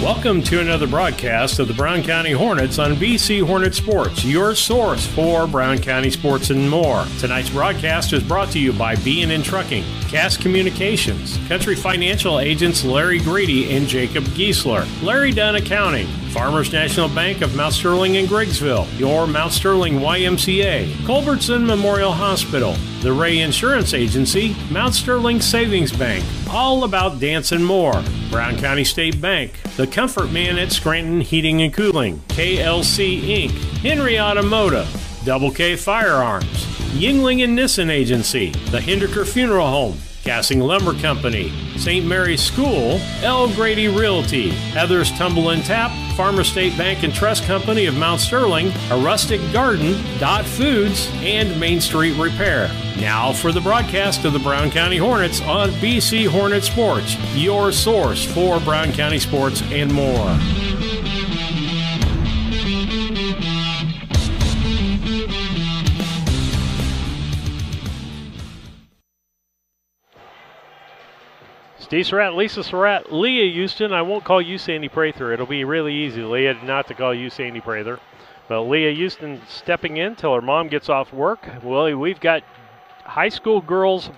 Welcome to another broadcast of the Brown County Hornets on BC Hornet Sports, your source for Brown County sports and more. Tonight's broadcast is brought to you by B&N Trucking, Cass Communications, Country Financial Agents Larry Grady and Jacob Giesler, Larry Dunn Accounting, Farmers National Bank of Mount Sterling and Griggsville, your Mount Sterling YMCA, Culbertson Memorial Hospital, the Ray Insurance Agency, Mount Sterling Savings Bank, All About Dance and More, Brown County State Bank, The Comfort Man at Scranton Heating and Cooling, KLC Inc., Henry Automotive, Double K Firearms, Yingling and Nissen Agency, The Hindeker Funeral Home, Gassing Lumber Company, St. Mary's School, L. Grady Realty, Heather's Tumble and Tap, Farmer State Bank and Trust Company of Mount Sterling, A Rustic Garden, Dot Foods, and Main Street Repair. Now for the broadcast of the Brown County Hornets on BC Hornet Sports, your source for Brown County sports and more. Steve Surratt, Lisa Surratt, Leah Houston. I won't call you Sandy Prather. It'll be really easy, Leah, not to call you Sandy Prather. But Leah Houston stepping in till her mom gets off work. Well, we've got high school girls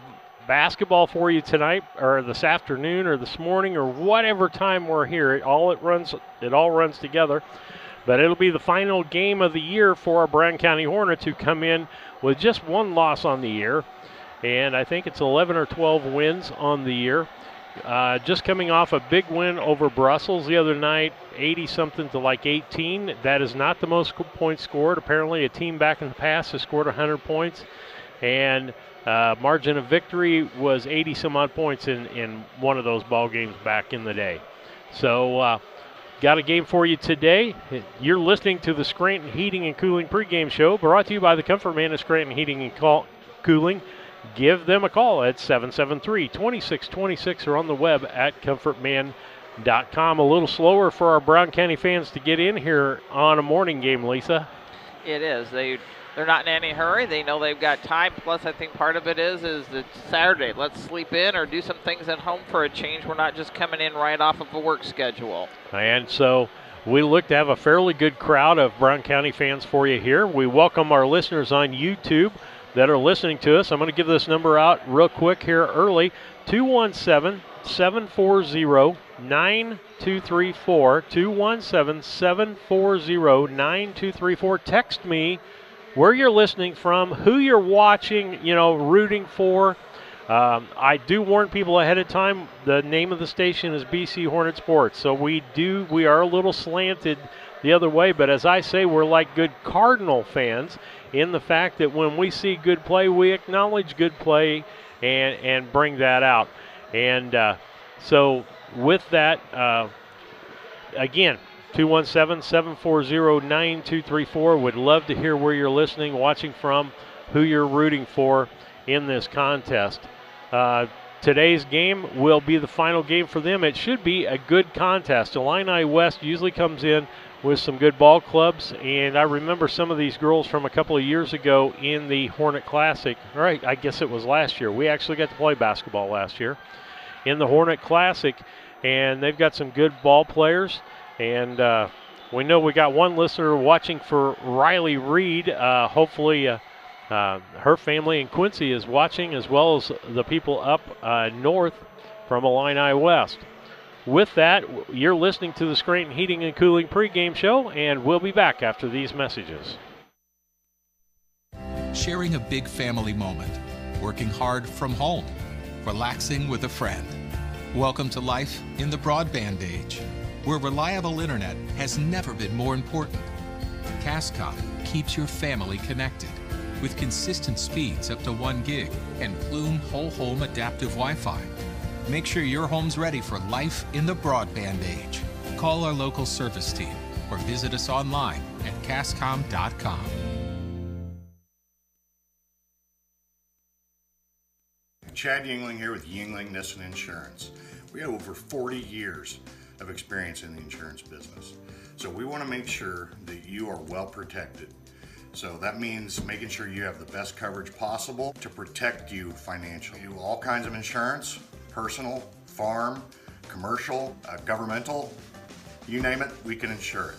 basketball for you tonight, or this afternoon, or this morning, or whatever time we're here. It all runs together. But it'll be the final game of the year for our Brown County Hornets, who come in with just one loss on the year. And I think it's 11 or 12 wins on the year. Just coming off a big win over Brussels the other night, 80-something to like 18. That is not the most points scored. Apparently a team back in the past has scored 100 points. And margin of victory was 80-some-odd points in one of those ball games back in the day. So got a game for you today. You're listening to the Scranton Heating and Cooling pregame show, brought to you by the Comfort Man of Scranton Heating and Cooling. Give them a call at 773-2626 or on the web at comfortman.com. A little slower for our Brown County fans to get in here on a morning game, Lisa. It is. They're not in any hurry. They know they've got time. Plus, I think part of it is it's Saturday. Let's sleep in or do some things at home for a change. We're not just coming in right off of a work schedule. And so we look to have a fairly good crowd of Brown County fans for you here. We welcome our listeners on YouTube that are listening to us. I'm going to give this number out real quick here early, 217-740-9234, 217-740-9234. Text me where you're listening from, who you're watching, rooting for. I do warn people ahead of time, the name of the station is BC Hornet Sports, so we are a little slanted the other way, but as I say, we're like good Cardinal fans in the fact that when we see good play, we acknowledge good play and bring that out. And so with that, again, 217-740-9234. Would love to hear where you're listening, watching from, who you're rooting for in this contest. Today's game will be the final game for them. It should be a good contest. Illini West usually comes in with some good ball clubs, and I remember some of these girls from a couple of years ago in the Hornet Classic. All right, I guess it was last year. We actually got to play basketball last year in the Hornet Classic, and they've got some good ball players. And we know we got one listener watching for Riley Reed. Hopefully her family in Quincy is watching, as well as the people up north from Illini West. With that, you're listening to the Scranton Heating and Cooling pregame show, and we'll be back after these messages. Sharing a big family moment, working hard from home, relaxing with a friend. Welcome to life in the broadband age, where reliable internet has never been more important. Cascom keeps your family connected with consistent speeds up to 1 gig and Plume whole home adaptive Wi-Fi. Make sure your home's ready for life in the broadband age. Call our local service team or visit us online at cascom.com. Chad Yingling here with Yingling Nissen Insurance. We have over 40 years of experience in the insurance business. So we want to make sure that you are well protected. So that means making sure you have the best coverage possible to protect you financially. We do all kinds of insurance, personal, farm, commercial, governmental, you name it, we can insure it.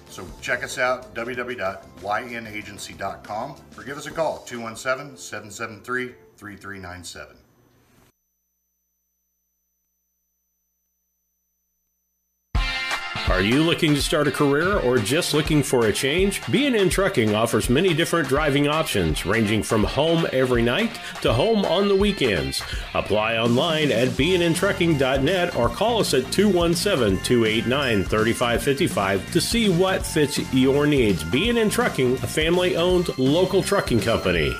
So check us out, www.ynagency.com, or give us a call, 217-773-3397. Are you looking to start a career or just looking for a change? B&N Trucking offers many different driving options, ranging from home every night to home on the weekends. Apply online at bnntrucking.net or call us at 217-289-3555 to see what fits your needs. B&N Trucking, a family-owned local trucking company.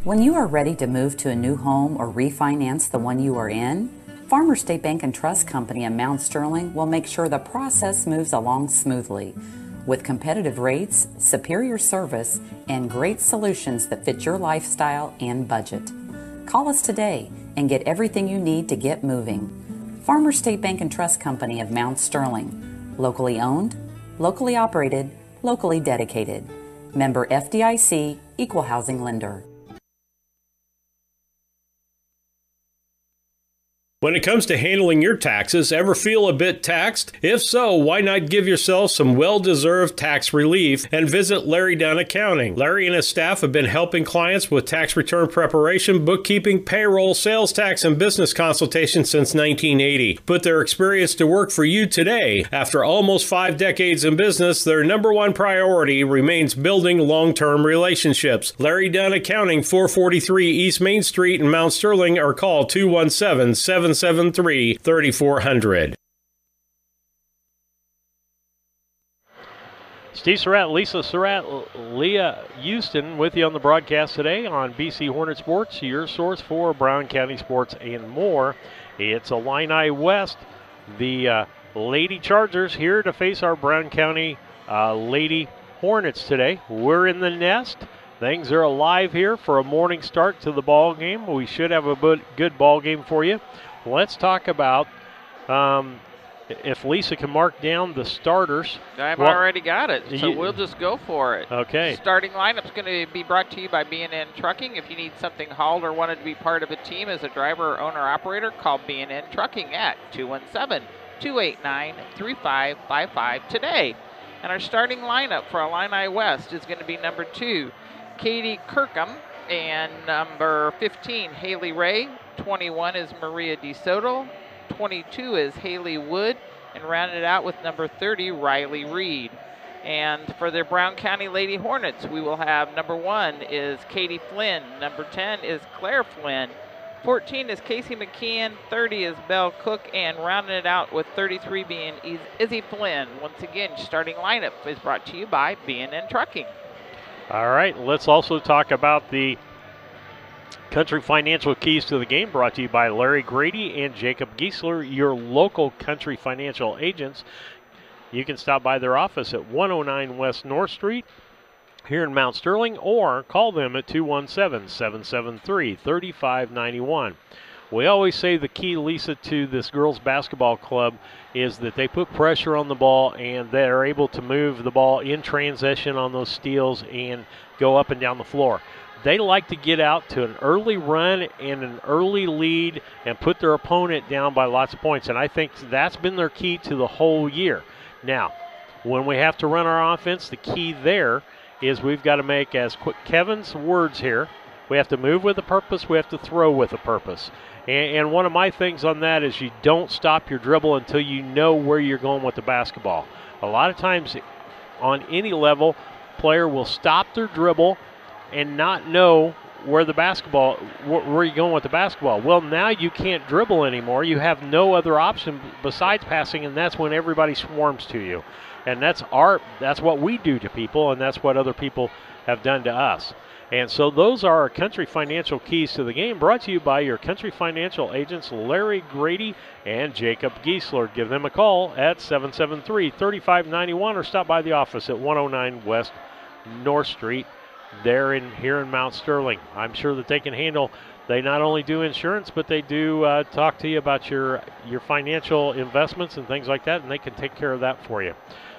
When you are ready to move to a new home or refinance the one you are in, Farmers State Bank and Trust Company in Mount Sterling will make sure the process moves along smoothly. With competitive rates, superior service, and great solutions that fit your lifestyle and budget. Call us today and get everything you need to get moving. Farmers State Bank and Trust Company of Mount Sterling. Locally owned, locally operated, locally dedicated. Member FDIC, Equal Housing Lender. When it comes to handling your taxes, ever feel a bit taxed? If so, why not give yourself some well-deserved tax relief and visit Larry Dunn Accounting. Larry and his staff have been helping clients with tax return preparation, bookkeeping, payroll, sales tax, and business consultation since 1980. Put their experience to work for you today. After almost 5 decades in business, their number one priority remains building long-term relationships. Larry Dunn Accounting, 443 East Main Street in Mount Sterling, or call 217-773-3400. Steve Surratt, Lisa Surratt, Leah Houston with you on the broadcast today on BC Hornet Sports, your source for Brown County sports and more. It's Illini West, the Lady Chargers here to face our Brown County Lady Hornets today. We're in the nest. Things are alive here for a morning start to the ball game. We should have a good ball game for you. Let's talk about if Lisa can mark down the starters. I've already got it, so we'll just go for it. Okay. Starting lineup's going to be brought to you by B&N Trucking. If you need something hauled or wanted to be part of a team as a driver or owner-operator, call B&N Trucking at 217-289-3555 today. And our starting lineup for Illini West is going to be number 2, Katie Kirkham, and number 15, Haley Ray. 21 is Maria DeSoto. 22 is Haley Wood, and rounded out with number 30, Riley Reed. And for the Brown County Lady Hornets, we will have number 1 is Katie Flynn. Number 10 is Claire Flynn. 14 is Casey McKeon. 30 is Belle Cook, and rounding it out with 33 being Izzy Flynn. Once again, starting lineup is brought to you by B&N Trucking. All right, let's also talk about the Country Financial Keys to the Game, brought to you by Larry Grady and Jacob Giesler, your local Country Financial agents. You can stop by their office at 109 West North Street here in Mount Sterling, or call them at 217-773-3591. We always say the key, Lisa, to this girls basketball club is that they put pressure on the ball and they're able to move the ball in transition on those steals and go up and down the floor. They like to get out to an early run and an early lead and put their opponent down by lots of points, and I think that's been their key to the whole year. Now, when we have to run our offense, the key there is we've got to make, as Kevin's words here, we have to move with a purpose, we have to throw with a purpose. And one of my things on that is you don't stop your dribble until you know where you're going with the basketball. A lot of times on any level, player will stop their dribble and not know where the basketball, where you're going with the basketball. Well, now you can't dribble anymore. You have no other option besides passing, and that's when everybody swarms to you. And that's what we do to people, and that's what other people have done to us. And so those are our Country Financial Keys to the Game, brought to you by your Country Financial agents, Larry Grady and Jacob Giesler. Give them a call at 773-3591 or stop by the office at 109 West North Street here in Mount Sterling. I'm sure that they can handle They not only do insurance, but they do talk to you about your financial investments and things like that, and they can take care of that for you.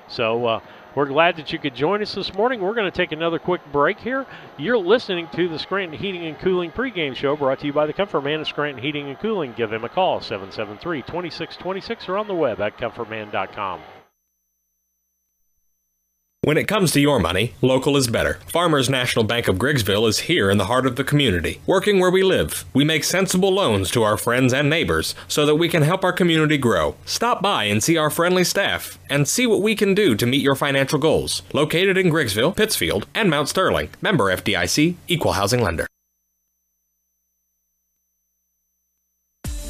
So we're glad that you could join us this morning. We're going to take another quick break here. You're listening to the Scranton Heating and Cooling pregame show brought to you by the Comfort Man of Scranton Heating and Cooling. Give them a call, 773-2626, or on the web at comfortman.com. When it comes to your money, local is better. Farmers National Bank of Griggsville is here in the heart of the community, working where we live. We make sensible loans to our friends and neighbors so that we can help our community grow. Stop by and see our friendly staff and see what we can do to meet your financial goals. Located in Griggsville, Pittsfield, and Mount Sterling. Member FDIC, Equal Housing Lender.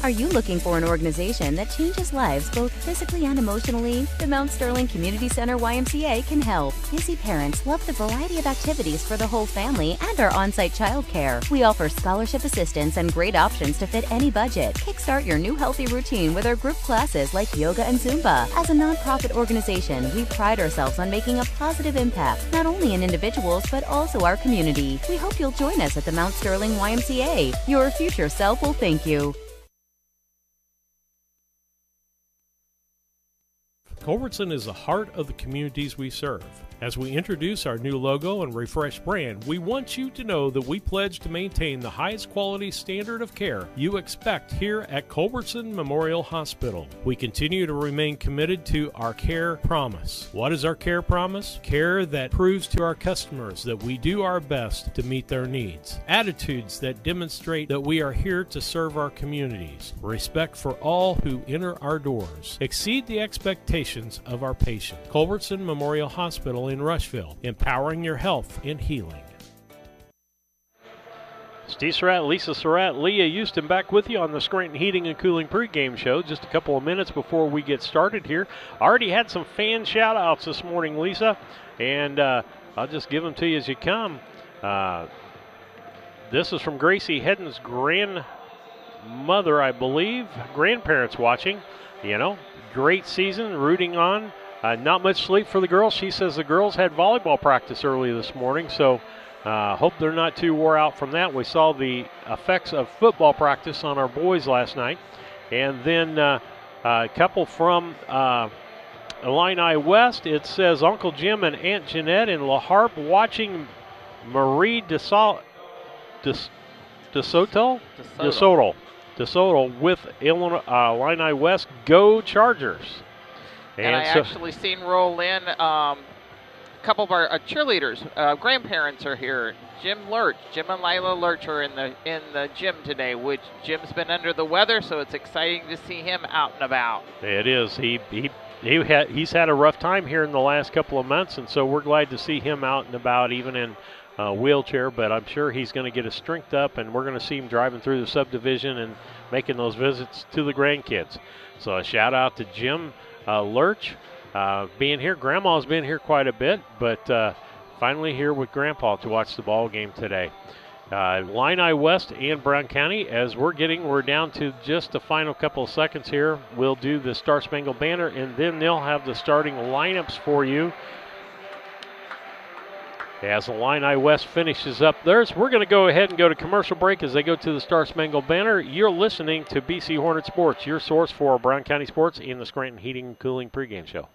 Are you looking for an organization that changes lives both physically and emotionally? The Mount Sterling Community Center YMCA can help. Busy parents love the variety of activities for the whole family and our on-site childcare. We offer scholarship assistance and great options to fit any budget. Kickstart your new healthy routine with our group classes like yoga and Zumba. As a nonprofit organization, we pride ourselves on making a positive impact, not only in individuals, but also our community. We hope you'll join us at the Mount Sterling YMCA. Your future self will thank you. Culbertson is the heart of the communities we serve. As we introduce our new logo and refreshed brand, we want you to know that we pledge to maintain the highest quality standard of care you expect here at Culbertson Memorial Hospital. We continue to remain committed to our care promise. What is our care promise? Care that proves to our customers that we do our best to meet their needs. Attitudes that demonstrate that we are here to serve our communities. Respect for all who enter our doors. Exceed the expectations of our patients. Culbertson Memorial Hospital in Rushville, empowering your health and healing. Steve Surratt, Lisa Surratt, Leah Houston back with you on the Scranton Heating and Cooling pregame show. Just a couple of minutes before we get started here. Already had some fan shout-outs this morning, Lisa, and I'll just give them to you as you come. This is from Gracie Hedden's grandmother, I believe, grandparents watching. You know, great season, rooting on. Not much sleep for the girls. She says the girls had volleyball practice early this morning, so hope they're not too wore out from that. We saw the effects of football practice on our boys last night. And then a couple from Illini West. It says Uncle Jim and Aunt Jeanette in La Harpe watching Marie DeSoto with Illini West. Go Chargers. And I actually seen roll in a couple of our cheerleaders. Grandparents are here. Jim and Lila Lurch are in the gym today, which Jim's been under the weather, so it's exciting to see him out and about. It is. He's had a rough time here in the last couple of months, and so we're glad to see him out and about, even in a wheelchair. But I'm sure he's going to get his strength up, and we're going to see him driving through the subdivision and making those visits to the grandkids. So a shout out to Jim Lurch being here. Grandma's been here quite a bit, but finally here with Grandpa to watch the ball game today. Illini West and Brown County, as we're down to just the final couple of seconds here. We'll do the Star Spangled Banner, and then they'll have the starting lineups for you. As Illini West finishes up theirs, we're going to go ahead and go to commercial break as they go to the Star Spangled Banner. You're listening to BC Hornet Sports, your source for Brown County sports in the Scranton Heating and Cooling pregame show.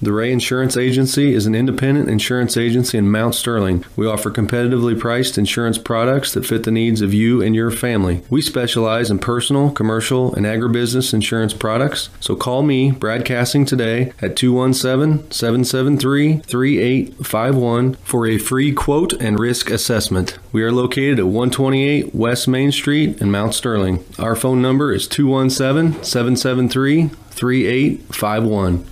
The Ray Insurance Agency is an independent insurance agency in Mount Sterling. We offer competitively priced insurance products that fit the needs of you and your family. We specialize in personal, commercial, and agribusiness insurance products. So call me, Brad Cassing, today at 217-773-3851 for a free quote and risk assessment. We are located at 128 West Main Street in Mount Sterling. Our phone number is 217-773-3851.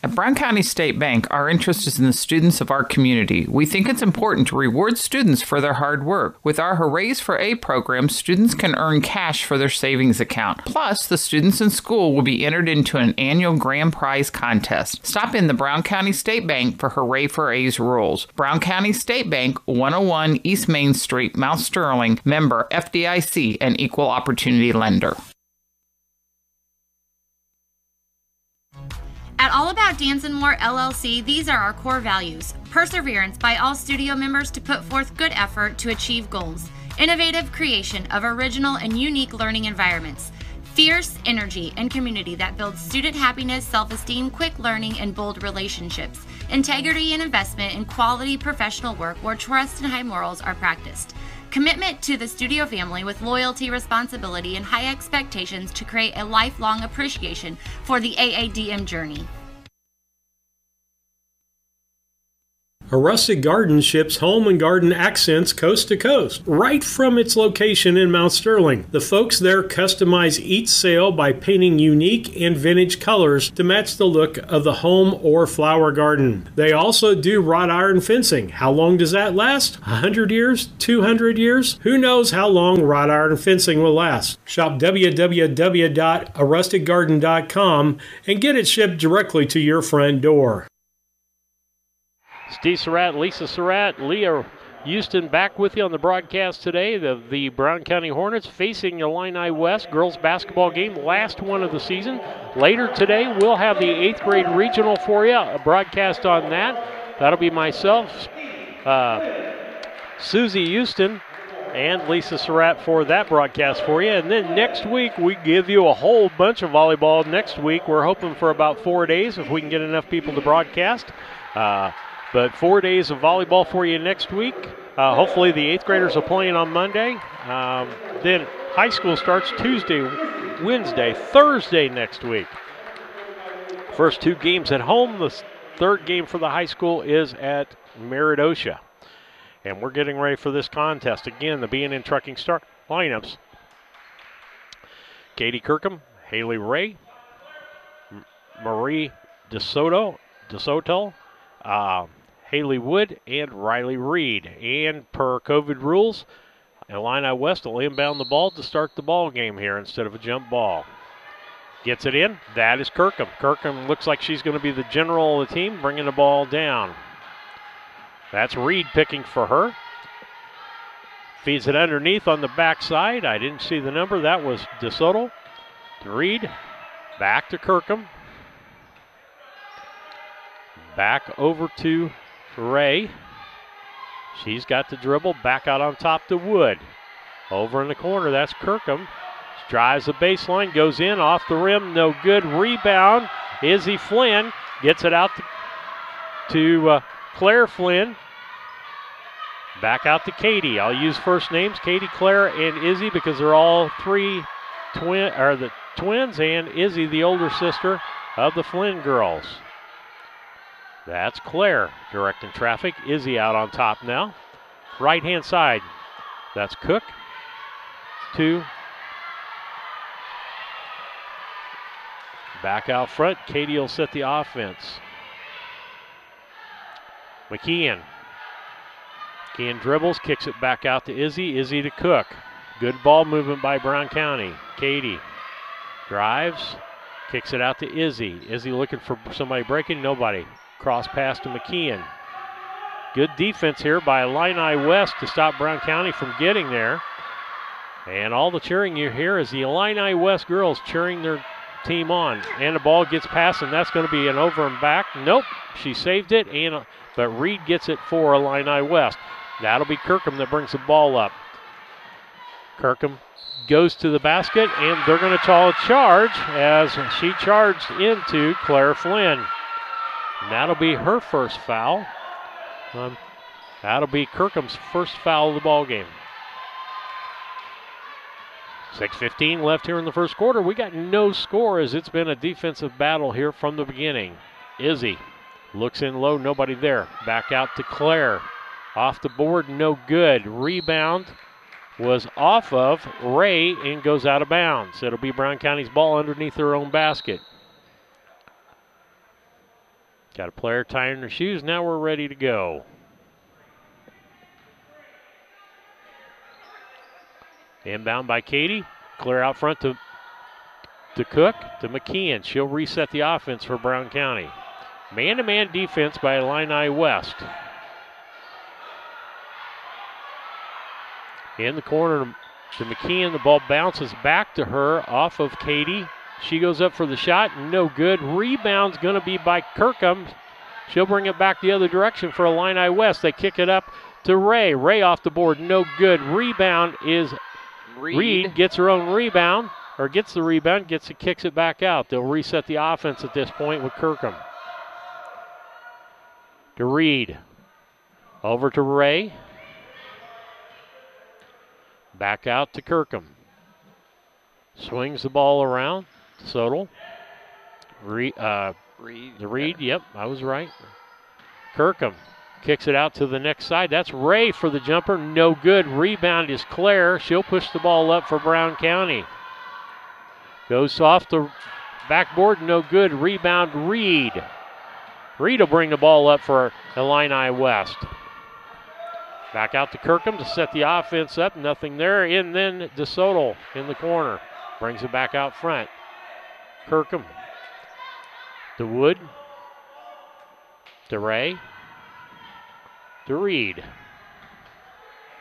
At Brown County State Bank, our interest is in the students of our community. We think it's important to reward students for their hard work. With our Hoorays for A program, students can earn cash for their savings account. Plus, the students in school will be entered into an annual grand prize contest. Stop in the Brown County State Bank for Hooray for A's rules. Brown County State Bank, 101 East Main Street, Mount Sterling, member FDIC, and equal opportunity lender. At All About Dance and More LLC, these are our core values. Perseverance by all studio members to put forth good effort to achieve goals. Innovative creation of original and unique learning environments. Fierce energy and community that builds student happiness, self-esteem, quick learning, and bold relationships. Integrity and investment in quality professional work where trust and high morals are practiced. Commitment to the studio family with loyalty, responsibility, and high expectations to create a lifelong appreciation for the AADM journey. A Rustic Garden ships home and garden accents coast to coast, right from its location in Mount Sterling. The folks there customize each sail by painting unique and vintage colors to match the look of the home or flower garden. They also do wrought iron fencing. How long does that last? 100 years? 200 years? Who knows how long wrought iron fencing will last? Shop www.arusticgarden.com and get it shipped directly to your front door. Steve Surratt, Lisa Surratt, Leah Houston back with you on the broadcast today. The Brown County Hornets facing Illini West girls basketball game, last one of the season. Later today, we'll have the 8th grade regional for you, a broadcast on that. That'll be myself, Susie Houston, and Lisa Surratt for that broadcast for you. And then next week, we give you a whole bunch of volleyball next week. We're hoping for about 4 days if we can get enough people to broadcast. But 4 days of volleyball for you next week. Hopefully the 8th graders are playing on Monday. Then high school starts Tuesday, Wednesday, Thursday next week. First 2 games at home. The 3rd game for the high school is at Meridosha. And we're getting ready for this contest. Again, the B&N Trucking start lineups. Katie Kirkham, Haley Ray, Marie DeSoto, Haley Wood, and Riley Reed. And per COVID rules, Illini West will inbound the ball to start the ball game here instead of a jump ball. Gets it in. That is Kirkham. Kirkham looks like she's going to be the general of the team, bringing the ball down. That's Reed picking for her. Feeds it underneath on the backside. I didn't see the number. That was DeSoto. To Reed. Back to Kirkham. Back over to Ray. She's got the dribble. Back out on top to Wood. Over in the corner, that's Kirkham. Drives the baseline, goes in, off the rim, no good. Rebound, Izzy Flynn gets it out to Claire Flynn. Back out to Katie. I'll use first names, Katie, Claire, and Izzy, because they're all three the twins, and Izzy, the older sister of the Flynn girls. That's Claire directing traffic. Izzy out on top now. Right-hand side, that's Cook to back out front. Katie will set the offense. McKeon dribbles, kicks it back out to Izzy. Izzy to Cook. Good ball movement by Brown County. Katie drives, kicks it out to Izzy. Izzy looking for somebody breaking, nobody. Cross pass to McKeon. Good defense here by Illini West to stop Brown County from getting there. And all the cheering you hear is the Illini West girls cheering their team on. And the ball gets passed, and that's going to be an over and back. Nope, she saved it, but Reed gets it for Illini West. That'll be Kirkham that brings the ball up. Kirkham goes to the basket, and they're going to call a charge as she charged into Claire Flynn. And that'll be her first foul. That'll be Kirkham's first foul of the ball game. 6:15 left here in the first quarter. We got no score as it's been a defensive battle here from the beginning. Izzy looks in low, nobody there. Back out to Claire. Off the board, no good. Rebound was off of Ray and goes out of bounds. It'll be Brown County's ball underneath their own basket. Got a player tying their shoes. Now we're ready to go. Inbound by Katie. Clear out front to Cook, to McKeon. She'll reset the offense for Brown County. Man-to-man defense by Illini West. In the corner to McKeon. The ball bounces back to her off of Katie. She goes up for the shot. No good. Rebound's going to be by Kirkham. She'll bring it back the other direction for Illini West. They kick it up to Ray. Ray off the board. No good. Rebound is Reed. Gets her own rebound. Or gets the rebound. Kicks it back out. They'll reset the offense at this point with Kirkham. To Reed. Over to Ray. Back out to Kirkham. Swings the ball around. Sodal. Reed. Yep, I was right. Kirkham kicks it out to the next side. That's Ray for the jumper. No good. Rebound is Claire. She'll push the ball up for Brown County. Goes off the backboard. No good. Rebound Reed. Reed will bring the ball up for Illini West. Back out to Kirkham to set the offense up. Nothing there. And then DeSoto in the corner. Brings it back out front. Kirkham. To Wood. To Ray. To Reed.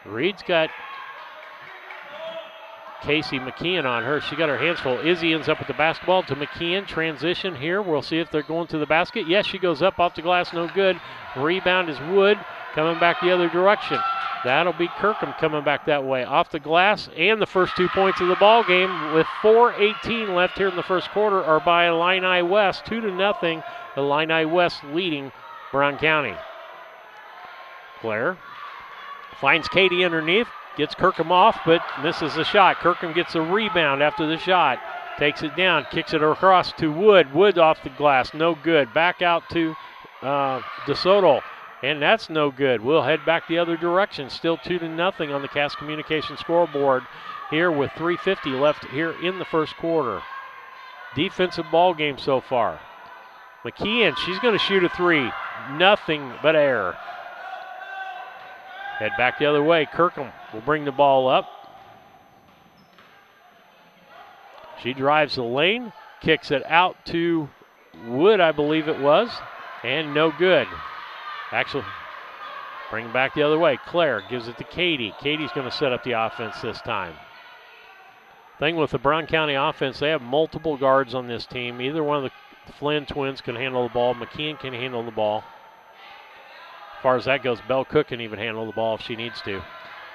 Reed's got Casey McKeon on her. She got her hands full. Izzy ends up with the basketball to McKeon. Transition here. We'll see if they're going to the basket. Yes, she goes up off the glass. No good. Rebound is Wood coming back the other direction. That'll be Kirkham coming back that way. Off the glass, and the first 2 points of the ball game with 4:18 left here in the first quarter are by Illini West. 2-0. Illini West leading Brown County. Claire finds Katie underneath. Gets Kirkham off, but misses the shot. Kirkham gets a rebound after the shot. Takes it down, kicks it across to Wood. Wood off the glass, no good. Back out to DeSoto, and that's no good. We'll head back the other direction. Still 2-0 on the Cass Communication scoreboard here with 3:50 left here in the first quarter. Defensive ball game so far. McKeon, she's going to shoot a three. Nothing but air. Head back the other way. Kirkham will bring the ball up. She drives the lane, kicks it out to Wood, I believe it was, and no good. Actually, bring it back the other way. Claire gives it to Katie. Katie's going to set up the offense this time. Thing with the Brown County offense, they have multiple guards on this team. Either one of the Flynn twins can handle the ball. McKeon can handle the ball. As far as that goes, Belle Cook can even handle the ball if she needs to.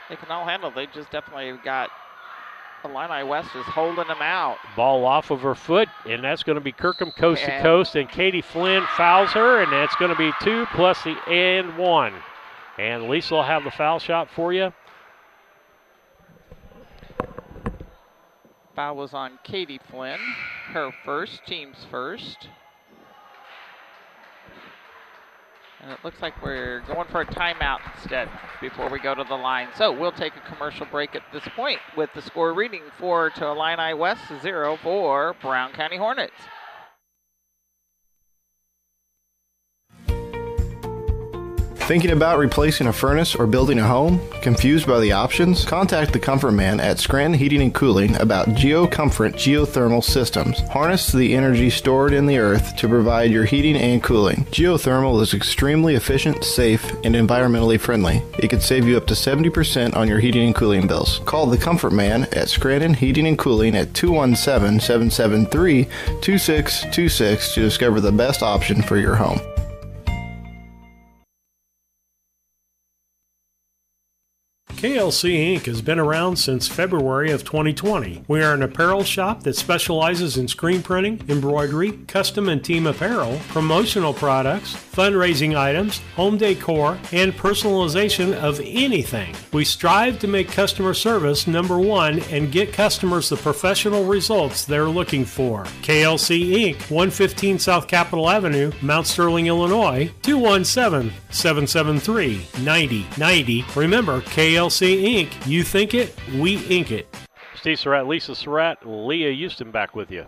They can all handle. They just definitely got Illini West is holding them out. Ball off of her foot, and that's going to be Kirkham coast to coast, and Katie Flynn fouls her, and that's going to be 2 plus the and 1. And Lisa will have the foul shot for you. Foul was on Katie Flynn, her first, team's first. And it looks like we're going for a timeout instead before we go to the line. So we'll take a commercial break at this point with the score reading 4 to Illini West, 0 for Brown County Hornets. Thinking about replacing a furnace or building a home? Confused by the options? Contact the Comfort Man at Scranton Heating and Cooling about GeoComfort geothermal systems. Harness the energy stored in the earth to provide your heating and cooling. Geothermal is extremely efficient, safe, and environmentally friendly. It could save you up to 70% on your heating and cooling bills. Call the Comfort Man at Scranton Heating and Cooling at 217-773-2626 to discover the best option for your home. KLC Inc. has been around since February of 2020. We are an apparel shop that specializes in screen printing, embroidery, custom and team apparel, promotional products, fundraising items, home decor, and personalization of anything. We strive to make customer service number one and get customers the professional results they're looking for. KLC Inc., 115 South Capitol Avenue, Mount Sterling, Illinois, 217-773-9090. Remember, KLC Inc., you think it, we ink it. Steve Surratt, Lisa Surratt, Leah Houston back with you.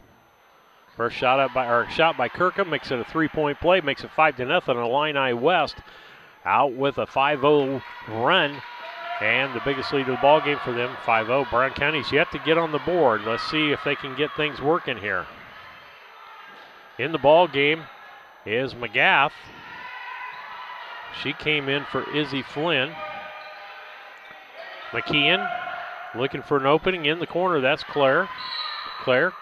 First shot by Kirkham makes it a 3-point play, makes it 5-0. Illini West out with a 5-0 run, and the biggest lead of the ball game for them, 5-0. Brown County's yet to get on the board. Let's see if they can get things working here. In the ball game is McGath. She came in for Izzy Flynn. McKeon looking for an opening in the corner. That's Claire. Claire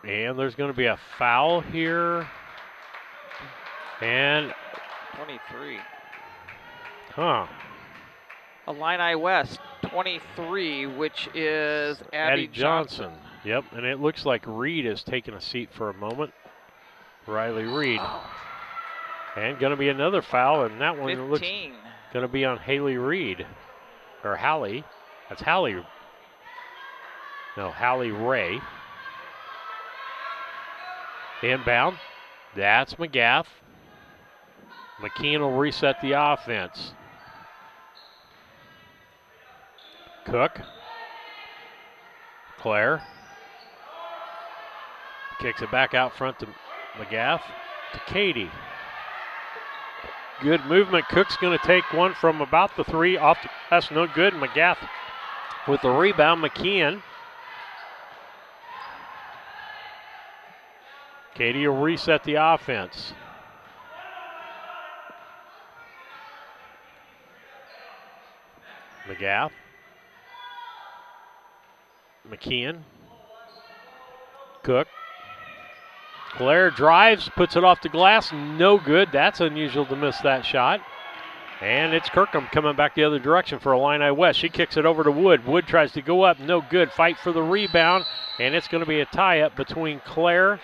And there's going to be a foul here. And 23. Huh. Illini West, 23, which is Abby Johnson. Yep, and it looks like Reed has taken a seat for a moment. Riley Reed. And going to be another foul, and that one 15. looks going to be on Haley Reed. Or Hallie. That's Hallie. No, Hallie Ray. Inbound. That's McGath. McKeon will reset the offense. Cook. Claire. Kicks it back out front to McGath. To Katie. Good movement. Cook's going to take one from about the 3 off. That's no good. McGath with the rebound. McKeon. Katie will reset the offense. McGath. McKeon. Cook. Claire drives, puts it off the glass. No good. That's unusual to miss that shot. And it's Kirkham coming back the other direction for Illini West. She kicks it over to Wood. Wood tries to go up. No good. Fight for the rebound. And it's going to be a tie-up between Claire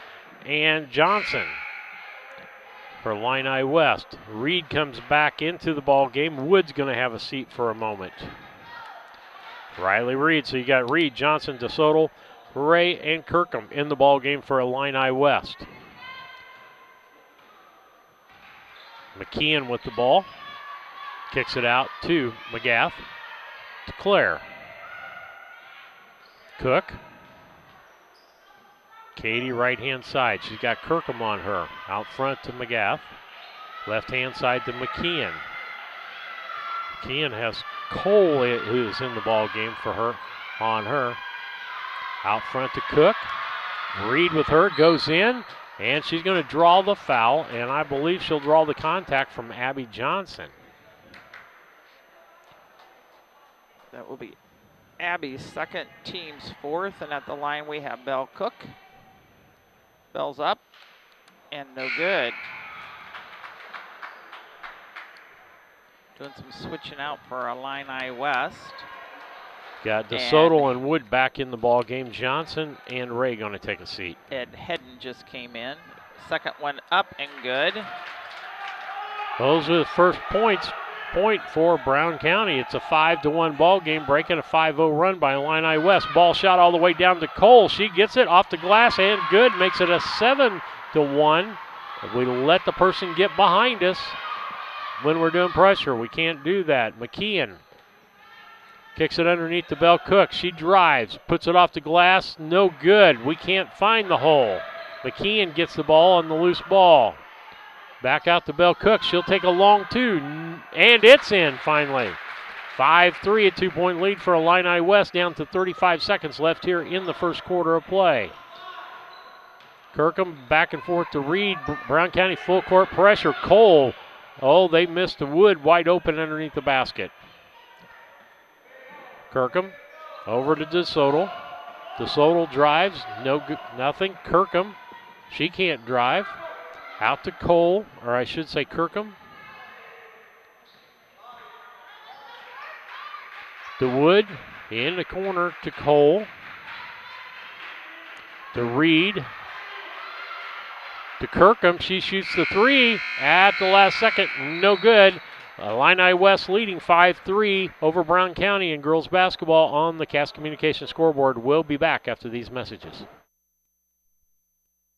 and Johnson for Illini West. Reed comes back into the ball game. Wood's going to have a seat for a moment. Riley Reed. So you got Reed, Johnson, DeSoto, Ray, and Kirkham in the ball game for Illini West. McKeon with the ball. Kicks it out to McGath. To Claire. Cook. Katie right-hand side. She's got Kirkham on her. Out front to McGath. Left-hand side to McKeon. McKeon has Cole, who's in the ball game for her, on her. Out front to Cook. Reed with her, goes in, and she's going to draw the foul, and I believe she'll draw the contact from Abby Johnson. That will be Abby's second, team's fourth, and at the line we have Belle Cook. Belle's up, and no good. Doing some switching out for Illini West. Got DeSoto and Wood back in the ball game. Johnson and Ray going to take a seat. Ed Hedden just came in. Second one up and good. Those are the first point for Brown County. It's a 5-1 ball game, breaking a 5-0 run by Illini West. Ball shot all the way down to Cole. She gets it off the glass and good. Makes it a 7-1. If we let the person get behind us when we're doing pressure, we can't do that. McKeon kicks it underneath to Belle Cook. She drives, puts it off the glass. No good. We can't find the hole. McKeon gets the ball on the loose ball. Back out to Belle Cook. She'll take a long two, and it's in finally. 5-3, a 2-point lead for Illini West, down to 35 seconds left here in the first quarter of play. Kirkham back and forth to Reed. Brown County full court pressure. Cole, they missed the Wood wide open underneath the basket. Kirkham over to DeSoto. DeSoto drives, nothing. Kirkham, she can't drive. Out to Cole, or I should say Kirkham. To Wood, in the corner to Cole. To Reed. To Kirkham, she shoots the three at the last second, no good. Illini West leading 5-3 over Brown County in girls basketball on the Cass Communications scoreboard. We'll be back after these messages.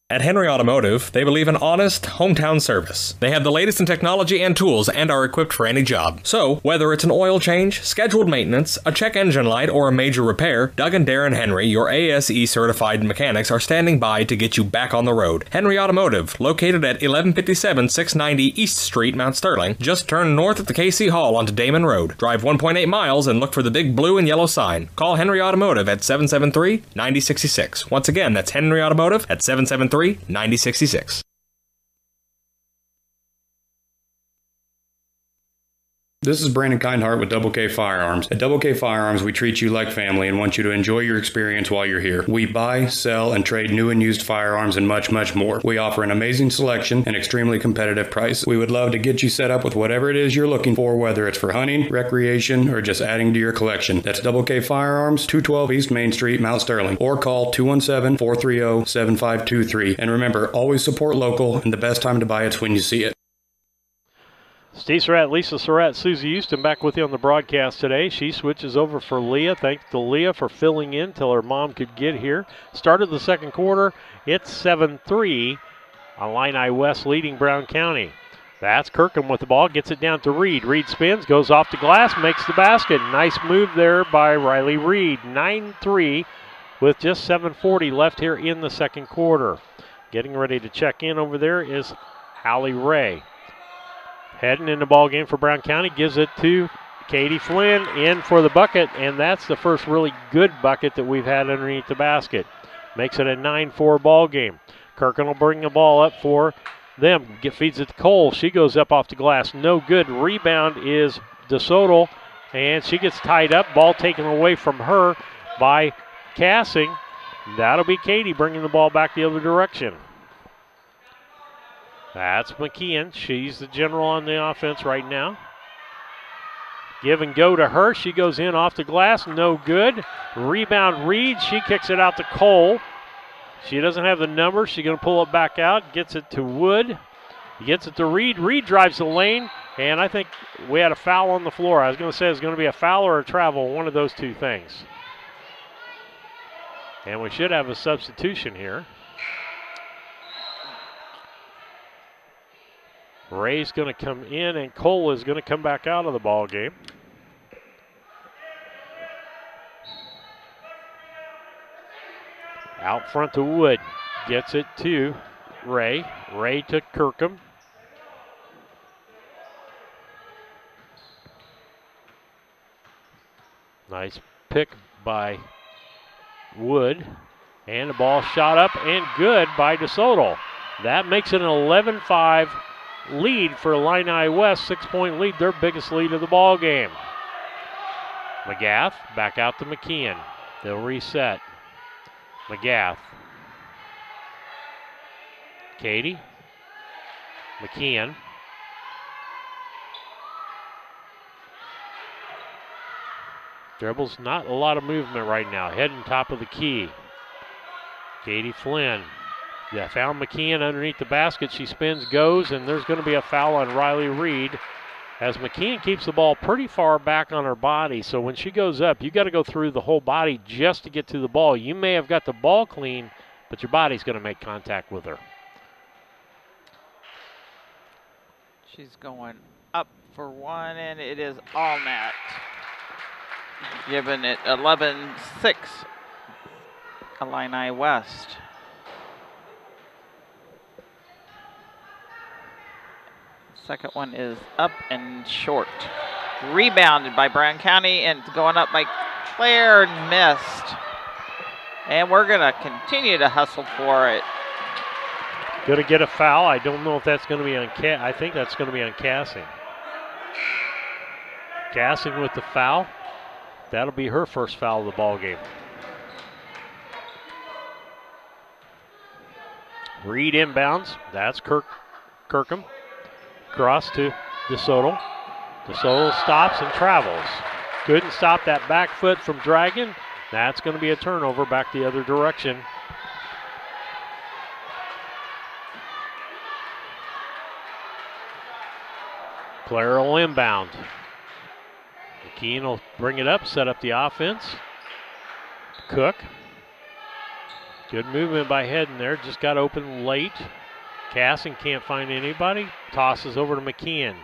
At Henry Automotive, they believe in honest, hometown service. They have the latest in technology and tools and are equipped for any job. So, whether it's an oil change, scheduled maintenance, a check engine light, or a major repair, Doug and Darren Henry, your ASE-certified mechanics, are standing by to get you back on the road. Henry Automotive, located at 1157 690 East Street, Mount Sterling. Just turn north at the KC Hall onto Damon Road. Drive 1.8 miles and look for the big blue and yellow sign. Call Henry Automotive at 773-9066. Once again, that's Henry Automotive at 773-9066. This is Brandon Kindheart with Double K Firearms. At Double K Firearms, we treat you like family and want you to enjoy your experience while you're here. We buy, sell, and trade new and used firearms and much, much more. We offer an amazing selection and extremely competitive price. We would love to get you set up with whatever it is you're looking for, whether it's for hunting, recreation, or just adding to your collection. That's Double K Firearms, 212 East Main Street, Mount Sterling, or call 217-430-7523. And remember, always support local, and the best time to buy it's when you see it. Steve Surratt, Lisa Surratt, Susie Houston back with you on the broadcast today. She switches over for Leah. Thanks to Leah for filling in till her mom could get here. Started the second quarter. It's 7-3. Illini West leading Brown County. That's Kirkham with the ball. Gets it down to Reed. Reed spins, goes off the glass, makes the basket. Nice move there by Riley Reed. 9-3 with just 7:40 left here in the second quarter. Getting ready to check in over there is Hallie Ray. Heading in the ball game for Brown County, gives it to Katie Flynn in for the bucket, and that's the first really good bucket that we've had underneath the basket. Makes it a 9-4 ball game. Kirkham will bring the ball up for them. Feeds it to Cole. She goes up off the glass. No good. Rebound is DeSoto, and she gets tied up. Ball taken away from her by Cassing. That'll be Katie bringing the ball back the other direction. That's McKeon. She's the general on the offense right now. Give and go to her. She goes in off the glass. No good. Rebound Reed. She kicks it out to Cole. She doesn't have the number. She's going to pull it back out. Gets it to Wood. He gets it to Reed. Reed drives the lane. And I think we had a foul on the floor. I was going to say it's going to be a foul or a travel. One of those two things. And we should have a substitution here. Ray's going to come in, and Cole is going to come back out of the ball game. Out front to Wood. Gets it to Ray. Ray to Kirkham. Nice pick by Wood. And the ball shot up and good by DeSoto. That makes it an 11-5 lead for Illini West, 6-point lead, their biggest lead of the ball game. McGath back out to McKeon. They'll reset. McGath. Katie. McKeon. Dribbles, not a lot of movement right now. Heading top of the key. Katie Flynn. Yeah, found McKeon underneath the basket. She spins, goes, and there's going to be a foul on Riley Reed as McKeon keeps the ball pretty far back on her body. So when she goes up, you got to go through the whole body just to get to the ball. You may have got the ball clean, but your body's going to make contact with her. She's going up for one, and it is all net. Giving it 11-6, Illini West. Second one is up and short. Rebounded by Brown County and going up by Claire, missed. And we're going to continue to hustle for it. Going to get a foul. I don't know if that's going to be on I think that's going to be on Cassing. Cassing with the foul. That'll be her first foul of the ball game. Reed inbounds. That's Kirkham. Cross to DeSoto. DeSoto stops and travels. Couldn't stop that back foot from Dragon. That's going to be a turnover back the other direction. Claire will inbound. McKeon will bring it up, set up the offense. Cook. Good movement by Hedden there. Just got open late. Cassing can't find anybody. Tosses over to McKeon.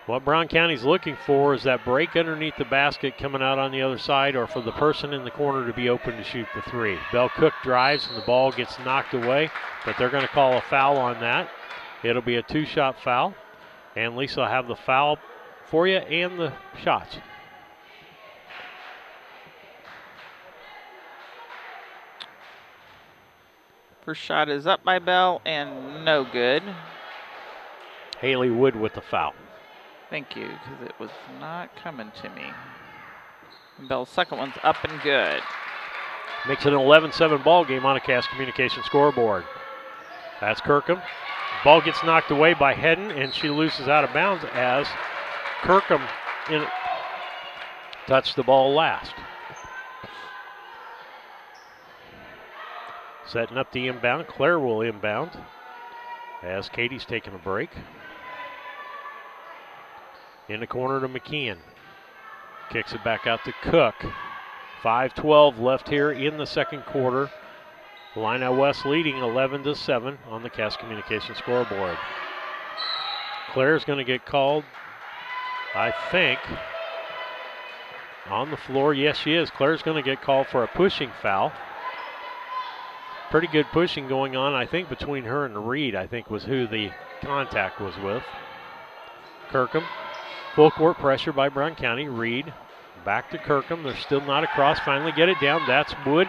What Brown County's looking for is that break underneath the basket coming out on the other side, or for the person in the corner to be open to shoot the three. Bell Cook drives and the ball gets knocked away, but they're going to call a foul on that. It'll be a two-shot foul, and Lisa will have the foul for you and the shots. First shot is up by Bell and no good. Haley Wood with the foul. Thank you, because it was not coming to me. Bell's second one's up and good. Makes it an 11-7 ball game on a Cass Communication scoreboard. That's Kirkham. Ball gets knocked away by Hedden, and she loses out of bounds as Kirkham touched the ball last. Setting up the inbound. Claire will inbound as Katie's taking a break. In the corner to McKeon. Kicks it back out to Cook. 5:12 left here in the second quarter. Illini West leading 11-7 on the Cass Communication scoreboard. Claire's going to get called, I think, on the floor. Yes, she is. Claire's going to get called for a pushing foul. Pretty good pushing going on, I think, between her and Reed, I think, was who the contact was with. Kirkham, full court pressure by Brown County. Reed back to Kirkham. They're still not across. Finally get it down. That's Wood.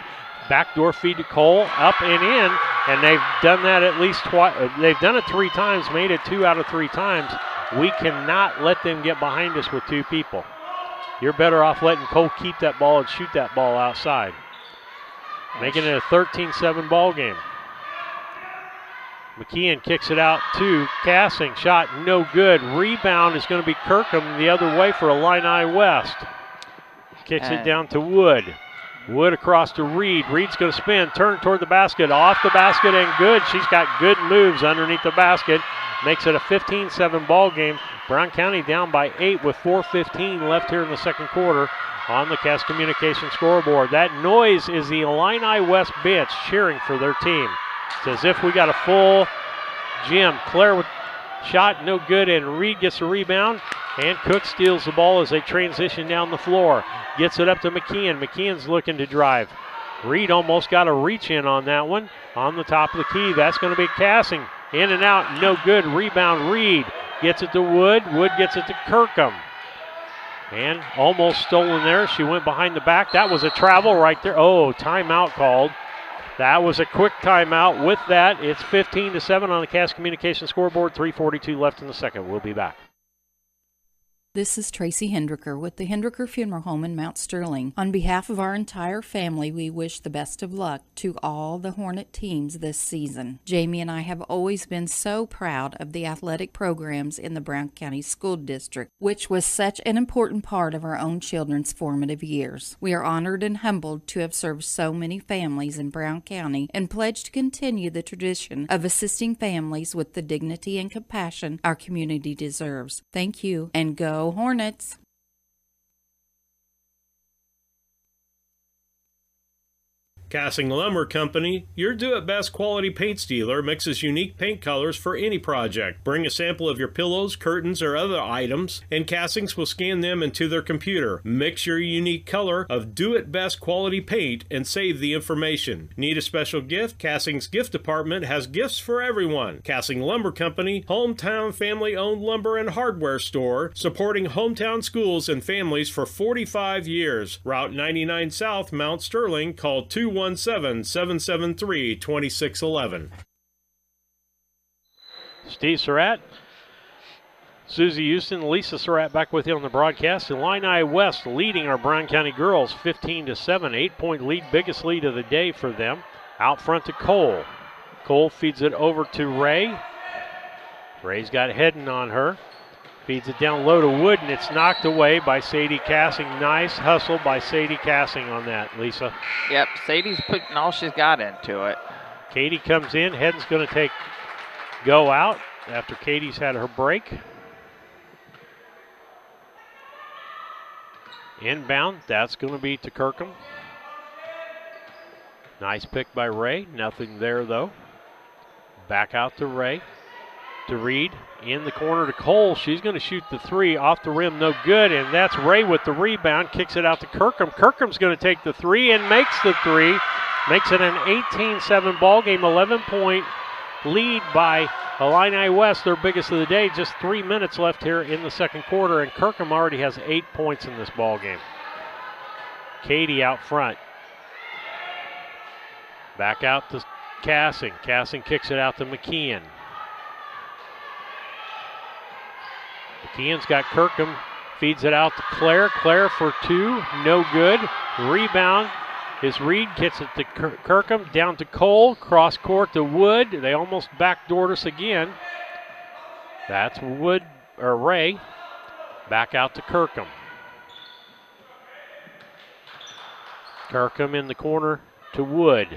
Backdoor feed to Cole, up and in, and they've done that at least twice. They've done it 3 times, made it 2 out of 3 times. We cannot let them get behind us with 2 people. You're better off letting Cole keep that ball and shoot that ball outside. Making it a 13-7 ball game. McKeon kicks it out to Cassing. Shot no good. Rebound is going to be Kirkham the other way for Illini West. Kicks it down to Wood. Wood across to Reed. Reed's going to spin, turn toward the basket, off the basket, and good. She's got good moves underneath the basket. Makes it a 15-7 ball game. Brown County down by 8 with 4:15 left here in the second quarter on the Cass Communication scoreboard. That noise is the Illini West bench cheering for their team. It's as if we got a full gym. Claire with shot, no good, and Reed gets a rebound. And Cook steals the ball as they transition down the floor. Gets it up to McKeon. McKeon's looking to drive. Reed almost got a reach in on that one. On the top of the key, that's going to be Cassing. In and out, no good. Rebound, Reed. Gets it to Wood. Wood gets it to Kirkham. And almost stolen there. She went behind the back. That was a travel right there. Oh, timeout called. That was a quick timeout. With that, it's 15-7 on the Cass Communication scoreboard. 3:42 left in the second. We'll be back. This is Tracy Hendricker with the Hendricker Funeral Home in Mount Sterling. On behalf of our entire family, we wish the best of luck to all the Hornet teams this season. Jamie and I have always been so proud of the athletic programs in the Brown County School District, which was such an important part of our own children's formative years. We are honored and humbled to have served so many families in Brown County and pledge to continue the tradition of assisting families with the dignity and compassion our community deserves. Thank you, and go Hornets! Cassing Lumber Company, your do-it-best quality paints dealer, mixes unique paint colors for any project. Bring a sample of your pillows, curtains, or other items, and Cassings will scan them into their computer. Mix your unique color of do-it-best quality paint and save the information. Need a special gift? Cassing's gift department has gifts for everyone. Cassing Lumber Company, hometown family-owned lumber and hardware store, supporting hometown schools and families for 45 years. Route 99 South, Mount Sterling. Call 217-773-2611. Steve Surratt, Susie Houston, Lisa Surratt back with you on the broadcast. Illini West leading our Brown County girls 15-7. 8-point lead, biggest lead of the day for them. Out front to Cole. Cole feeds it over to Ray. Ray's got Hedden on her. Feeds it down low to Wood, and it's knocked away by Sadie Cassing. Nice hustle by Sadie Cassing on that, Lisa. Yep, Sadie's putting all she's got into it. Katie comes in. Hedden's going to go out after Katie's had her break. Inbound, that's going to be to Kirkham. Nice pick by Ray. Nothing there, though. Back out to Ray. To Reed. In the corner to Cole. She's going to shoot the 3 off the rim. No good. And that's Ray with the rebound. Kicks it out to Kirkham. Kirkham's going to take the 3 and makes the 3. Makes it an 18-7 ball game. 11-point lead by Illini West, their biggest of the day. Just 3 minutes left here in the second quarter. And Kirkham already has 8 points in this ball game. Katie out front. Back out to Cassing. Cassing kicks it out to McKeon. McKeon's got Kirkham, feeds it out to Claire. Claire for 2, no good. Rebound is Reed, gets it to Kirkham, down to Cole, cross court to Wood. They almost backdoored us again. That's Ray. Back out to Kirkham. Kirkham in the corner to Wood.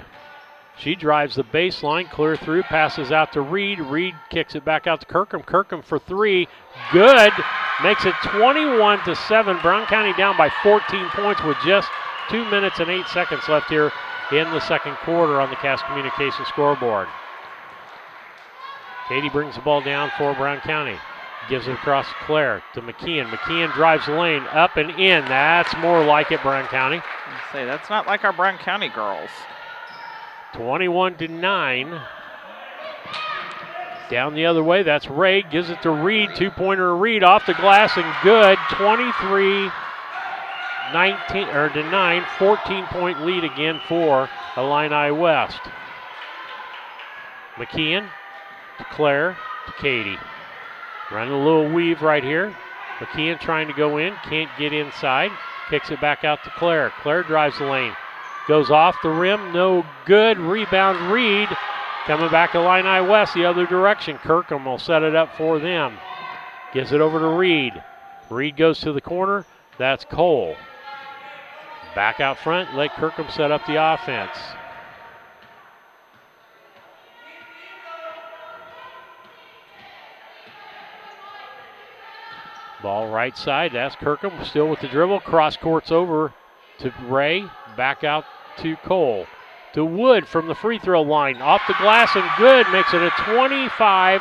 She drives the baseline, clear through, passes out to Reed. Reed kicks it back out to Kirkham. Kirkham for 3, good. Makes it 21-7. Brown County down by 14 points with just 2 minutes and 8 seconds left here in the second quarter on the Cass Communications scoreboard. Katie brings the ball down for Brown County. Gives it across to Claire to McKeon. McKeon drives the lane, up and in. That's more like it, Brown County. Say that's not like our Brown County girls. 21-9. Down the other way, that's Ray. Gives it to Reed. 2-pointer to Reed off the glass and good. 23-9. 14-point lead again for Illini West. McKeon to Claire to Katie. Running a little weave right here. McKeon trying to go in, can't get inside. Kicks it back out to Claire. Claire drives the lane. Goes off the rim, no good. Rebound Reed. Coming back to Illini West the other direction. Kirkham will set it up for them. Gives it over to Reed. Reed goes to the corner. That's Cole. Back out front, let Kirkham set up the offense. Ball right side, that's Kirkham, still with the dribble. Cross courts over to Ray, back out to Cole. To Wood from the free throw line, off the glass and good, makes it a 25-9,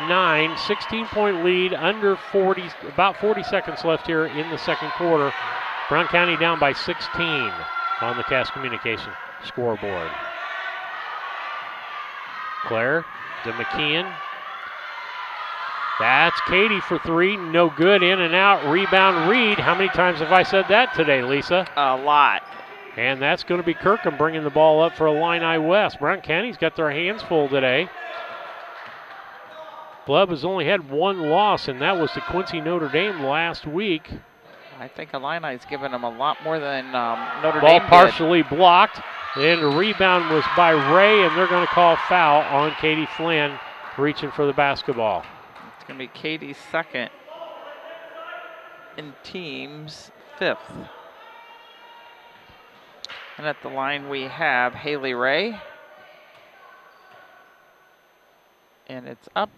16-point lead, about 40 seconds left here in the second quarter. Brown County down by 16 on the Cass Communication scoreboard. Claire to McKeon. That's Katie for 3, no good, in and out, rebound Reed. How many times have I said that today, Lisa? A lot. And that's going to be Kirkham bringing the ball up for Illini West. Brown County's got their hands full today. Club has only had 1 loss, and that was to Quincy Notre Dame last week. I think Illini's given them a lot more than Notre Dame Ball did. partially blocked, and the rebound was by Ray, and they're going to call foul on Katie Flynn reaching for the basketball. It's going to be Katie's second and team's 5th. And at the line we have Haley Ray. And it's up,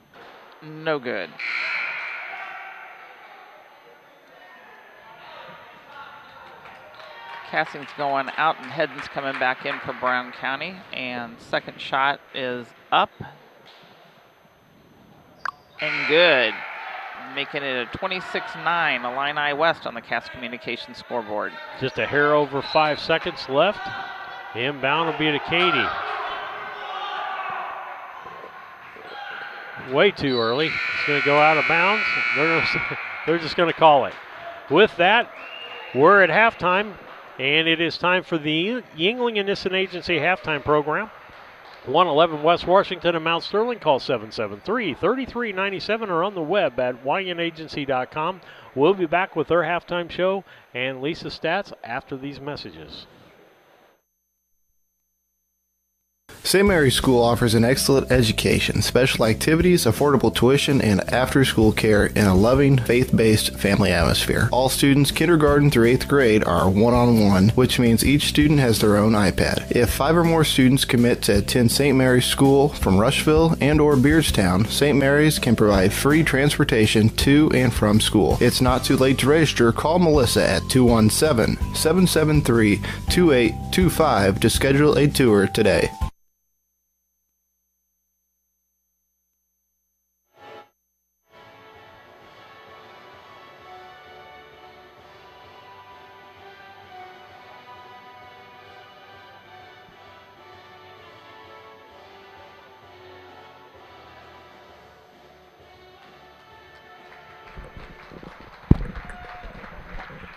no good. Cassing's going out and Hedden's coming back in for Brown County. And second shot is up and good. Making it a 26-9 Illini West on the Cass Communications scoreboard. Just a hair over 5 seconds left. Inbound will be to Katie. Way too early. It's going to go out of bounds. They're just going to call it. With that, we're at halftime, and it is time for the Yuengling and Nissen Agency halftime program. 111 West Washington and Mount Sterling. Call 773-3397 or on the web at ynagency.com. We'll be back with their halftime show and Lisa Stats after these messages. St. Mary's School offers an excellent education, special activities, affordable tuition, and after-school care in a loving, faith-based family atmosphere. All students, kindergarten through 8th grade, are one-on-one, which means each student has their own iPad. If 5 or more students commit to attend St. Mary's School from Rushville and or Beardstown, St. Mary's can provide free transportation to and from school. It's not too late to register. Call Melissa at 217-773-2825 to schedule a tour today.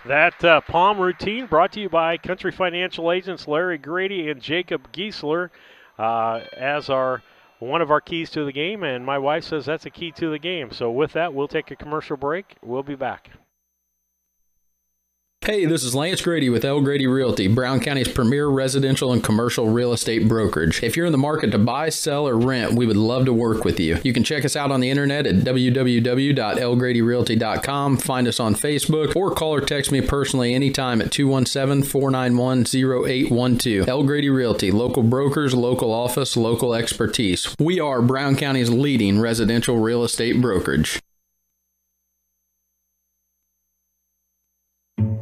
That Palm routine brought to you by Country Financial Agents Larry Grady and Jacob Giesler as our one of our keys to the game, and my wife says that's a key to the game. So with that, we'll take a commercial break. We'll be back. Hey, this is Lance Grady with L. Grady Realty, Brown County's premier residential and commercial real estate brokerage. If you're in the market to buy, sell, or rent, we would love to work with you. You can check us out on the internet at www.lgradyrealty.com, find us on Facebook, or call or text me personally anytime at 217-491-0812. L. Grady Realty, local brokers, local office, local expertise. We are Brown County's leading residential real estate brokerage.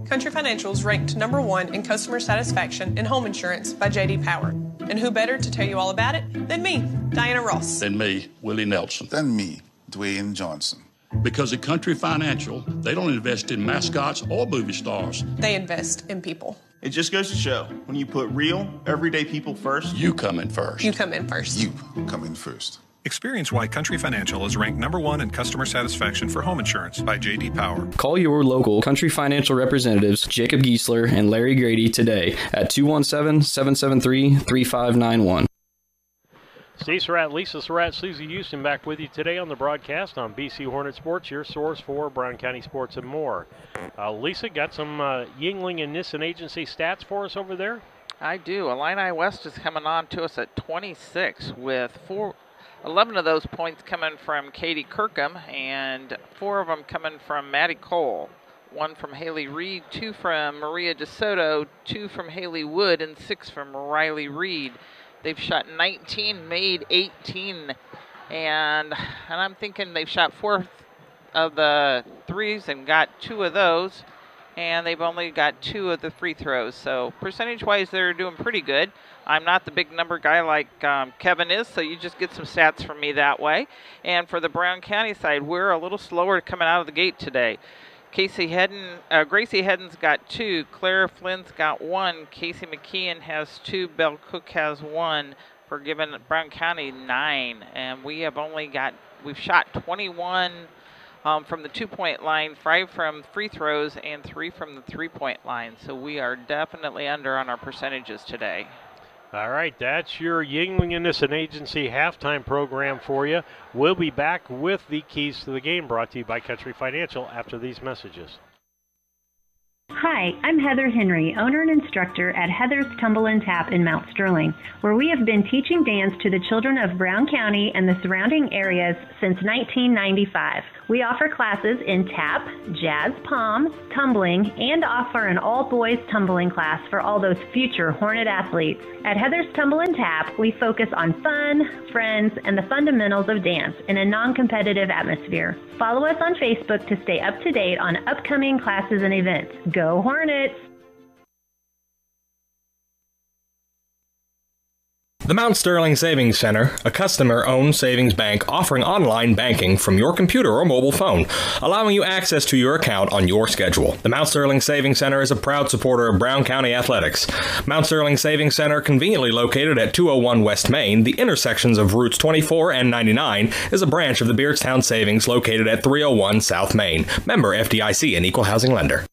Country Financial is ranked number 1 in customer satisfaction in home insurance by J.D. Power. And who better to tell you all about it than me, Diana Ross. Than me, Willie Nelson. Than me, Dwayne Johnson. Because at Country Financial, they don't invest in mascots or movie stars. They invest in people. It just goes to show, when you put real, everyday people first, you come in first. You come in first. You come in first. Experience why Country Financial is ranked number 1 in customer satisfaction for home insurance by J.D. Power. Call your local Country Financial representatives, Jacob Giesler and Larry Grady, today at 217-773-3591. Steve Surratt, Lisa Surratt, Susie Houston back with you today on the broadcast on BC Hornet Sports, your source for Brown County sports and more. Lisa, got some Yuengling and Nissen Agency stats for us over there? I do. Illini West is coming on to us at 26 with 11 of those points coming from Katie Kirkham, and 4 of them coming from Maddie Cole. 1 from Haley Reed, 2 from Maria DeSoto, 2 from Haley Wood, and 6 from Riley Reed. They've shot 19, made 18, and I'm thinking they've shot 4 of the threes and got 2 of those, and they've only got 2 of the free throws. So percentage-wise, they're doing pretty good. I'm not the big number guy like Kevin is, so you just get some stats from me that way. And for the Brown County side, we're a little slower coming out of the gate today. Gracie Hedden's got 2, Claire Flynn's got 1, Casey McKeon has 2, Belle Cook has 1, for giving Brown County 9. And we've shot 21 from the 2-point line, 5 from free throws, and 3 from the 3-point line. So we are definitely under on our percentages today. All right, that's your Yuengling and Nissen Agency halftime program for you. We'll be back with the keys to the game brought to you by Country Financial after these messages. Hi, I'm Heather Henry, owner and instructor at Heather's Tumble and Tap in Mount Sterling, where we have been teaching dance to the children of Brown County and the surrounding areas since 1995. We offer classes in tap, jazz palm, tumbling, and offer an all-boys tumbling class for all those future Hornet athletes. At Heather's Tumble and Tap, we focus on fun, friends, and the fundamentals of dance in a non-competitive atmosphere. Follow us on Facebook to stay up to date on upcoming classes and events. Go Hornets! The Mount Sterling Savings Center, a customer-owned savings bank offering online banking from your computer or mobile phone, allowing you access to your account on your schedule. The Mount Sterling Savings Center is a proud supporter of Brown County athletics. Mount Sterling Savings Center, conveniently located at 201 West Main, the intersections of routes 24 and 99, is a branch of the Beardstown Savings located at 301 South Main. Member FDIC and Equal Housing Lender.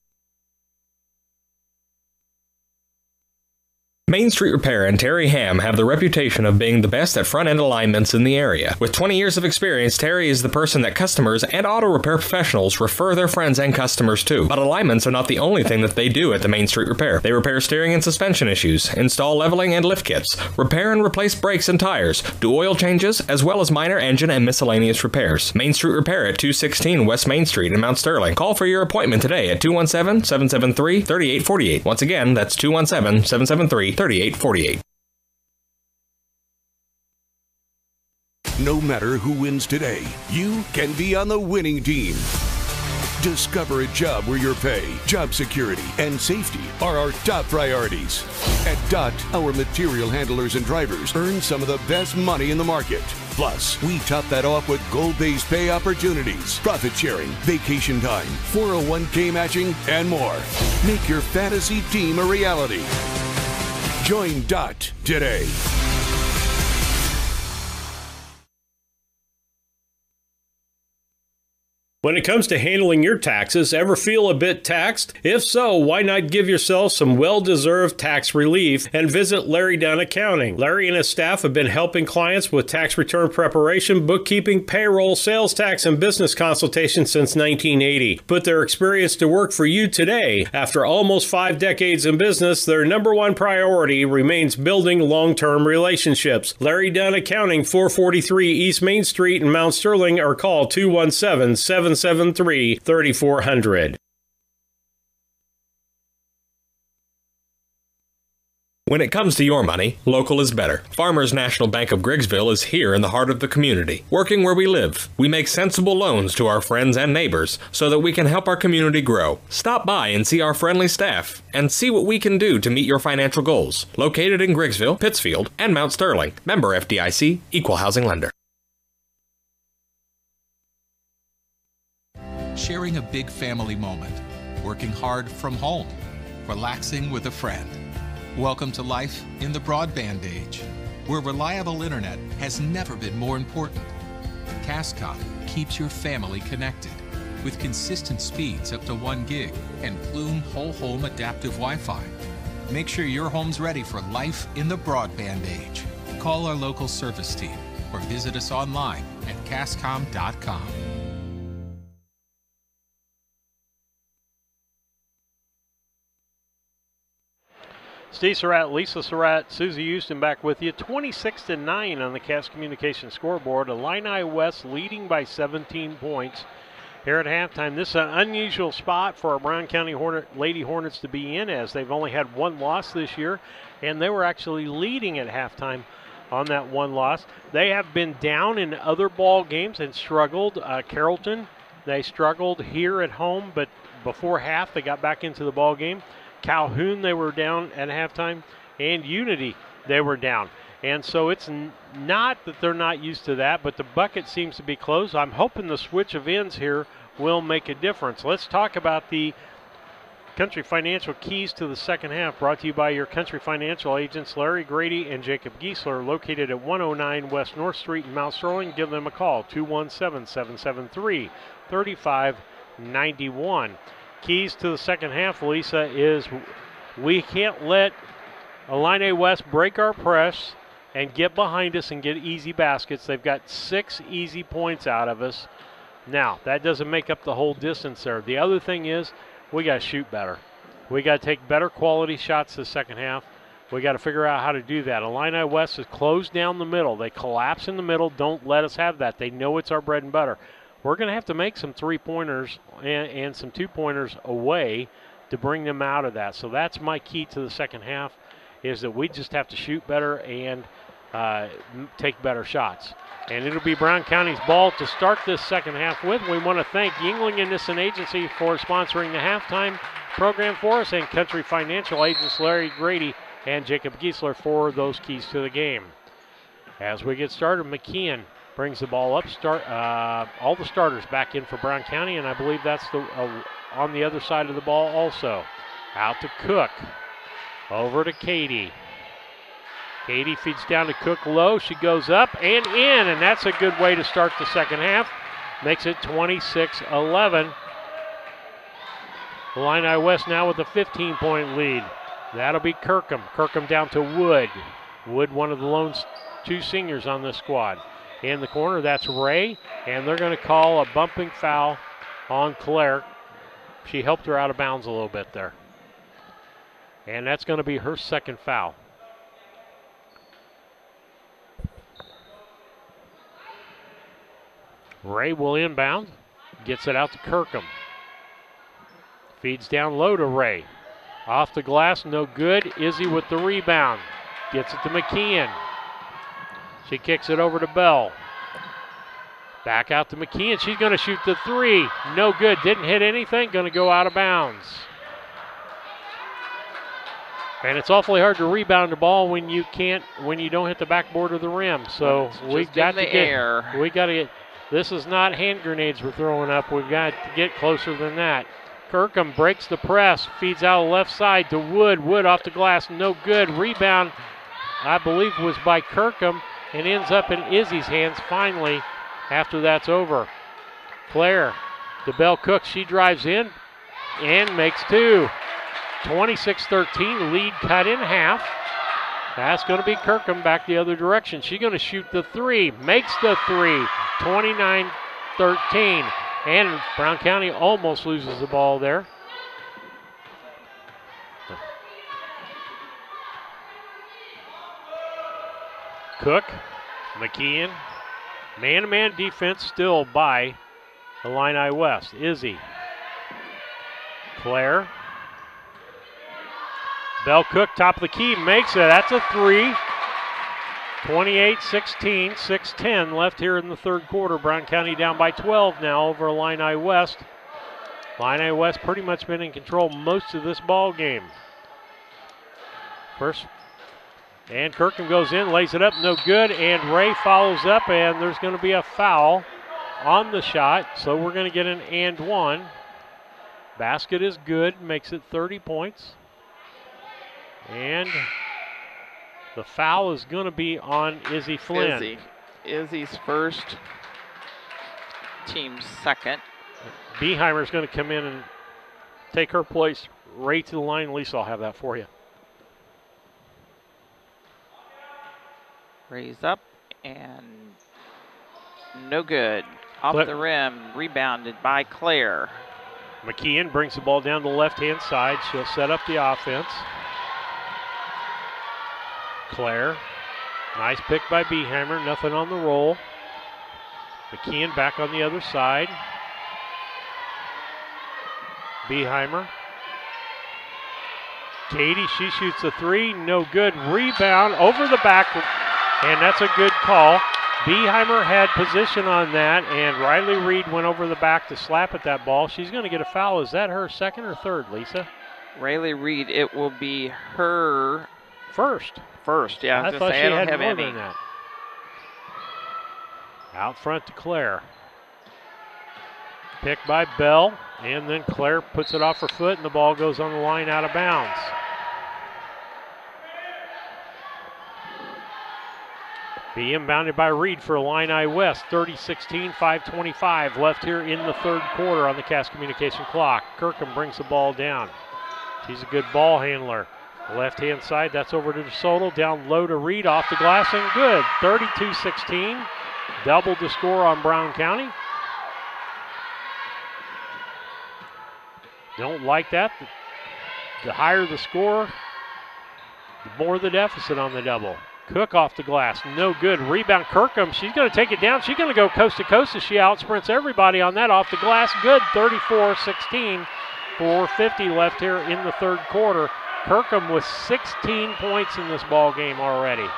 Main Street Repair and Terry Ham have the reputation of being the best at front-end alignments in the area. With 20 years of experience, Terry is the person that customers and auto repair professionals refer their friends and customers to. But alignments are not the only thing that they do at the Main Street Repair. They repair steering and suspension issues, install leveling and lift kits, repair and replace brakes and tires, do oil changes, as well as minor engine and miscellaneous repairs. Main Street Repair at 216 West Main Street in Mount Sterling. Call for your appointment today at 217-773-3848. Once again, that's 217-773-3848. No matter who wins today, you can be on the winning team. Discover a job where your pay, job security, and safety are our top priorities. At DOT, our material handlers and drivers earn some of the best money in the market. Plus, we top that off with goal-based pay opportunities, profit sharing, vacation time, 401k matching, and more. Make your fantasy team a reality. Join DOT today. When it comes to handling your taxes, ever feel a bit taxed? If so, why not give yourself some well-deserved tax relief and visit Larry Dunn Accounting. Larry and his staff have been helping clients with tax return preparation, bookkeeping, payroll, sales tax, and business consultation since 1980. Put their experience to work for you today. After almost 5 decades in business, their number one priority remains building long-term relationships. Larry Dunn Accounting, 443 East Main Street in Mount Sterling, or call 217-773-3400. When it comes to your money, local is better. Farmers National Bank of Griggsville is here in the heart of the community, working where we live. We make sensible loans to our friends and neighbors so that we can help our community grow. Stop by and see our friendly staff and see what we can do to meet your financial goals. Located in Griggsville, Pittsfield, and Mount Sterling. Member FDIC, Equal Housing Lender. Sharing a big family moment, working hard from home, relaxing with a friend. Welcome to life in the broadband age, where reliable internet has never been more important. Cascom keeps your family connected with consistent speeds up to 1 gig and Plume whole home adaptive Wi-Fi. Make sure your home's ready for life in the broadband age. Call our local service team or visit us online at cascom.com. Steve Surratt, Lisa Surratt, Susie Houston back with you. 26-9 on the Cass Communication scoreboard. Illini West leading by 17 points here at halftime. This is an unusual spot for our Brown County Lady Hornets to be in, as they've only had 1 loss this year, and they were actually leading at halftime on that 1 loss. They have been down in other ball games and struggled. Carrollton, they struggled here at home, but before half they got back into the ball game. Calhoun, they were down at halftime, and Unity, they were down. And so it's not that they're not used to that, but the bucket seems to be closed. I'm hoping the switch of ends here will make a difference. Let's talk about the Country Financial keys to the second half, brought to you by your Country Financial agents, Larry Grady and Jacob Giesler, located at 109 West North Street in Mount Sterling. Give them a call, 217-773-3591. Keys to the second half, Lisa, is we can't let Illini West break our press and get behind us and get easy baskets. They've got 6 easy points out of us. Now, that doesn't make up the whole distance there. The other thing is we got to shoot better. We got to take better quality shots the second half. We got to figure out how to do that. Illini West is closed down the middle. They collapse in the middle. Don't let us have that. They know it's our bread and butter. We're going to have to make some 3-pointers and some 2-pointers away to bring them out of that. So that's my key to the second half, is that we just have to shoot better and take better shots. And it'll be Brown County's ball to start this second half with. We want to thank Yingling and Nissen Agency for sponsoring the halftime program for us, and Country Financial agents Larry Grady and Jacob Giesler for those keys to the game. As we get started, McKeon brings the ball up. All the starters back in for Brown County, and I believe that's on the other side of the ball also. Out to Cook. Over to Katie. Katie feeds down to Cook low. She goes up and in, and that's a good way to start the second half. Makes it 26-11. Illini West now with a 15-point lead. That'll be Kirkham. Kirkham down to Wood. Wood, one of the lone 2 seniors on this squad. In the corner, that's Ray, and they're going to call a bumping foul on Claire. She helped her out of bounds a little bit there. And that's going to be her second foul. Ray will inbound, gets it out to Kirkham. Feeds down low to Ray. Off the glass, no good. Izzy with the rebound. Gets it to McKeon. She kicks it over to Bell. Back out to McKeon. She's going to shoot the 3. No good. Didn't hit anything. Going to go out of bounds. And it's awfully hard to rebound the ball when you don't hit the backboard of the rim. So we got to get. This is not hand grenades we're throwing up. We've got to get closer than that. Kirkham breaks the press, feeds out left side to Wood. Wood off the glass, no good. Rebound, I believe, was by Kirkham and ends up in Izzy's hands finally after that's over. Claire to Belle Cook. She drives in and makes two. 26-13, lead cut in half. That's going to be Kirkham back the other direction. She's going to shoot the three, makes the three, 29-13. And Brown County almost loses the ball there. Cook, McKeon, man-to-man defense still by Illini West. Izzy, Claire. Belle Cook, top of the key, makes it. That's a three. 28-16, 6:10 left here in the third quarter. Brown County down by 12 now over Illini West. Illini West pretty much been in control most of this ball game. First, and Kirkham goes in, lays it up, no good, and Ray follows up, and there's going to be a foul on the shot, so we're going to get an and one. Basket is good, makes it 30 points. And the foul is going to be on Izzy Flynn. Izzy's first, team's second. Beheimer's going to come in and take her place right to the line. Lisa will have that for you. Raise up and no good. Off the rim, rebounded by Claire. McKeon brings the ball down the left-hand side. She'll set up the offense. Claire, nice pick by Beheimer, nothing on the roll. McKeon back on the other side. Beheimer. Katie, she shoots a three, no good. Rebound over the back, and that's a good call. Beheimer had position on that, and Riley Reed went over the back to slap at that ball. She's going to get a foul. Is that her second or third, Lisa? Riley Reed, it will be her first. First, yeah. I thought she had more than that. Out front to Claire. Picked by Bell, and then Claire puts it off her foot, and the ball goes on the line out of bounds. Be inbounded by Reed for Illini West. 30-16, 5:25 left here in the third quarter on the Cass Communication clock. Kirkham brings the ball down. She's a good ball handler. Left-hand side, that's over to DeSoto. Down low to Reed, off the glass, and good. 32-16, doubled the score on Brown County. Don't like that. The higher the score, the more the deficit on the double. Cook off the glass, no good. Rebound, Kirkham, she's going to take it down. She's going to go coast to coast as she outsprints everybody on that off the glass. Good, 34-16, 4:50 left here in the third quarter. Kirkham with 16 points in this ball game already.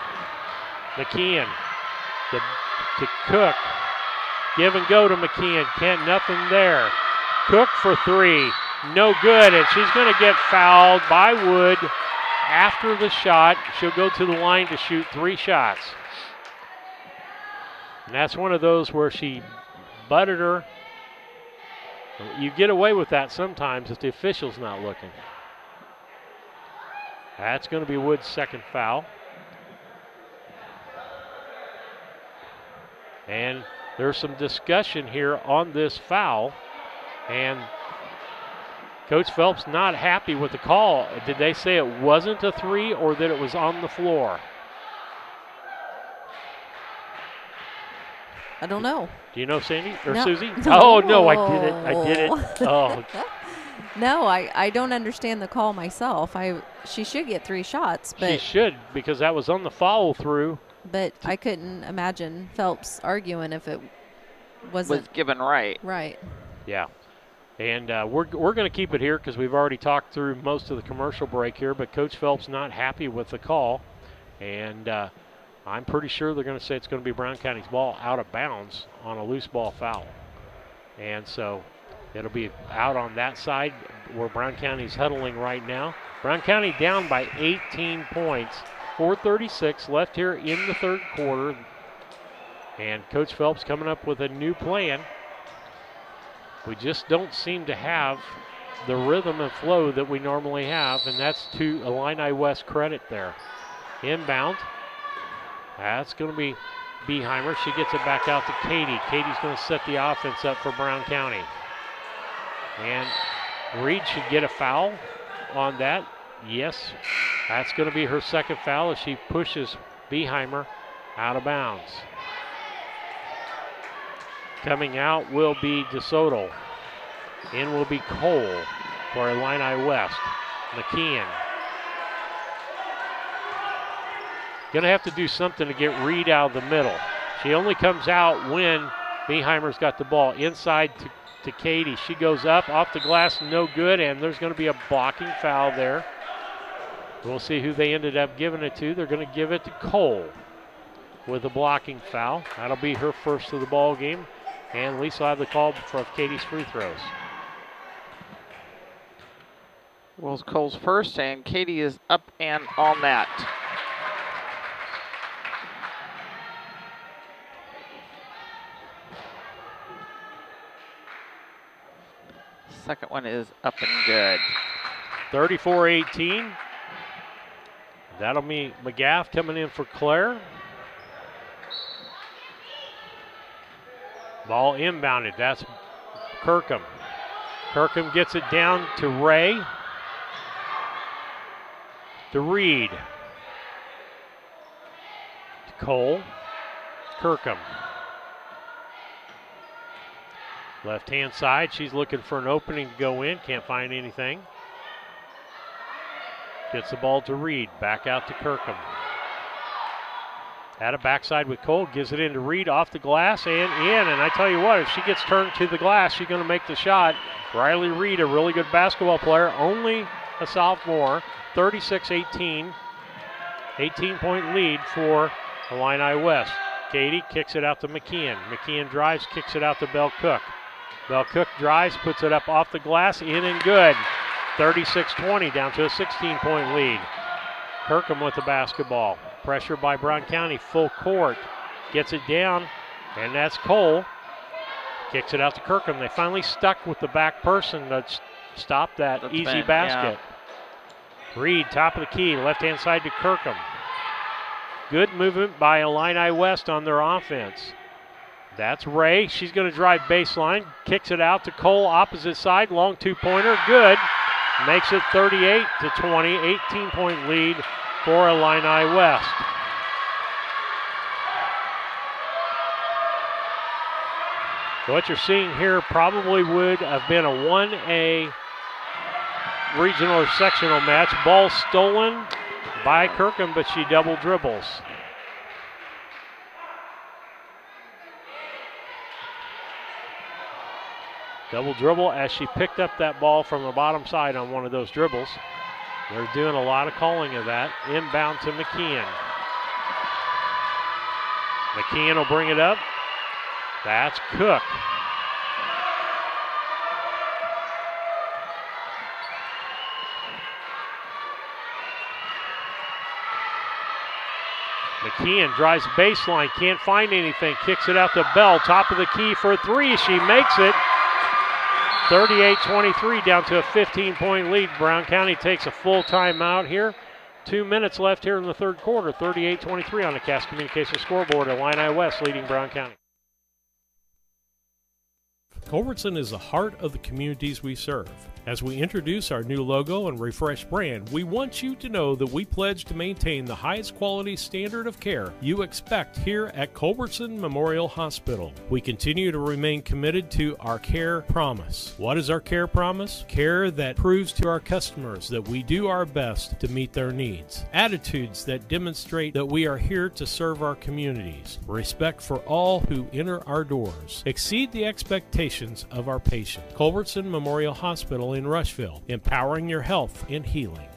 McKeon to Cook. Give and go to McKeon. Nothing there. Cook for three. No good, and she's going to get fouled by Wood after the shot. She'll go to the line to shoot three shots. And that's one of those where she butted her. You get away with that sometimes if the official's not looking. That's going to be Wood's second foul. And there's some discussion here on this foul. And Coach Phelps not happy with the call. Did they say it wasn't a three or that it was on the floor? I don't know. Do you know, Sandy or no. Susie? Oh, no, I did it. I did it. Oh. No, I don't understand the call myself. She should get three shots, but she should, because that was on the follow through. But I couldn't imagine Phelps arguing if it was given right. Right. Yeah, and we're going to keep it here because we've already talked through most of the commercial break here. But Coach Phelps not happy with the call, and I'm pretty sure they're going to say it's going to be Brown County's ball out of bounds on a loose ball foul, and so. It'll be out on that side where Brown County's huddling right now. Brown County down by 18 points. 4:36 left here in the third quarter. And Coach Phelps coming up with a new plan. We just don't seem to have the rhythm and flow that we normally have, and that's to Illini West credit there. Inbound. That's going to be Beheimer. She gets it back out to Katie. Katie's going to set the offense up for Brown County. And Reed should get a foul on that. Yes, that's going to be her second foul as she pushes Beheimer out of bounds. Coming out will be DeSoto. In will be Cole for Illini West. McKeon. Going to have to do something to get Reed out of the middle. She only comes out when Beheimer's got the ball. Inside to Katie. She goes up, off the glass, no good, and there's going to be a blocking foul there. We'll see who they ended up giving it to. They're going to give it to Cole with a blocking foul. That'll be her first of the ball game. And Lisa will have the call for Katie's free throws. Well, Cole's first, and Katie is up and all net. Second one is up and good. 34-18. That'll be McGaff coming in for Claire. Ball inbounded. That's Kirkham. Kirkham gets it down to Ray. To Reed. To Cole. Kirkham. Left-hand side, she's looking for an opening to go in. Can't find anything. Gets the ball to Reed. Back out to Kirkham. At a backside with Cole. Gives it into Reed off the glass and in. And I tell you what, if she gets turned to the glass, she's going to make the shot. Riley Reed, a really good basketball player. Only a sophomore. 36-18. 18-point lead for Illini West. Katie kicks it out to McKeon. McKeon drives, kicks it out to Bell Cook. Bell Cook drives, puts it up off the glass, in and good. 36-20, down to a 16-point lead. Kirkham with the basketball. Pressure by Brown County, full court. Gets it down, and that's Cole. Kicks it out to Kirkham. They finally stuck with the back person to stop that easy basket. Yeah. Reed, top of the key, left-hand side to Kirkham. Good movement by Illini West on their offense. That's Ray. She's going to drive baseline. Kicks it out to Cole, opposite side. Long two-pointer. Good. Makes it 38-20. 18-point lead for Illini West. So what you're seeing here probably would have been a 1A regional or sectional match. Ball stolen by Kirkham, but she double dribbles. Double dribble as she picked up that ball from the bottom side on one of those dribbles. They're doing a lot of calling of that. Inbound to McKeon. McKeon will bring it up. That's Cook. McKeon drives baseline, can't find anything, kicks it out to Bell, top of the key for a three. She makes it. 38-23, down to a 15-point lead. Brown County takes a full timeout here. 2 minutes left here in the third quarter. 38-23 on the Cass Communications scoreboard. Illini West leading Brown County. Culbertson is the heart of the communities we serve. As we introduce our new logo and refreshed brand, we want you to know that we pledge to maintain the highest quality standard of care you expect here at Culbertson Memorial Hospital. We continue to remain committed to our care promise. What is our care promise? Care that proves to our customers that we do our best to meet their needs. Attitudes that demonstrate that we are here to serve our communities. Respect for all who enter our doors. Exceed the expectations of our patients. Culbertson Memorial Hospital in Rushville, empowering your health and healing.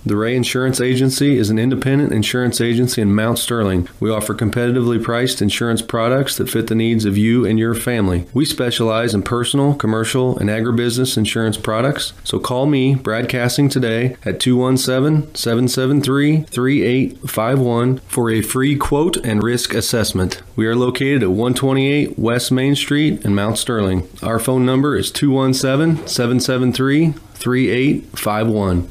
The Ray Insurance Agency is an independent insurance agency in Mount Sterling. We offer competitively priced insurance products that fit the needs of you and your family. We specialize in personal, commercial, and agribusiness insurance products. So call me, Brad Cassing, today at 217-773-3851 for a free quote and risk assessment. We are located at 128 West Main Street in Mount Sterling. Our phone number is 217-773-3851.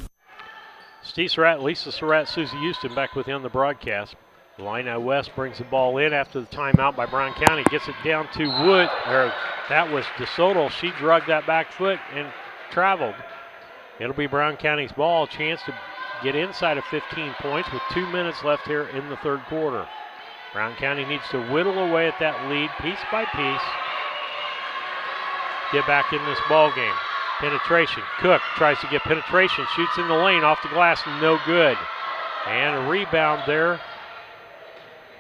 Steve Surratt, Lisa Surratt, Susie Houston back with you on the broadcast. Illini West brings the ball in after the timeout by Brown County. Gets it down to Wood. That was DeSoto. She drugged that back foot and traveled. It'll be Brown County's ball. Chance to get inside of 15 points with 2 minutes left here in the third quarter. Brown County needs to whittle away at that lead piece by piece. Get back in this ball game. Penetration. Cook tries to get penetration. Shoots in the lane off the glass. No good. And a rebound there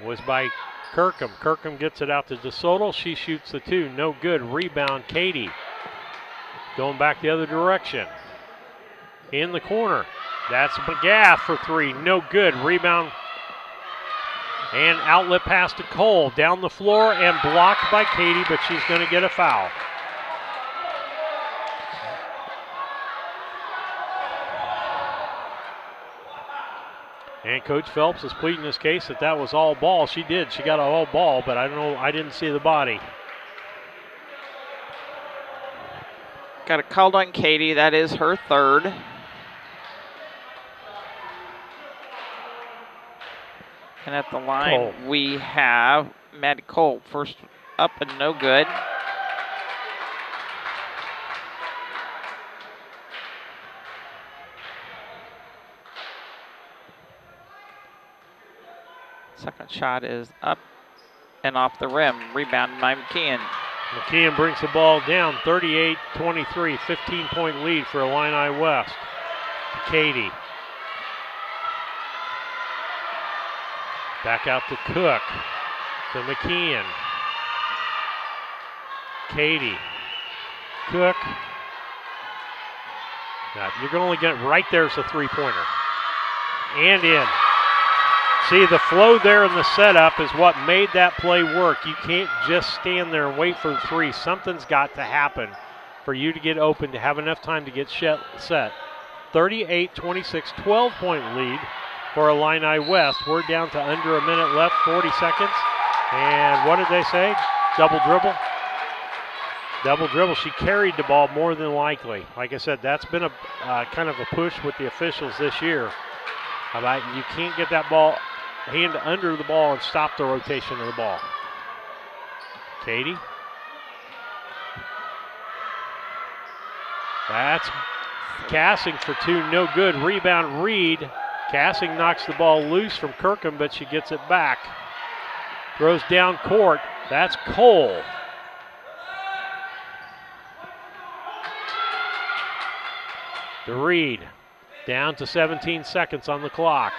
was by Kirkham. Kirkham gets it out to DeSoto. She shoots the two. No good. Rebound, Katie. Going back the other direction. In the corner. That's McGath for three. No good. Rebound and outlet pass to Cole. Down the floor and blocked by Katie, but she's going to get a foul. And Coach Phelps is pleading his case that was all ball. She did. She got a all ball, but I don't know. I didn't see the body. Got a called on Katie. That is her third. And at the line, we have Maddie Cole. First up and no good. Second shot is up and off the rim. Rebound by McKeon. McKeon brings the ball down. 38-23, 15-point lead for Illini West. Katie. Back out to Cook. To McKeon. Katie. Cook. Now, you're going to only get right there's a three-pointer. And in. See, the flow there in the setup is what made that play work. You can't just stand there and wait for the three. Something's got to happen for you to get open, to have enough time to get set. 38-26, 12-point lead for Illini West. We're down to under a minute left, 40 seconds. And what did they say? Double dribble? Double dribble. She carried the ball more than likely. Like I said, that's been a kind of a push with the officials this year. You can't get that ball hand under the ball and stop the rotation of the ball. Katie. That's Cassing for two, no good. Rebound, Reed. Cassing knocks the ball loose from Kirkham, but she gets it back. Throws down court. That's Cole. To Reed. Down to 17 seconds on the clock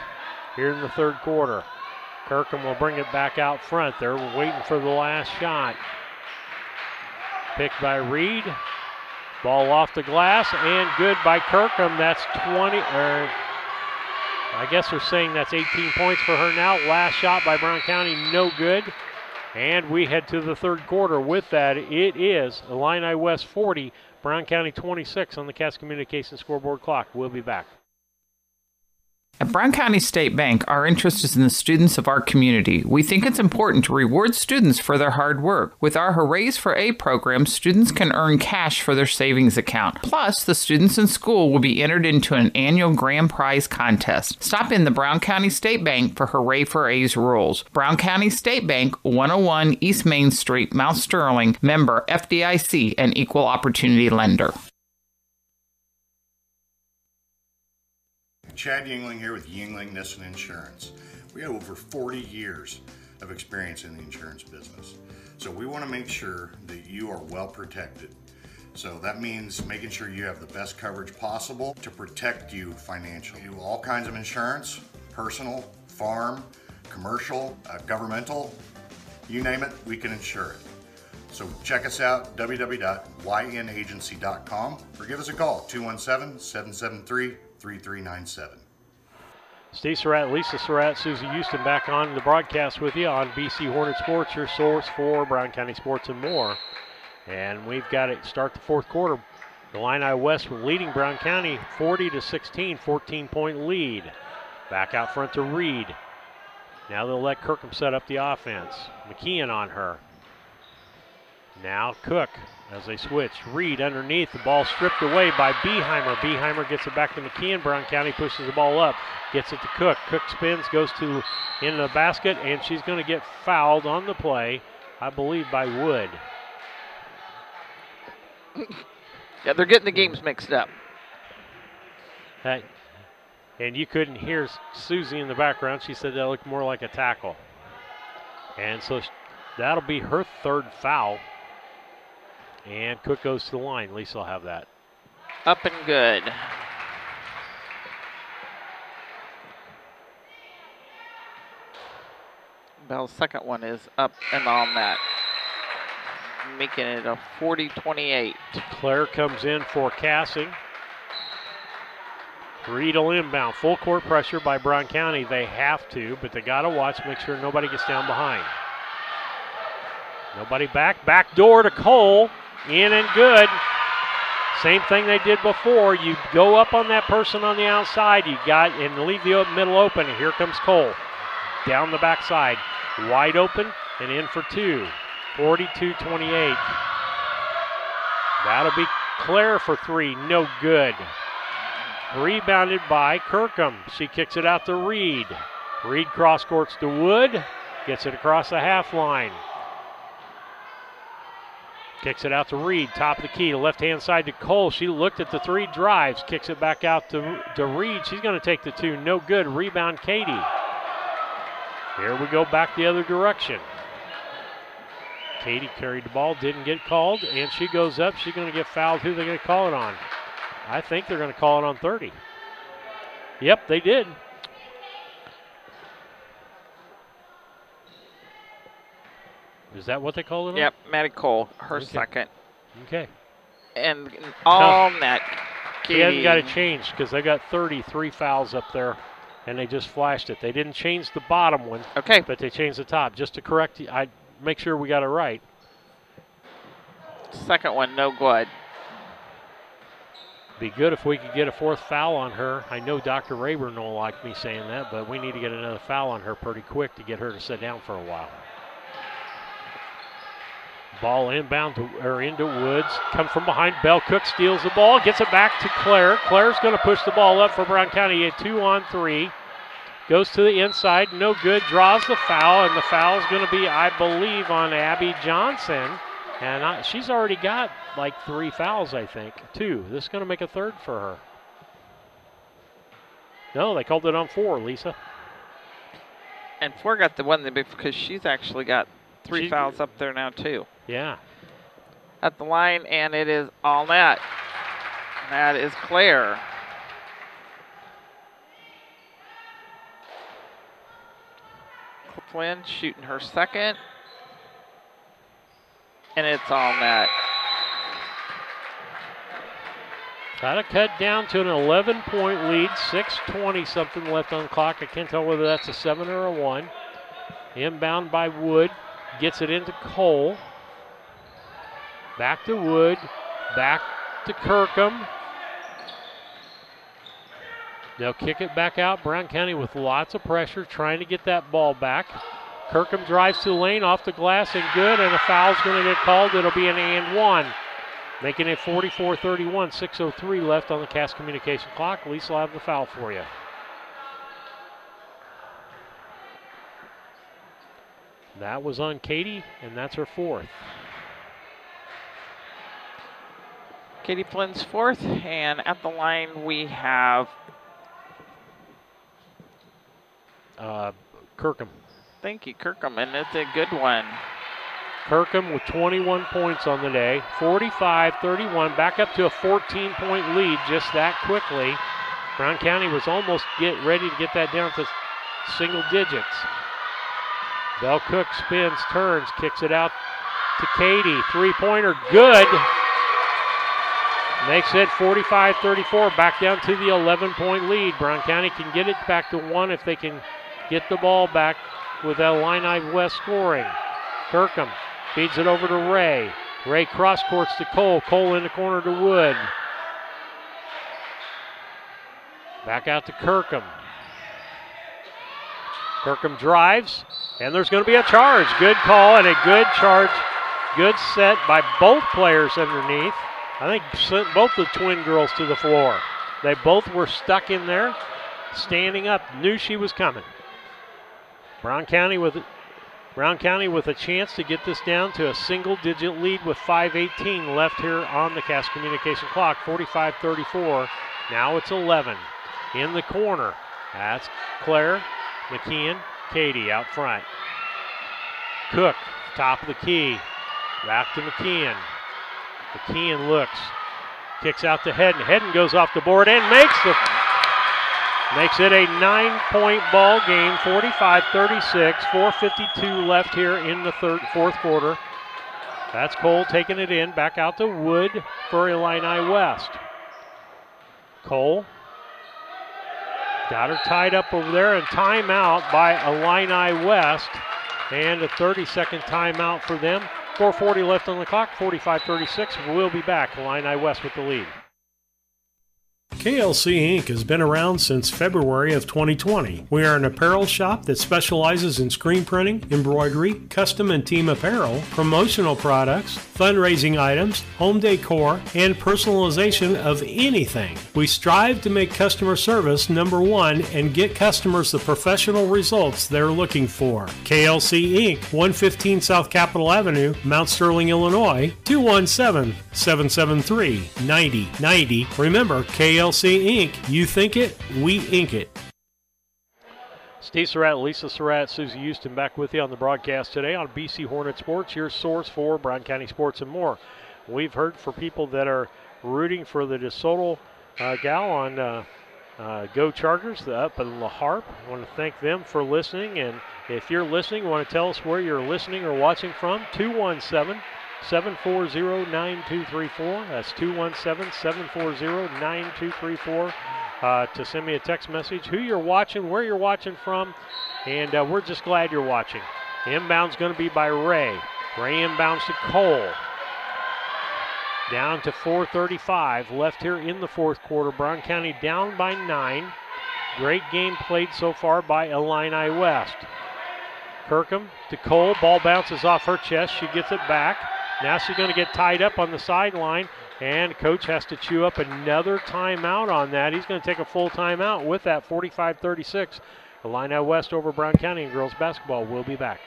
here in the third quarter. Kirkham will bring it back out front. They're waiting for the last shot. Picked by Reed. Ball off the glass and good by Kirkham. That's 20, I guess they're saying that's 18 points for her now. Last shot by Brown County, no good. And we head to the third quarter. With that, it is Illini West 40, Brown County 26 on the Cass Communications scoreboard clock. We'll be back. At Brown County State Bank, our interest is in the students of our community. We think it's important to reward students for their hard work. With our Hoorays for A program, students can earn cash for their savings account. Plus, the students in school will be entered into an annual grand prize contest. Stop in the Brown County State Bank for Hooray for A's rules. Brown County State Bank, 101 East Main Street, Mount Sterling, member FDIC, and equal opportunity lender. Chad Yingling here with Yingling Nissen Insurance. We have over 40 years of experience in the insurance business. So we want to make sure that you are well protected. So that means making sure you have the best coverage possible to protect you financially. We do all kinds of insurance, personal, farm, commercial, governmental, you name it, we can insure it. So check us out, www.ynagency.com, or give us a call, 217-773-3397. Steve Surratt, Lisa Surratt, Susie Houston back on the broadcast with you on BC Hornet Sports, your source for Brown County sports and more. And we've got to start the fourth quarter. Illini West leading Brown County 40-16, 14-point lead. Back out front to Reed. Now they'll let Kirkham set up the offense. McKeon on her. Now Cook as they switch. Reed underneath, the ball stripped away by Beheimer. Beheimer gets it back to McKeon. Brown County pushes the ball up, gets it to Cook. Cook spins, goes into the basket, and she's going to get fouled on the play, I believe, by Wood. Yeah, they're getting the games mixed up. And you couldn't hear Susie in the background. She said that looked more like a tackle. And so that'll be her third foul. And Cook goes to the line. Lisa will have that. Up and good. Bell's second one is up and on that, making it a 40-28. Claire comes in for Cassing. Reed will inbound. Full court pressure by Brown County. They have to, but they got to watch, make sure nobody gets down behind. Nobody back. Back door to Cole. In and good. Same thing they did before. You go up on that person on the outside. You got and leave the middle open. And here comes Cole. Down the backside. Wide open and in for two. 42-28. That'll be Claire for three. No good. Rebounded by Kirkham. She kicks it out to Reed. Reed cross courts to Wood. Gets it across the half line. Kicks it out to Reed, top of the key, left-hand side to Cole. She looked at the three, drives, kicks it back out to Reed. She's going to take the two, no good. Rebound, Katie. Here we go back the other direction. Katie carried the ball, didn't get called, and she goes up. She's going to get fouled. Who are they going to call it on? I think they're going to call it on 30. Yep, they did. Is that what they call it on? Yep, Maddie Cole, her second. Okay. And on that, Katie. They haven't got it changed because they got 33 fouls up there, and they just flashed it. They didn't change the bottom one. Okay. But they changed the top. Just to correct you, I make sure we got it right. Second one, no good. Be good if we could get a fourth foul on her. I know Dr. Rayburn don't like me saying that, but we need to get another foul on her pretty quick to get her to sit down for a while. Ball inbound into Woods. Come from behind. Bell Cook steals the ball. Gets it back to Claire. Claire's going to push the ball up for Brown County. A 2-on-3. Goes to the inside. No good. Draws the foul. And the foul is going to be, I believe, on Abby Johnson. And she's already got like 3 fouls, I think. 2. This is going to make a third for her. No, they called it on 4, Lisa. And 4 got the one because she's actually got 3 fouls up there now, too. Yeah. At the line, and it is all net. That is Claire. Flynn shooting her second. And it's all net. Got to cut down to an 11-point lead. 6:20 something left on the clock. I can't tell whether that's a 7 or a 1. Inbound by Wood. Gets it into Cole. Back to Wood. Back to Kirkham. They'll kick it back out. Brown County with lots of pressure trying to get that ball back. Kirkham drives to the lane off the glass and good, and a foul's going to get called. It'll be an and 1. Making it 44-31. 6:03 left on the Cass Communication clock. Lisa will have the foul for you. That was on Katie, and that's her 4th. Katie Flynn's 4th, and at the line we have Kirkham. Thank you, Kirkham, and it's a good one. Kirkham with 21 points on the day, 45-31, back up to a 14-point lead just that quickly. Brown County was almost ready to get that down to single digits. Bell Cook spins, turns, kicks it out to Katie. 3-pointer, good. Makes it 45-34, back down to the 11-point lead. Brown County can get it back to 1 if they can get the ball back with Illini West scoring. Kirkham feeds it over to Ray. Ray cross courts to Cole. Cole in the corner to Wood. Back out to Kirkham. Kirkham drives, and there's going to be a charge. Good call and a good charge Good set by both players underneath. I think sent both the twin girls to the floor. They both were stuck in there, standing up, knew she was coming. Brown County with a chance to get this down to a single-digit lead with 5:18 left here on the Cass Communication clock, 45-34. Now it's 11. In the corner, that's Claire, McKeon, Katie out front. Cook, top of the key, back to McKeon. McKeon looks, kicks out to Hedden. Hedden goes off the board and makes it a 9-point ball game, 45-36, 4:52 left here in the fourth quarter. That's Cole taking it in, back out to Wood for Illini West. Cole got her tied up over there, and timeout by Illini West, and a 30-second timeout for them. 4:40 left on the clock, 45-36. We'll be back. Illini West with the lead. KLC Inc. has been around since February of 2020. We are an apparel shop that specializes in screen printing, embroidery, custom and team apparel, promotional products, fundraising items, home decor, and personalization of anything. We strive to make customer service number one and get customers the professional results they're looking for. KLC Inc., 115 South Capitol Avenue, Mount Sterling, Illinois, 217-773-9090. Remember, KLC Inc., you think it, we ink it. Steve Surratt, Lisa Surratt, Susie Houston back with you on the broadcast today on BC Hornet Sports, your source for Brown County sports and more. We've heard for people that are rooting for the DeSoto gal on Go Chargers up in La Harpe. I want to thank them for listening, and if you're listening, want to tell us where you're listening or watching from, 217-740-9234. That's 217-740-9234 to send me a text message, who you're watching, where you're watching from, and we're just glad you're watching. Inbound's going to be by Ray. Ray inbounds to Cole. Down to 4:35 left here in the fourth quarter. Brown County down by 9. Great game played so far by Illini West. Kirkham to Cole. Ball bounces off her chest. She gets it back. Now she's going to get tied up on the sideline, and coach has to chew up another timeout on that. He's going to take a full timeout with that. 45-36. Illini West over Brown County in girls basketball. We'll be back.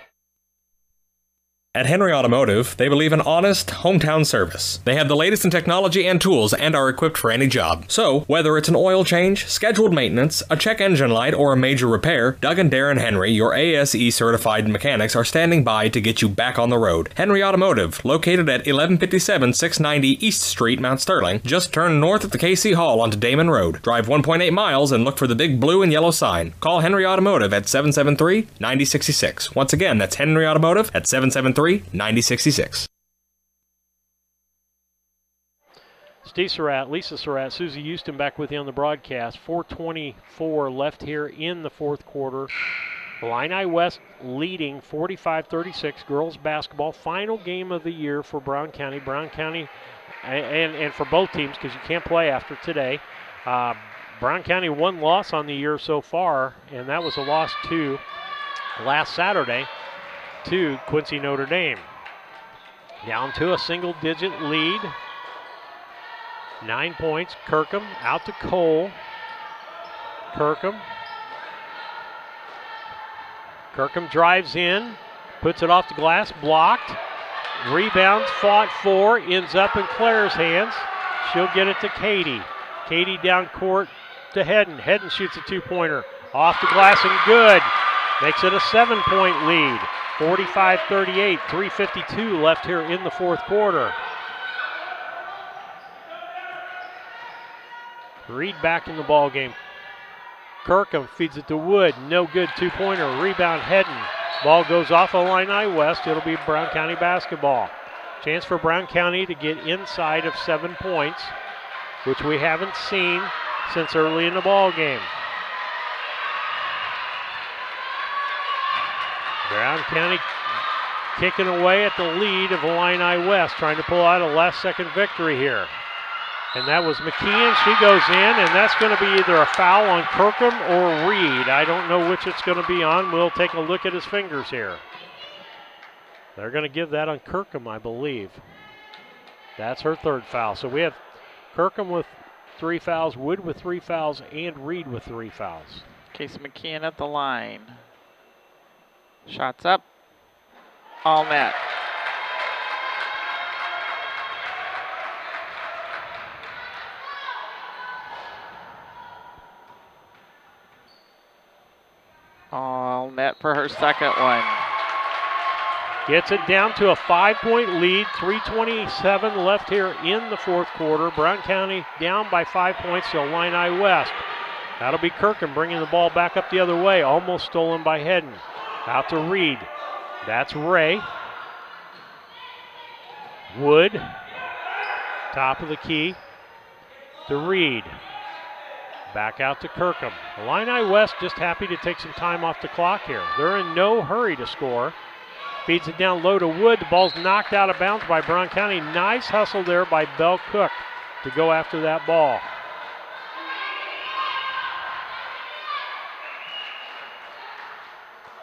At Henry Automotive, they believe in honest, hometown service. They have the latest in technology and tools and are equipped for any job. So, whether it's an oil change, scheduled maintenance, a check engine light, or a major repair, Doug and Darren Henry, your ASE certified mechanics, are standing by to get you back on the road. Henry Automotive, located at 1157 690 East Street, Mount Sterling. Just turn north at the KC Hall onto Damon Road. Drive 1.8 miles and look for the big blue and yellow sign. Call Henry Automotive at 773-9066. Once again, that's Henry Automotive at 773-9066. Steve Surratt, Lisa Surratt, Susie Houston back with you on the broadcast. 4:24 left here in the fourth quarter. Illini West leading 45-36 girls basketball. Final game of the year for Brown County. Brown County, and for both teams because you can't play after today. Brown County one loss on the year so far, and that was a loss to last Saturday to Quincy Notre Dame. Down to a single-digit lead. 9 points. Kirkham out to Cole. Kirkham drives in, puts it off the glass, blocked. Rebounds, fought for, ends up in Claire's hands. She'll get it to Katie. Katie down court to Hedden. Hedden shoots a two-pointer. Off the glass and good. Makes it a 7-point lead. 45-38, 3:52 left here in the fourth quarter. Reed back in the ball game. Kirkham feeds it to Wood. No good, two-pointer. Rebound Hedden. Ball goes off Illini West. It'll be Brown County basketball. Chance for Brown County to get inside of 7 points, which we haven't seen since early in the ball game. Brown County kicking away at the lead of Illini West, trying to pull out a last-second victory here. And that was McKeon. She goes in, and that's going to be either a foul on Kirkham or Reed. I don't know which it's going to be on. We'll take a look at his fingers here. They're going to give that on Kirkham, I believe. That's her third foul. So we have Kirkham with 3 fouls, Wood with 3 fouls, and Reed with 3 fouls. Casey McKeon at the line. Shots up. All net. All net for her second one. Gets it down to a 5-point lead, 3:27 left here in the fourth quarter. Brown County down by 5 points to Illini West. That'll be Kirkham bringing the ball back up the other way, almost stolen by Hedden. Out to Reed. That's Ray. Wood, top of the key to Reed. Back out to Kirkham. Illini West just happy to take some time off the clock here. They're in no hurry to score. Feeds it down low to Wood. The ball's knocked out of bounds by Brown County. Nice hustle there by Belle Cook to go after that ball.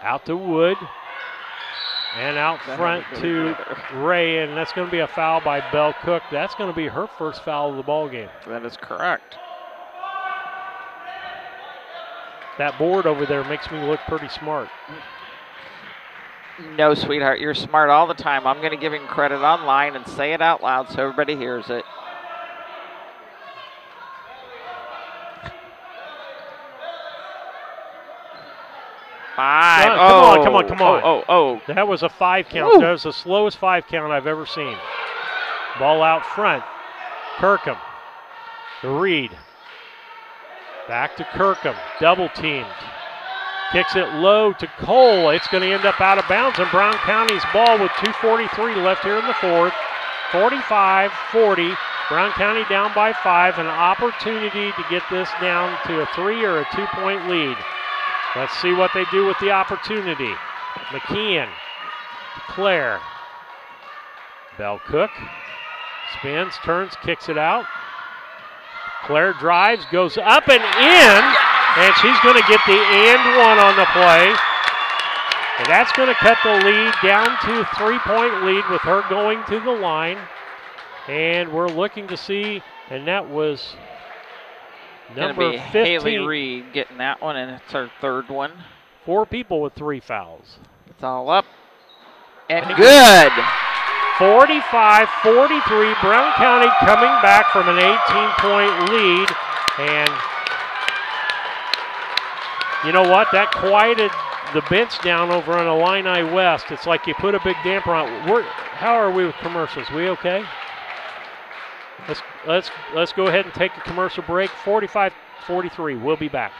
Out to Wood. And out front to Ray, and that's going to be a foul by Belle Cook. That's going to be her first foul of the ball game. That is correct. That board over there makes me look pretty smart. No, sweetheart, you're smart all the time. I'm going to give him credit online and say it out loud so everybody hears it. Five. Come on. Oh. That was a 5 count. Woo. That was the slowest 5 count I've ever seen. Ball out front. Kirkham to Reed. Back to Kirkham. Double teamed. Kicks it low to Cole. It's going to end up out of bounds, and Brown County's ball with 2:43 left here in the fourth. 45-40. Brown County down by 5. An opportunity to get this down to a 3 or a 2-point lead. Let's see what they do with the opportunity. McKeon, Claire. Belle Cook spins, turns, kicks it out. Claire drives, goes up and in, and she's going to get the and one on the play. And that's going to cut the lead down to a 3-point lead with her going to the line. And we're looking to see, and that was number 15. Haley Reed getting that one, and it's her third one. 4 people with 3 fouls. It's all up. And good. 45-43. Brown County coming back from an 18-point lead. And you know what? That quieted the bench down over on Illini West. It's like you put a big damper on. How are we with commercials? We okay? Let's go ahead and take a commercial break. 45-43. We'll be back.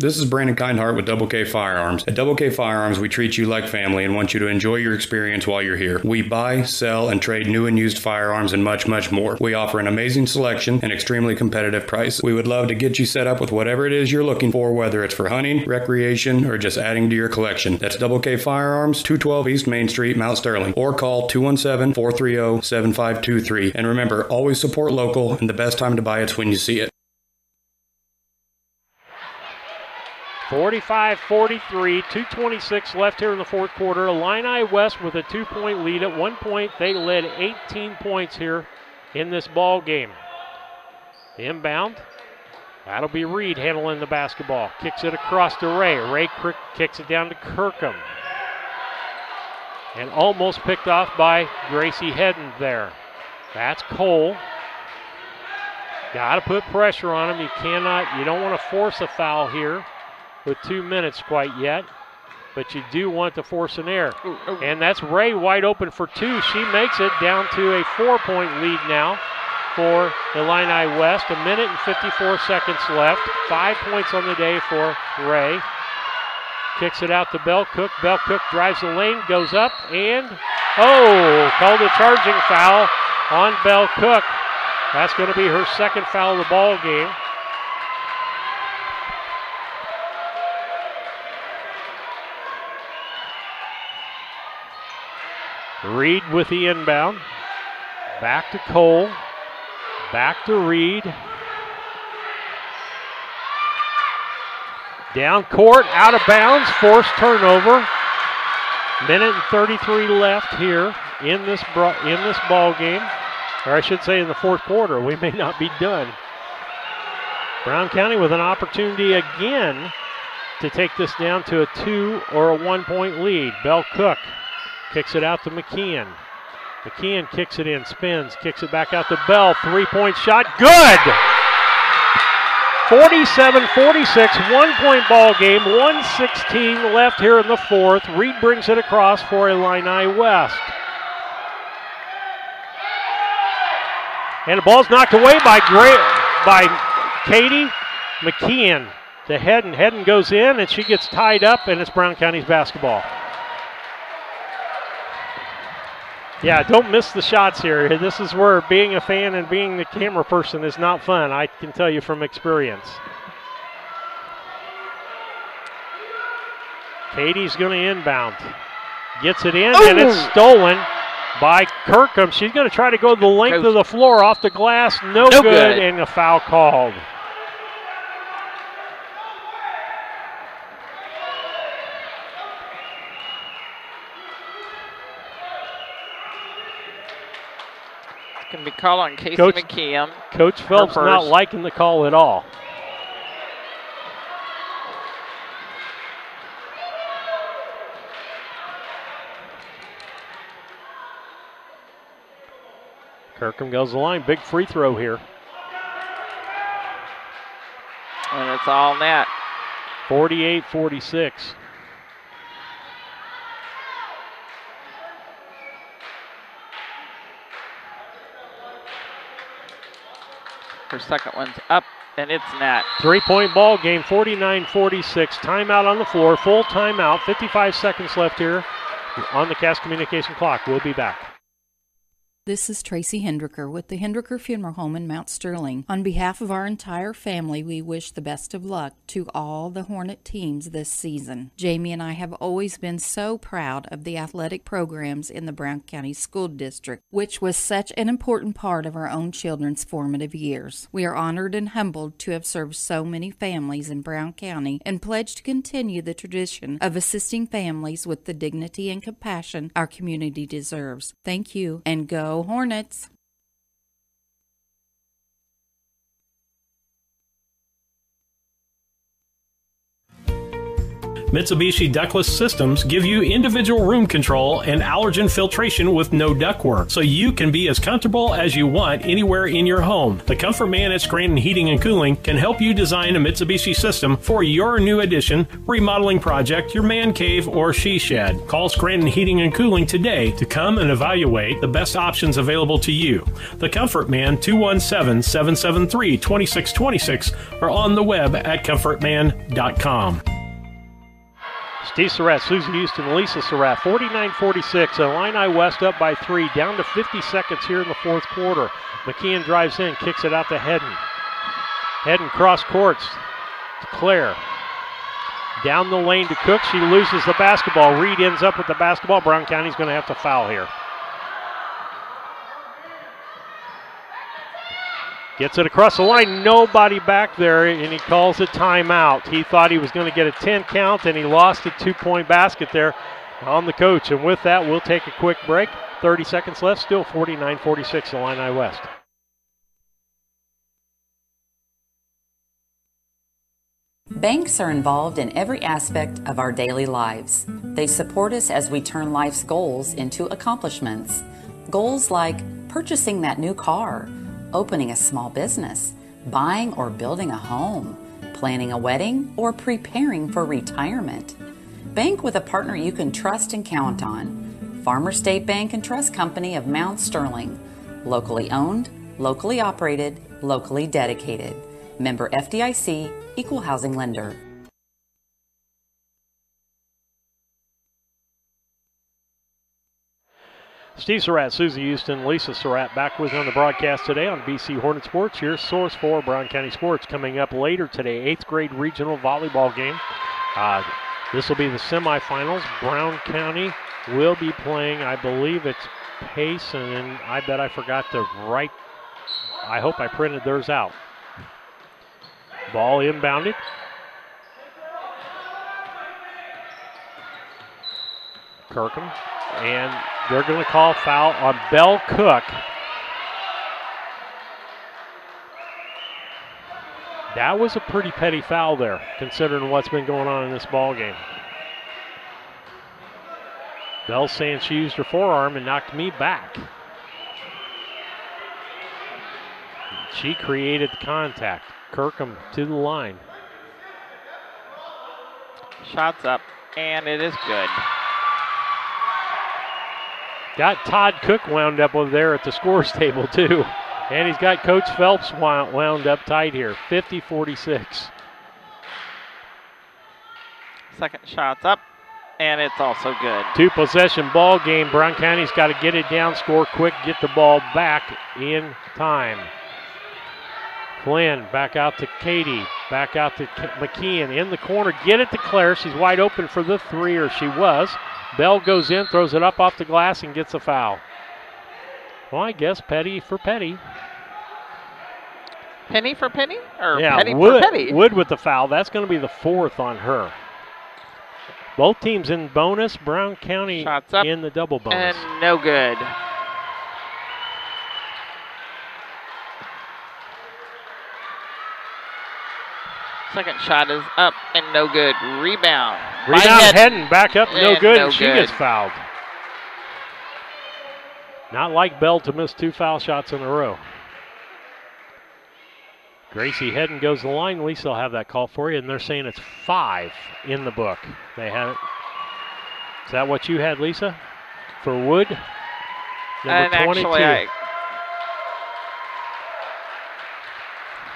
This is Brandon Kindhart with Double K Firearms. At Double K Firearms, we treat you like family and want you to enjoy your experience while you're here. We buy, sell, and trade new and used firearms and much, much more. We offer an amazing selection and extremely competitive price. We would love to get you set up with whatever it is you're looking for, whether it's for hunting, recreation, or just adding to your collection. That's Double K Firearms, 212 East Main Street, Mount Sterling, or call 217-430-7523. And remember, always support local, and the best time to buy it's when you see it. 45-43, 2:26 left here in the fourth quarter. Illini West with a 2-point lead. At one point, they led 18 points here in this ball game. Inbound. That'll be Reed handling the basketball. Kicks it across to Ray. Ray kicks it down to Kirkham. And almost picked off by Gracie Hedden there. That's Cole. Got to put pressure on him. You don't want to force a foul here with 2 minutes quite yet, but you do want to force an error. And that's Ray wide open for 2. She makes it down to a 4-point lead now for Illini West. 1 minute and 54 seconds left. 5 points on the day for Ray. Kicks it out to Belle Cook. Belle Cook drives the lane, goes up, and called a charging foul on Belle Cook. That's going to be her second foul of the ball game. Reed with the inbound. Back to Cole. Back to Reed. Down court, out of bounds, forced turnover. Minute and 33 left here in this ball game, or I should say in the fourth quarter. We may not be done. Brown County with an opportunity again to take this down to a 2 or a 1 point lead. Bell Cook kicks it out to McKeon. McKeon kicks it in, spins, kicks it back out to Bell. 3-point shot, good! 47-46, 1 point ball game, 1:16 left here in the fourth. Reed brings it across for Illini West. And the ball's knocked away by Katie McKeon. To Hedden goes in, and she gets tied up, and it's Brown County's basketball. Yeah, don't miss the shots here. This is where being a fan and being the camera person is not fun, I can tell you from experience. Katie's going to inbound. Gets it in, and it's stolen by Kirkham. She's going to try to go the length of the floor off the glass. No good, and a foul called. Can be called on Casey McKeon. Coach Phelps not liking the call at all. Kirkham goes the line. Big free throw here. And it's all net. 48-46. Her second one's up, and it's net. 3-point ball game, 49-46. Timeout on the floor, full timeout. 55 seconds left here on the Cass Communication clock. We'll be back. This is Tracy Hendricker with the Hendricker Funeral Home in Mount Sterling. On behalf of our entire family, we wish the best of luck to all the Hornet teams this season. Jamie and I have always been so proud of the athletic programs in the Brown County School District, which was such an important part of our own children's formative years. We are honored and humbled to have served so many families in Brown County and pledge to continue the tradition of assisting families with the dignity and compassion our community deserves. Thank you, and go Hornets! Mitsubishi ductless systems give you individual room control and allergen filtration with no ductwork, so you can be as comfortable as you want anywhere in your home. The Comfort Man at Scranton Heating and Cooling can help you design a Mitsubishi system for your new addition, remodeling project, your man cave, or she shed. Call Scranton Heating and Cooling today to come and evaluate the best options available to you. The Comfort Man, 217-773-2626, or on the web at comfortman.com. Steve Surratt, Susie Houston, Lisa Surratt, 49-46. Illini West up by 3, down to 50 seconds here in the fourth quarter. McKeon drives in, kicks it out to Hedden. Hedden cross courts to Claire. Down the lane to Cook. She loses the basketball. Reed ends up with the basketball. Brown County's going to have to foul here. Gets it across the line, nobody back there, and he calls a timeout. He thought he was going to get a 10 count, and he lost a 2-point basket there on the coach. And with that, we'll take a quick break. 30 seconds left, still 49-46, Illini West. Banks are involved in every aspect of our daily lives. They support us as we turn life's goals into accomplishments. Goals like purchasing that new car, opening a small business, buying or building a home, planning a wedding, or preparing for retirement. Bank with a partner you can trust and count on. Farmer State Bank and Trust Company of Mount Sterling. Locally owned, locally operated, locally dedicated. Member FDIC, Equal Housing Lender. Steve Surratt, Susie Houston, Lisa Surratt back with you on the broadcast today on BC Hornet Sports, your source for Brown County sports. Coming up later today, 8th grade regional volleyball game. This will be the semifinals. Brown County will be playing, I believe it's Pace, and I bet I forgot to write. I hope I printed theirs out. Ball inbounded. Kirkham. And they're going to call foul on Belle Cook. That was a pretty petty foul there, considering what's been going on in this ball game. Bell's saying she used her forearm and knocked me back. She created the contact. Kirkham to the line. Shots up, and it is good. Got Todd Cook wound up over there at the scores table, too. And he's got Coach Phelps wound up tight here, 50-46. Second shot's up, and it's also good. 2-possession ball game. Brown County's got to get it down, score quick, get the ball back in time. Flynn back out to Katie, back out to McKeon in the corner. Get it to Claire. She's wide open for the three, or she was. Bell goes in, throws it up off the glass, and gets a foul. Well, I guess petty for petty. Penny for penny? Or yeah, petty Wood, for petty? Wood with the foul. That's going to be the fourth on her. Both teams in bonus. Brown County shots up in the double bonus. And no good. Second shot is up and no good. Rebound. Rebound Hedden back up, no and good. No and she good. gets fouled. Not like Bell to miss 2 foul shots in a row. Gracie Hedden goes to the line. Lisa will have that call for you, and they're saying it's 5 in the book. They have it. Is that what you had, Lisa? For Wood? Number 22. Actually,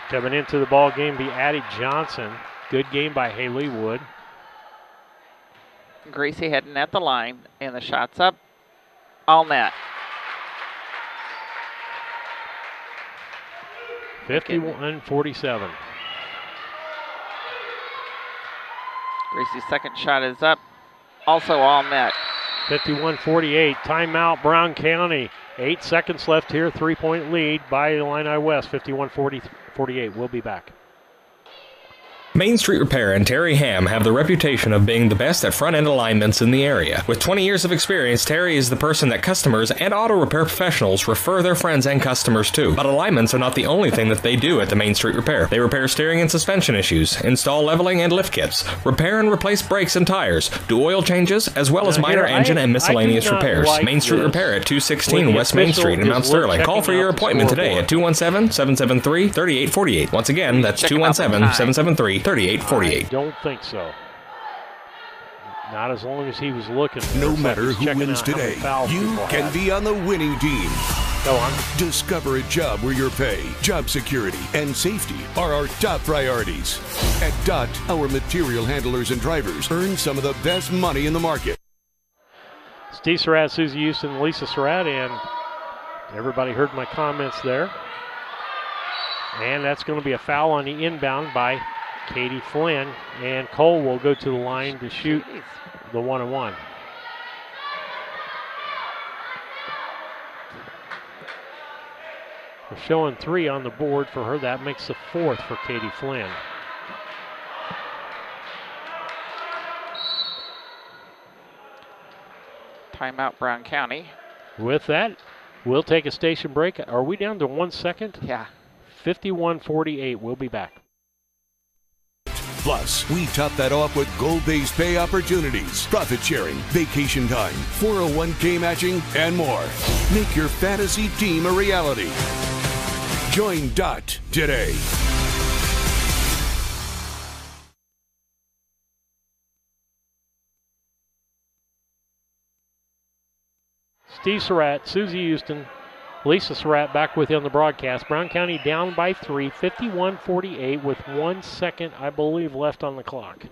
coming into the ball game be Addie Johnson. Good game by Haley Wood. Gracie Hedden at the line, and the shot's up. All net. 51-47. Gracie's second shot is up. Also all net. 51-48. Timeout, Brown County. 8 seconds left here. 3-point lead by Illini West. 51-48. We'll be back. Main Street Repair and Terry Ham have the reputation of being the best at front-end alignments in the area. With 20 years of experience, Terry is the person that customers and auto repair professionals refer their friends and customers to. But alignments are not the only thing that they do at the Main Street Repair. They repair steering and suspension issues, install leveling and lift kits, repair and replace brakes and tires, do oil changes, as well as minor engine and miscellaneous repairs. Main Street Repair at 216 West Main Street in Mount Sterling. Call for your appointment today at 217-773-3848. Once again, that's 217-773-3848. I don't think so. Not as long as he was looking. No matter who wins today, you can be on the winning team. Go on. Discover a job where your pay, job security, and safety are our top priorities. At DOT, our material handlers and drivers earn some of the best money in the market. Steve Surratt, Susie Houston, Lisa Surratt, and everybody heard my comments there. And that's going to be a foul on the inbound by Katie Flynn, and Cole will go to the line to shoot the 1-on-1. We're showing 3 on the board for her. That makes the 4th for Katie Flynn. Timeout, Brown County. With that, we'll take a station break. Are we down to 1 second? Yeah. 51-48. We'll be back. Plus, we top that off with goal-based pay opportunities, profit sharing, vacation time, 401k matching, and more. Make your fantasy team a reality. Join DOT today. Steve Surratt, Susie Houston, Lisa Surratt back with you on the broadcast. Brown County down by 3, 51-48 with 1 second, I believe, left on the clock.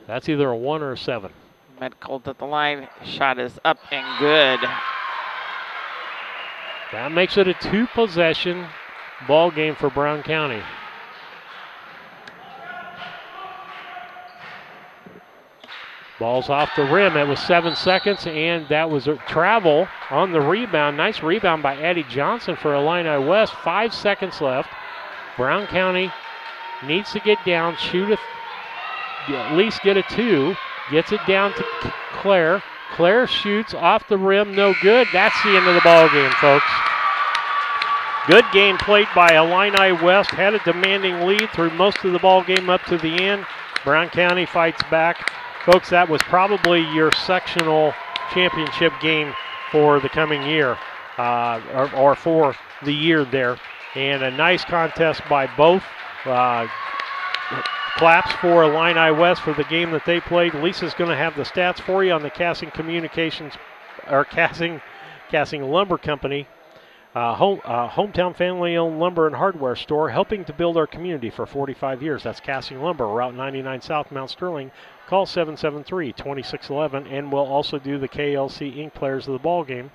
That's either a 1 or a 7. Metcalf at the line. Shot is up and good. That makes it a 2-possession ball game for Brown County. Ball's off the rim. It was 7 seconds, and that was a travel on the rebound. Nice rebound by Addie Johnson for Illini West. 5 seconds left. Brown County needs to get down, shoot at least get a 2. Gets it down to Claire. Claire shoots off the rim, no good. That's the end of the ball game, folks. Good game played by Illini West. Had a demanding lead through most of the ball game up to the end. Brown County fights back. Folks, that was probably your sectional championship game for the coming year, or for the year there. And a nice contest by both. Claps for Illini West for the game that they played. Lisa's going to have the stats for you on the Cassing Communications, or Cassing Lumber Company. Hometown family-owned lumber and hardware store, helping to build our community for 45 years. That's Cassing Lumber, Route 99 South, Mount Sterling. Call 773-2611, and we'll also do the KLC Inc. Players of the Ball Game,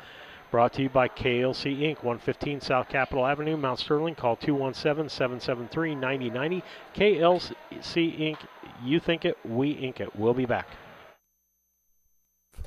brought to you by KLC Inc., 115 South Capitol Avenue, Mount Sterling. Call 217-773-9090. KLC Inc., you think it, we ink it. We'll be back.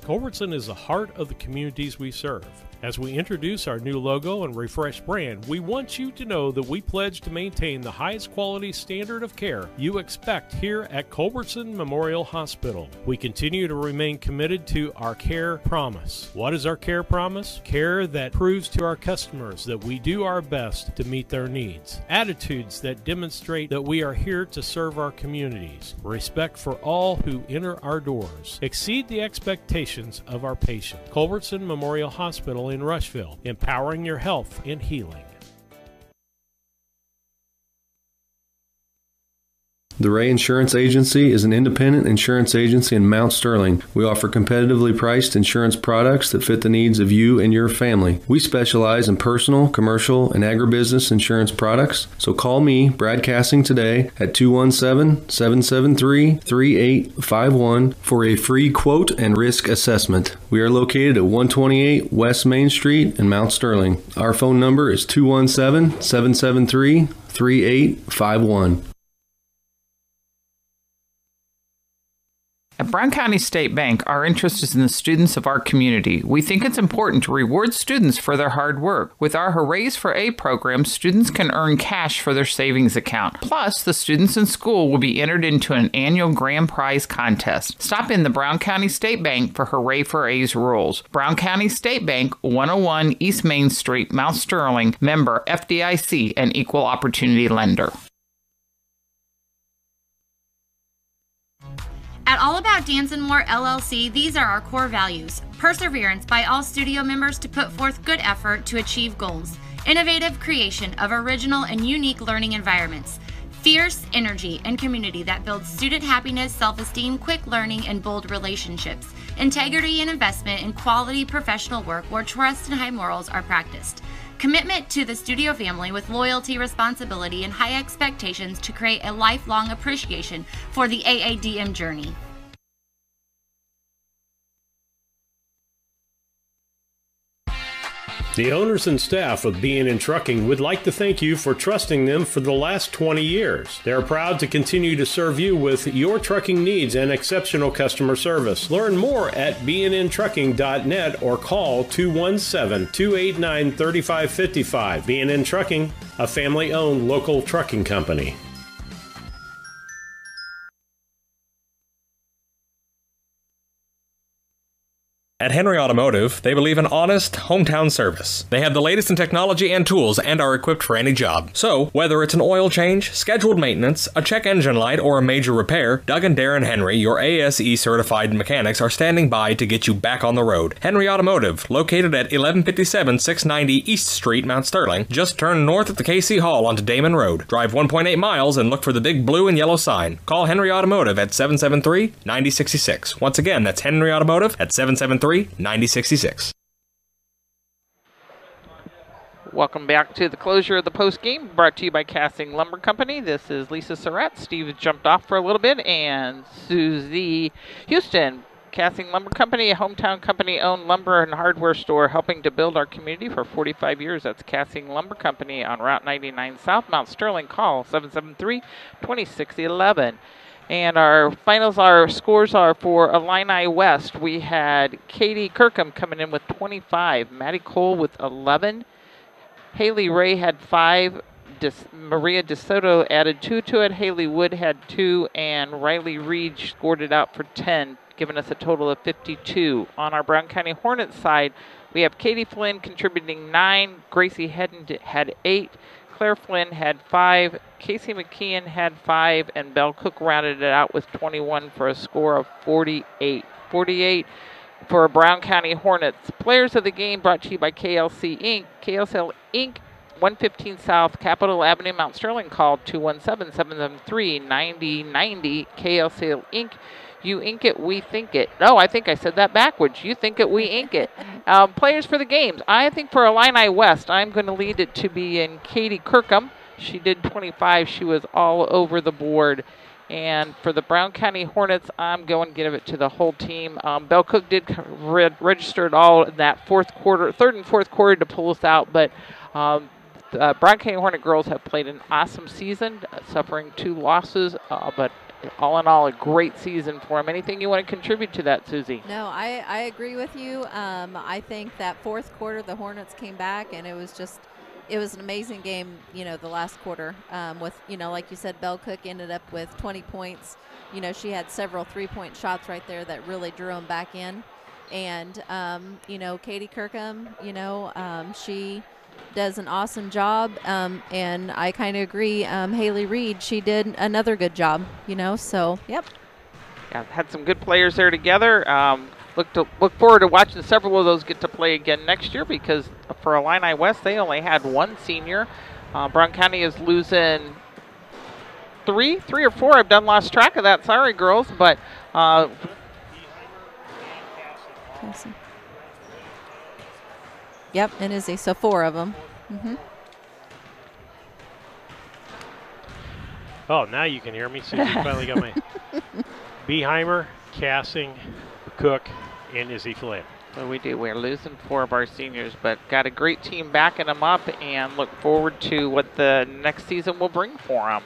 Culbertson is the heart of the communities we serve. As we introduce our new logo and refreshed brand, we want you to know that we pledge to maintain the highest quality standard of care you expect here at Culbertson Memorial Hospital. We continue to remain committed to our care promise. What is our care promise? Care that proves to our customers that we do our best to meet their needs. Attitudes that demonstrate that we are here to serve our communities. Respect for all who enter our doors. Exceed the expectations of our patient. Culbertson Memorial Hospital in Rushville, empowering your health and healing. The Ray Insurance Agency is an independent insurance agency in Mount Sterling. We offer competitively priced insurance products that fit the needs of you and your family. We specialize in personal, commercial, and agribusiness insurance products. So call me, Brad Cassing, today at 217-773-3851 for a free quote and risk assessment. We are located at 128 West Main Street in Mount Sterling. Our phone number is 217-773-3851. At Brown County State Bank, our interest is in the students of our community. We think it's important to reward students for their hard work. With our Hoorays for A program, students can earn cash for their savings account. Plus, the students in school will be entered into an annual grand prize contest. Stop in the Brown County State Bank for Hooray for A's rules. Brown County State Bank, 101 East Main Street, Mount Sterling, member FDIC, and equal opportunity lender. At All About Dance and More LLC, these are our core values. Perseverance by all studio members to put forth good effort to achieve goals. Innovative creation of original and unique learning environments. Fierce energy and community that builds student happiness, self-esteem, quick learning, and bold relationships. Integrity and investment in quality professional work where trust and high morals are practiced. Commitment to the studio family with loyalty, responsibility, and high expectations to create a lifelong appreciation for the AADM journey. The owners and staff of B&N Trucking would like to thank you for trusting them for the last 20 years. They are proud to continue to serve you with your trucking needs and exceptional customer service. Learn more at bnntrucking.net or call 217-289-3555. B&N Trucking, a family-owned local trucking company. At Henry Automotive, they believe in honest, hometown service. They have the latest in technology and tools and are equipped for any job. So, whether it's an oil change, scheduled maintenance, a check engine light, or a major repair, Doug and Darren Henry, your ASE certified mechanics, are standing by to get you back on the road. Henry Automotive, located at 1157 690 East Street, Mount Sterling. Just turn north at the KC Hall onto Damon Road. Drive 1.8 miles and look for the big blue and yellow sign. Call Henry Automotive at 773-9066. Once again, that's Henry Automotive at 773-9066. Welcome back to the closure of the post game, brought to you by Cassing Lumber Company. This is Lisa Surratt. Steve jumped off for a little bit, and Susie Houston. Cassing Lumber Company, a hometown company-owned lumber and hardware store, helping to build our community for 45 years. That's Cassing Lumber Company on Route 99 South, Mount Sterling. Call 773-2611. And our scores are for Illini West. We had Katie Kirkham coming in with 25, Maddie Cole with 11, Haley Ray had 5, Maria DeSoto added 2 to it, Haley Wood had 2, and Riley Reed scored it out for 10. giving us a total of 52. On our Brown County Hornets side, we have Katie Flynn contributing 9, Gracie Hedden had 8, Claire Flynn had 5, Casey McKeon had 5, and Belle Cook rounded it out with 21 for a score of 48. 48 for Brown County Hornets. Players of the game brought to you by KLC Inc. KLC Inc. 115 South Capitol Avenue, Mount Sterling. Call 217-773-9090. KLC Inc. You ink it, we think it. No, I think I said that backwards. You think it, we ink it. Players for the games. I think for Illini West, I'm going to lead it to be in Katie Kirkham. She did 25. She was all over the board. And for the Brown County Hornets, I'm going to give it to the whole team. Belle Cook did register it all in that third and fourth quarter to pull us out. But the Brown County Hornet girls have played an awesome season, suffering 2 losses. But all in all, a great season for them. Anything you want to contribute to that, Susie? No, I agree with you. I think that fourth quarter, the Hornets came back, and it was an amazing game, the last quarter with, like you said, Belle Cook ended up with 20 points. She had several 3-point shots right there that really drew them back in. And, Katie Kirkham, she does an awesome job. And I kind of agree. Haley Reed, she did another good job, so, yep. Yeah, had some good players there together. Look forward to watching several of those get to play again next year, because for Illini West, they only had 1 senior. Brown County is losing 3 or 4. I've lost track of that. Sorry, girls, but yep, and Izzy. So 4 of them. Oh, now you can hear me. Susie finally got my Beheimer, Cassing, Cook, and Izzy Flynn. So we do. We're losing 4 of our seniors, but got a great team backing them up, and look forward to what the next season will bring for them.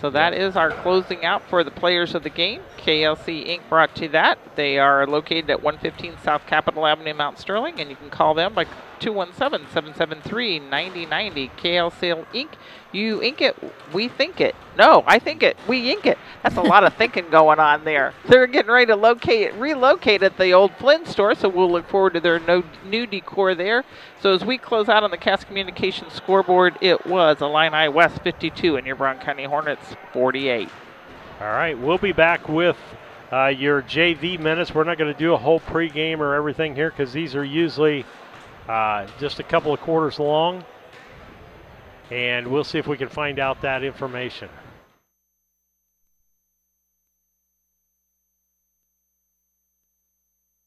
So that is our closing out for the players of the game. KLC Inc. brought to that. They are located at 115 South Capitol Avenue, Mount Sterling, and you can call them by 217-773-9090. KLC Inc. You ink it, we think it. No, I think it, we ink it. That's a lot of thinking going on there. They're getting ready to relocate at the old Flynn store, so we'll look forward to their new decor there. So as we close out on the Cass Communications scoreboard, it was Illini West 52 and your Brown County Hornets 48. All right, we'll be back with your JV minutes. We're not going to do a whole pregame or everything here, because these are usually just a couple of quarters long. And we'll see if we can find out that information.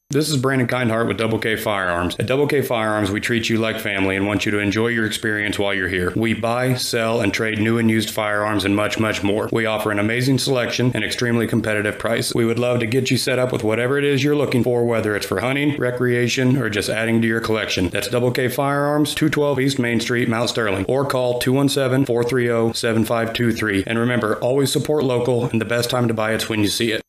This is Brandon Kindhart with Double K Firearms. At Double K Firearms, we treat you like family and want you to enjoy your experience while you're here. We buy, sell, and trade new and used firearms and much, much more. We offer an amazing selection and extremely competitive prices. We would love to get you set up with whatever it is you're looking for, whether it's for hunting, recreation, or just adding to your collection. That's Double K Firearms, 212 East Main Street, Mount Sterling, or call 217-430-7523. And remember, always support local, and the best time to buy it's when you see it.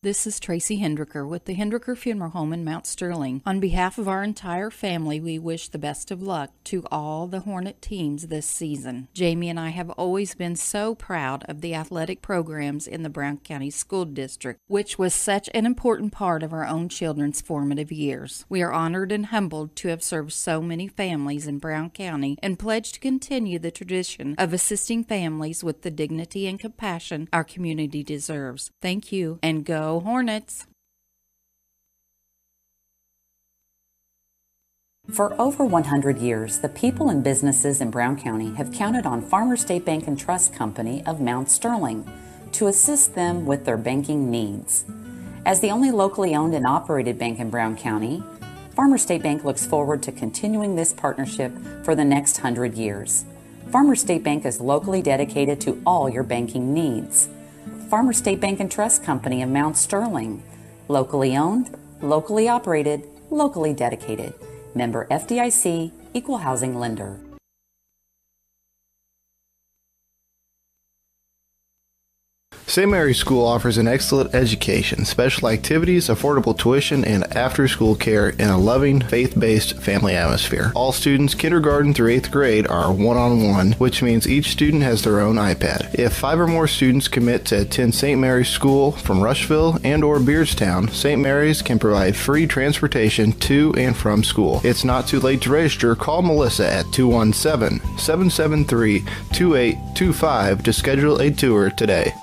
This is Tracy Hendricker with the Hendricker Funeral Home in Mount Sterling. On behalf of our entire family, we wish the best of luck to all the Hornet teams this season. Jamie and I have always been so proud of the athletic programs in the Brown County School District, which was such an important part of our own children's formative years. We are honored and humbled to have served so many families in Brown County and pledge to continue the tradition of assisting families with the dignity and compassion our community deserves. Thank you, and go Hornets! For over 100 years, the people and businesses in Brown County have counted on Farmers State Bank and Trust Company of Mount Sterling to assist them with their banking needs. As the only locally owned and operated bank in Brown County, Farmers State Bank looks forward to continuing this partnership for the next 100 years. Farmers State Bank is locally dedicated to all your banking needs. Farmers State Bank and Trust Company of Mount Sterling. Locally owned, locally operated, locally dedicated. Member FDIC, Equal Housing Lender. St. Mary's School offers an excellent education, special activities, affordable tuition, and after-school care in a loving, faith-based family atmosphere. All students kindergarten through 8th grade are one-on-one, which means each student has their own iPad. If 5 or more students commit to attend St. Mary's School from Rushville and or Beardstown, St. Mary's can provide free transportation to and from school. It's not too late to register. Call Melissa at 217-773-2825 to schedule a tour today.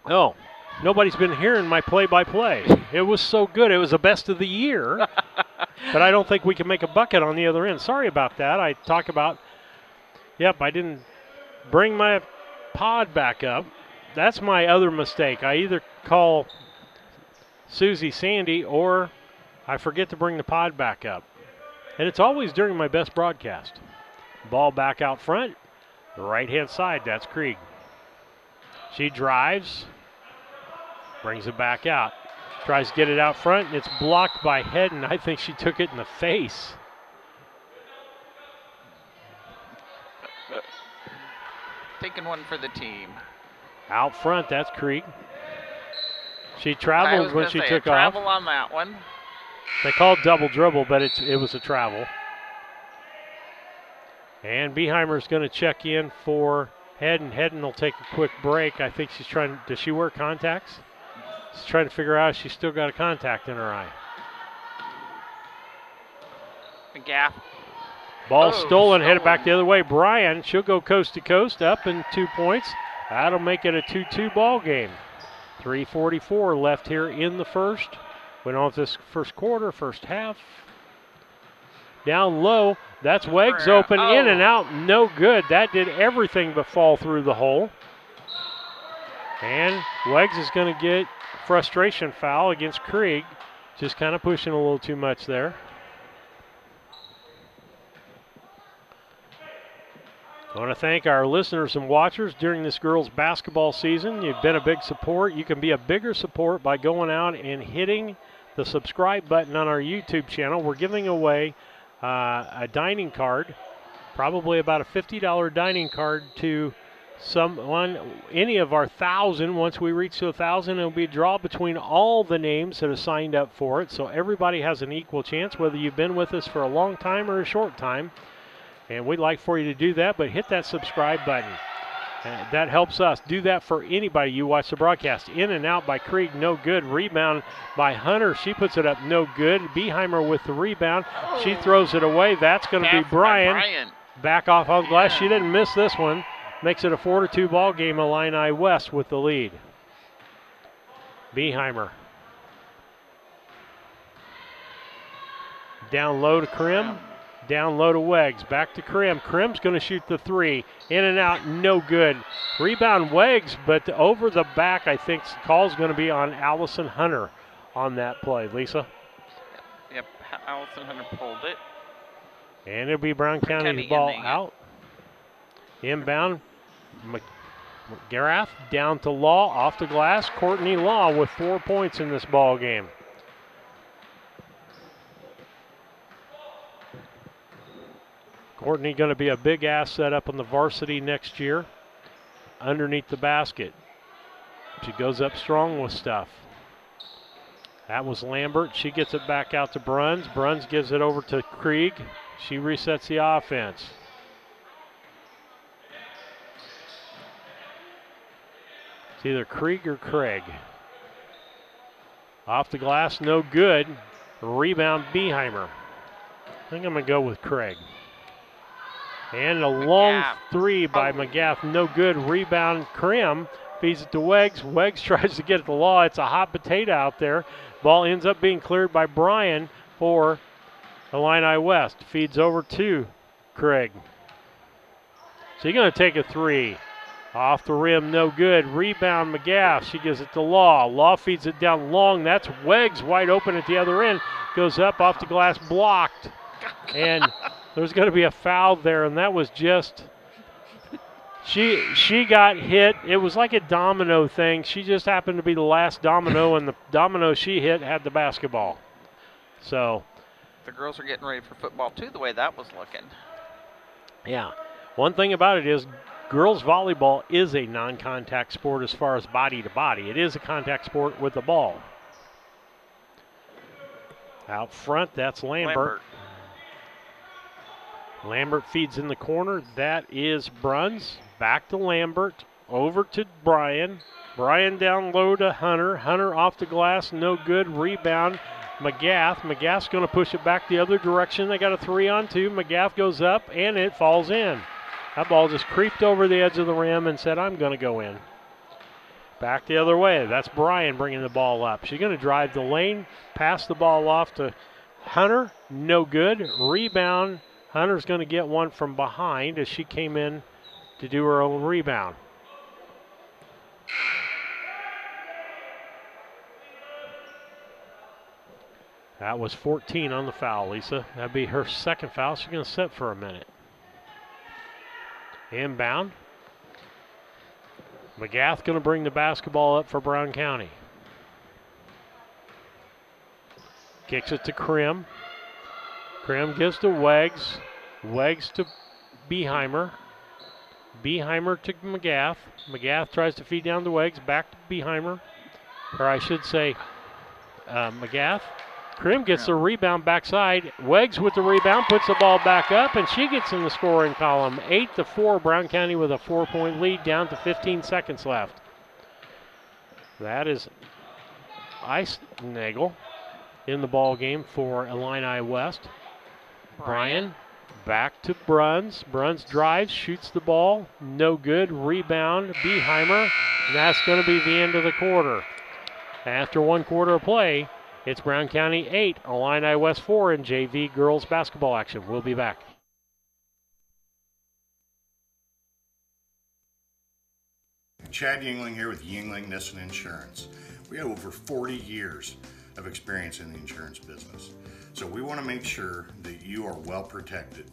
Oh, nobody's been hearing my play-by-play. It was so good. It was the best of the year. But I don't think we can make a bucket on the other end. Sorry about that. I talk about, I didn't bring my pod back up. That's my other mistake. I either call Susie Sandy or I forget to bring the pod back up. And it's always during my best broadcast. Ball back out front, the right-hand side, that's Krieg. She drives, brings it back out. Tries to get it out front, and it's blocked by Hedden. I think she took it in the face. Taking one for the team. Out front, that's Krieg. She traveled when she took off. Travel on that one. They called double dribble, but it was a travel. And Beheimer's going to check in for Hedden. Hedden will take a quick break. I think she's trying. Does she wear contacts? She's trying to figure out if she's still got a contact in her eye. McGaff. Ball stolen, headed back the other way. Bryan, she'll go coast to coast, up in 2 points. That'll make it a 2-2 ball game. 3:44 left here in the first. Went on with this first quarter, first half. Down low, that's Weggs open, in and out, no good. That did everything but fall through the hole. And Weggs is going to get frustration foul against Krieg. Just kind of pushing a little too much there. I want to thank our listeners and watchers during this girls basketball season. You've been a big support. You can be a bigger support by going out and hitting the subscribe button on our YouTube channel. We're giving away a dining card, probably about a $50 dining card to someone, any of our 1,000. Once we reach to 1,000, it'll be a draw between all the names that have signed up for it. So everybody has an equal chance, whether you've been with us for a long time or a short time. And we'd like for you to do that, but hit that subscribe button. That helps us. Do that for anybody you watch the broadcast. In and out by Krieg, no good. Rebound by Hunter. She puts it up, no good. Beheimer with the rebound. She throws it away. That's going to be Bryan. Back off on glass. She didn't miss this one. Makes it a 4-2 ball game. Illini West with the lead. Beheimer. Down low to Krim. Down low to Weggs. Back to Krim. Krim's going to shoot the three. In and out, no good. Rebound Weggs, but over the back, I think the call's going to be on Allison Hunter on that play. Lisa? Yep, Allison Hunter pulled it. And it'll be Brown County's ball out. Inbound. McGrath down to Law, off the glass. Courtney Law with 4 points in this ball game. Courtney going to be a big asset up on the varsity next year. Underneath the basket. She goes up strong with stuff. That was Lambert. She gets it back out to Bruns. Bruns gives it over to Krieg. She resets the offense. It's either Krieg or Craig. Off the glass, no good. Rebound, Beheimer. I think I'm going to go with Craig. And a long three by McGath, no good. Rebound, Krim feeds it to Weggs. Weggs tries to get at the Law. It's a hot potato out there. Ball ends up being cleared by Bryan for Illini West. Feeds over to Craig. So you're going to take a three. Off the rim, no good. Rebound, McGath. She gives it to Law. Law feeds it down long. That's Weggs wide open at the other end. Goes up off the glass, blocked. And there's going to be a foul there, and that was just, she got hit. It was like a domino thing. She just happened to be the last domino, and the domino she hit had the basketball. So the girls are getting ready for football, too, the way that was looking. Yeah. One thing about it is girls volleyball is a non-contact sport as far as body to body. It is a contact sport with the ball. Out front, that's Lambert. Lambert feeds in the corner. That is Bruns. Back to Lambert. Over to Bryan. Bryan down low to Hunter. Hunter off the glass. No good. Rebound. McGath. McGath's going to push it back the other direction. They got a 3-on-2. McGath goes up, and it falls in. That ball just creeped over the edge of the rim and said, I'm going to go in. Back the other way. That's Bryan bringing the ball up. She's going to drive the lane, pass the ball off to Hunter. No good. Rebound. Hunter's going to get one from behind as she came in to do her own rebound. That was 14 on the foul, Lisa. That'd be her second foul. She's going to sit for a minute. Inbound. McGath going to bring the basketball up for Brown County. Kicks it to Krim. Krim gives to Weggs. Weggs to Beheimer. Beheimer to McGath. McGath tries to feed down to Weggs. Back to Beheimer. Or I should say McGath. Krim gets the rebound backside. Weggs with the rebound, puts the ball back up, and she gets in the scoring column. 8-4, Brown County with a 4-point lead, down to 15 seconds left. That is Eisnagel in the ball game for Illini West. Bryan back to Bruns. Bruns drives, shoots the ball. No good. Rebound, Beheimer. And that's going to be the end of the quarter. After one quarter of play, it's Brown County 8, Illini West 4 in JV girls basketball action. We'll be back. Chad Yingling here with Yingling Nissen Insurance. We have over 40 years of experience in the insurance business. So we want to make sure that you are well protected.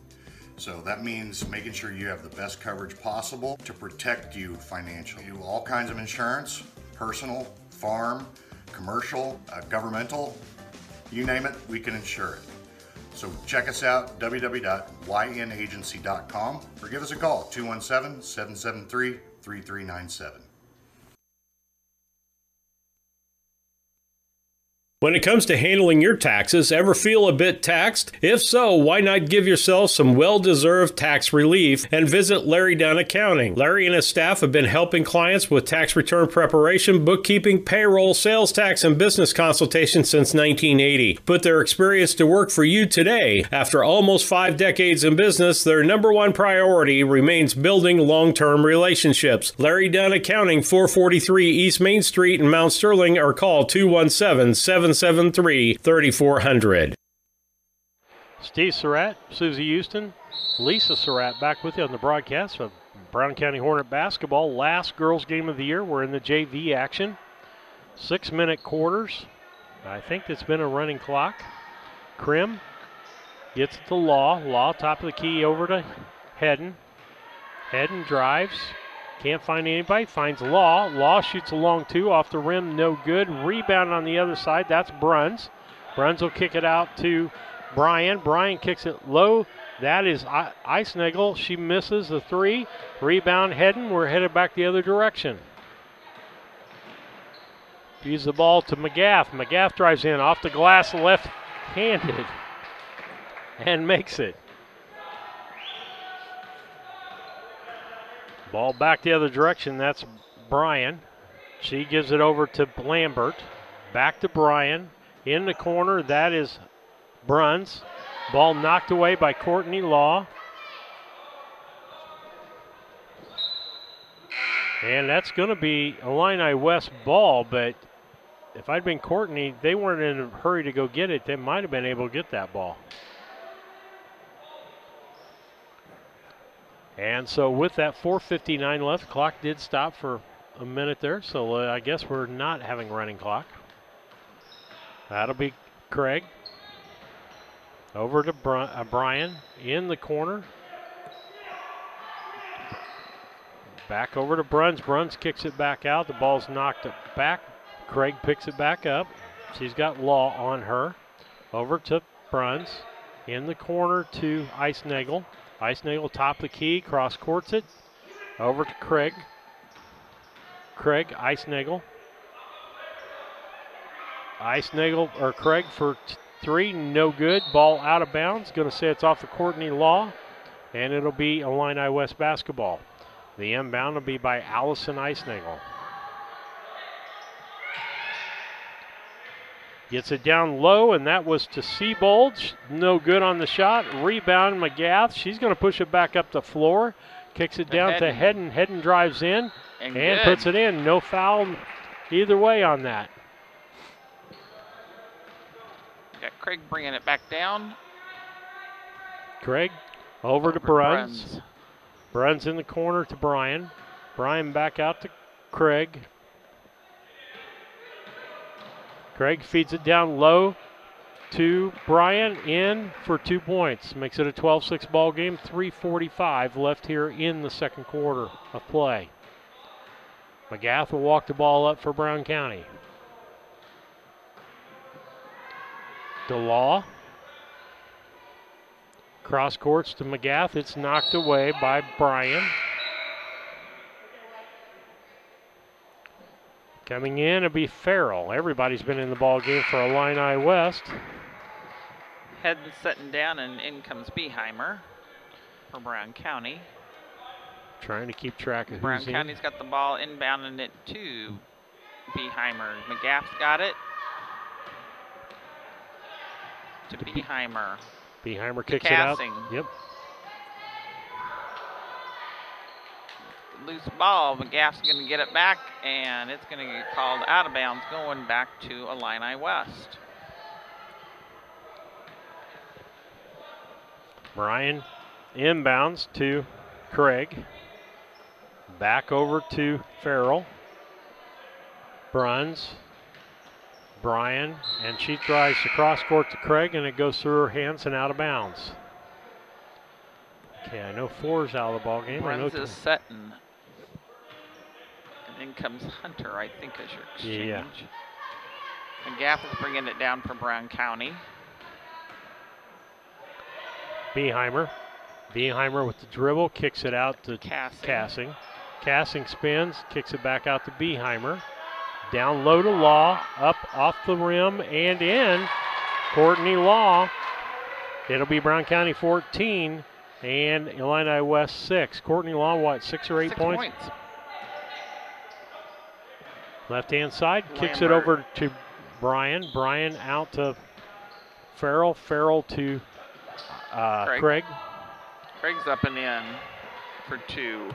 So that means making sure you have the best coverage possible to protect you financially. We do all kinds of insurance, personal, farm, commercial, governmental, you name it, we can insure it. So check us out, www.ynagency.com, or give us a call, 217-773-3397. When it comes to handling your taxes, ever feel a bit taxed? If so, why not give yourself some well-deserved tax relief and visit Larry Dunn Accounting. Larry and his staff have been helping clients with tax return preparation, bookkeeping, payroll, sales tax, and business consultation since 1980. Put their experience to work for you today. After almost 5 decades in business, their number one priority remains building long-term relationships. Larry Dunn Accounting, 443 East Main Street in Mount Sterling, or call 217-773-3400. Steve Surratt, Susie Houston, Lisa Surratt back with you on the broadcast of Brown County Hornet basketball. Last girls game of the year. We're in the JV action. 6-minute quarters. I think it's been a running clock. Krim gets it to Law. Law, top of the key, over to Hedden. Hedden drives. Can't find anybody. Finds Law. Law shoots a long two off the rim. No good. Rebound on the other side. That's Bruns. Bruns will kick it out to Bryan. Bryan kicks it low. That is Eisnagel. She misses the three. Rebound Hedden. We're headed back the other direction. Gives the ball to McGath. McGath drives in off the glass left-handed and makes it. Ball back the other direction. That's Bryan. She gives it over to Lambert. Back to Bryan. In the corner, that is Bruns. Ball knocked away by Courtney Law. And that's going to be Illini West ball, but if I'd been Courtney, they weren't in a hurry to go get it. They might have been able to get that ball. And so with that 4:59 left, clock did stop for a minute there, so I guess we're not having running clock. That'll be Craig. Over to Bryan in the corner. Back over to Bruns. Bruns kicks it back out. The ball's knocked back. Craig picks it back up. She's got Law on her. Over to Bruns. In the corner to Eisnagel. Eisnagel top of the key, cross courts it. Over to Craig. Craig, Eisnagel. Eisnagel, or Craig for three, no good. Ball out of bounds. Going to say it's off the Courtney Law, and it'll be Illini West basketball. The inbound will be by Allison Eisnagel. Gets it down low, and that was to Seabold. No good on the shot. Rebound, McGath. She's going to push it back up the floor. Kicks it down to Hedden. Hedden drives in and puts it in. No foul either way on that. Got Craig bringing it back down. Craig over to Bruns. Bruns in the corner to Bryan. Bryan back out to Craig. Craig feeds it down low to Bryan, in for 2 points. Makes it a 12-6 ball game. 3:45 left here in the second quarter of play. McGath will walk the ball up for Brown County. DeLaw. Cross courts to McGath. It's knocked away by Bryan. Coming in, it'll be Farrell. Everybody's been in the ball game for Illini West. Hedden setting down, and in comes Beheimer for Brown County. Trying to keep track of Brown who's County's in. got the ball inbounding it to Beheimer. McGath's got it to Beheimer. Beheimer kicks it out. Yep. Loose ball. McGath's going to get it back, and it's going to get called out of bounds, going back to Illini West. Bryan inbounds to Craig. Back over to Farrell. Bruns. Bryan, and she tries to cross court to Craig, and it goes through her hands and out of bounds. Okay, I know 4's out of the ball game. Bruns is setting. And in comes Hunter, I think, as your exchange. Yeah. McGath is bringing it down for Brown County. Beheimer. Beheimer with the dribble, kicks it out to Cassing. Cassing spins, kicks it back out to Beheimer. Down low to Law, up off the rim and in. Courtney Law. It'll be Brown County 14 and Illini West 6. Courtney Law, what, 6 or 8 points? Left-hand side, kicks it over to Bryan. Bryan out to Farrell. Farrell to Craig. Craig's up and in for 2.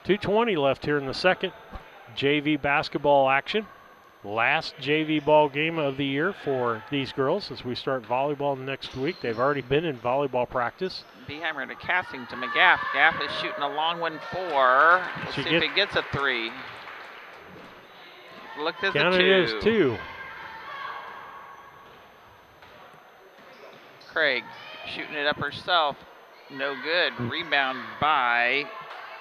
2:20 left here in the second. JV basketball action. Last JV ball game of the year for these girls as we start volleyball next week. They've already been in volleyball practice. Beheimer to Cassing to McGaff. Gaff is shooting a long one 4. We'll see if he gets a 3. Looked as a 2. Counted as 2. Craig shooting it up herself. No good. Rebound by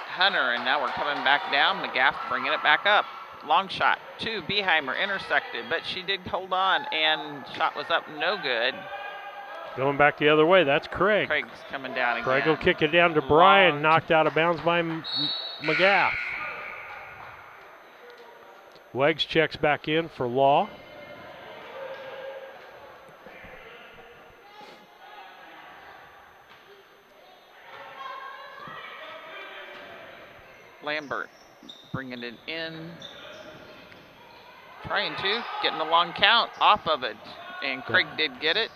Hunter, and now we're coming back down. McGaff bringing it back up. Long shot to Beheimer, intercepted, but she did hold on, and shot was up, no good. Going back the other way, that's Craig. Craig's coming down again. Craig will kick it down to Bryan, knocked out of bounds by McGaff. Weggs checks back in for Law. Lambert bringing it in. Trying to, getting a long count off of it. And Craig did get it.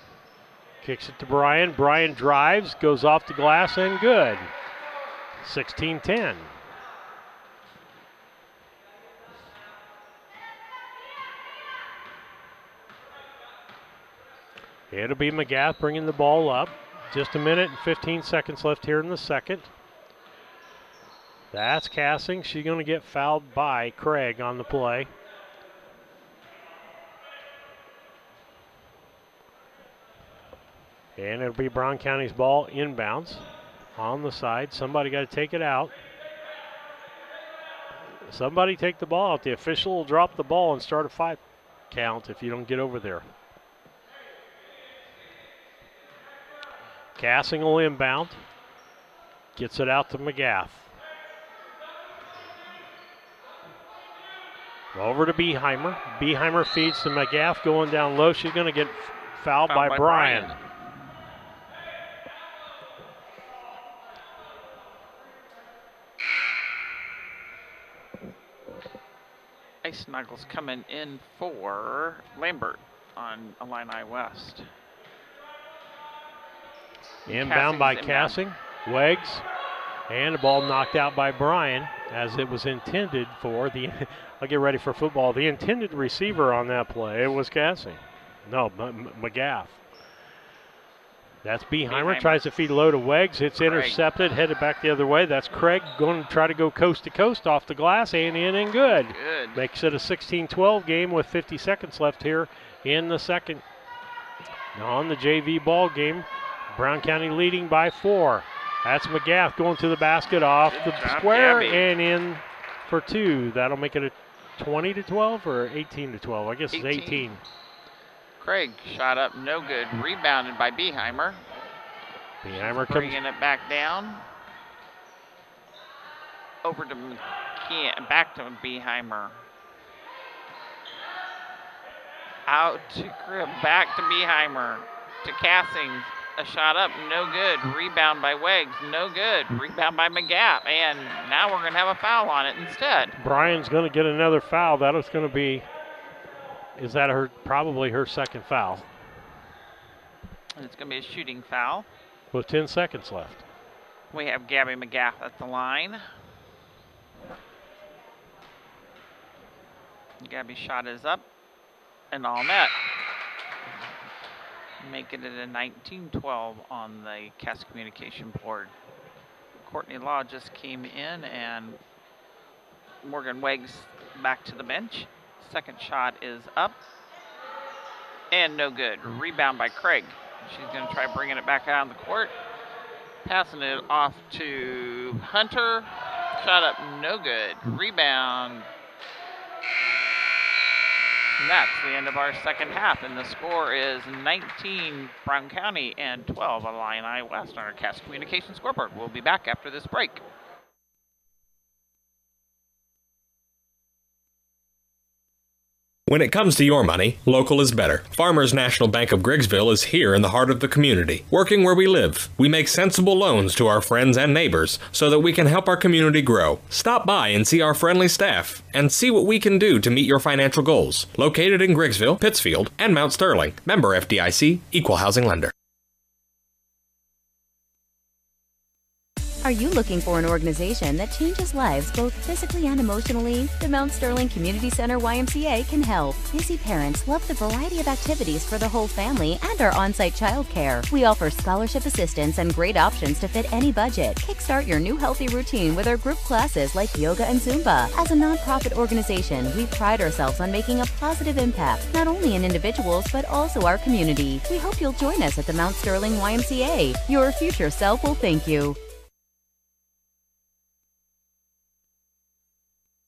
Kicks it to Bryan. Bryan drives, goes off the glass, and good. 16-10. It'll be McGath bringing the ball up. Just a minute and 15 seconds left here in the second. That's Cassing. She's going to get fouled by Craig on the play. And it'll be Brown County's ball inbounds on the side. Somebody got to take it out. Somebody take the ball out. The official will drop the ball and start a 5 count if you don't get over there. Cassing will inbound. Gets it out to McGath. Over to Beheimer. Beheimer feeds to McGath going down low. She's going to get fouled by Bryan. Ice Snuggles coming in for Lambert on Illini West. Inbound by Cassing. Weggs. And the ball knocked out by Bryan as it was intended for the, I'll get ready for football. The intended receiver on that play was Cassing. No, McGaff. That's Beheimer. Tries to feed low to Weggs. It's intercepted, headed back the other way. That's Craig going to try to go coast to coast off the glass and in and good. Makes it a 16-12 game with 50 seconds left here in the second. Now on the JV ball game, Brown County leading by 4. That's McGath going to the basket off the square and in for 2. That'll make it a 20-12 or 18-12. I guess it's 18. Craig shot up, no good. Rebounded by Beheimer. Beheimer bringing it back down. Over to McKeon, back to Beheimer. Out to Crib, back to Beheimer. To Cassing, a shot up, no good. Rebound by Weggs, no good. Rebound by McGaff, and now we're going to have a foul on it instead. Bryan's going to get another foul. That was going to be, is that probably her second foul? And it's going to be a shooting foul. With 10 seconds left. We have Gabby McGaff at the line. Gabby's shot is up and all net. Making it a 19-12 on the Cass Communication board. Courtney Law just came in and Morgan Weggs back to the bench. Second shot is up and no good. Rebound by Craig. She's going to try bringing it back out on the court. Passing it off to Hunter. Shot up, no good. Rebound. And that's the end of our second half, and the score is 19 Brown County and 12 Illini West on our Cass Communication scoreboard. We'll be back after this break. When it comes to your money, local is better. Farmers National Bank of Griggsville is here in the heart of the community, working where we live. We make sensible loans to our friends and neighbors so that we can help our community grow. Stop by and see our friendly staff and see what we can do to meet your financial goals. Located in Griggsville, Pittsfield, and Mount Sterling. Member FDIC, Equal Housing Lender. Are you looking for an organization that changes lives both physically and emotionally? The Mount Sterling Community Center YMCA can help. Busy parents love the variety of activities for the whole family and our on-site childcare. We offer scholarship assistance and great options to fit any budget. Kickstart your new healthy routine with our group classes like yoga and Zumba. As a nonprofit organization, we pride ourselves on making a positive impact, not only in individuals, but also our community. We hope you'll join us at the Mount Sterling YMCA. Your future self will thank you.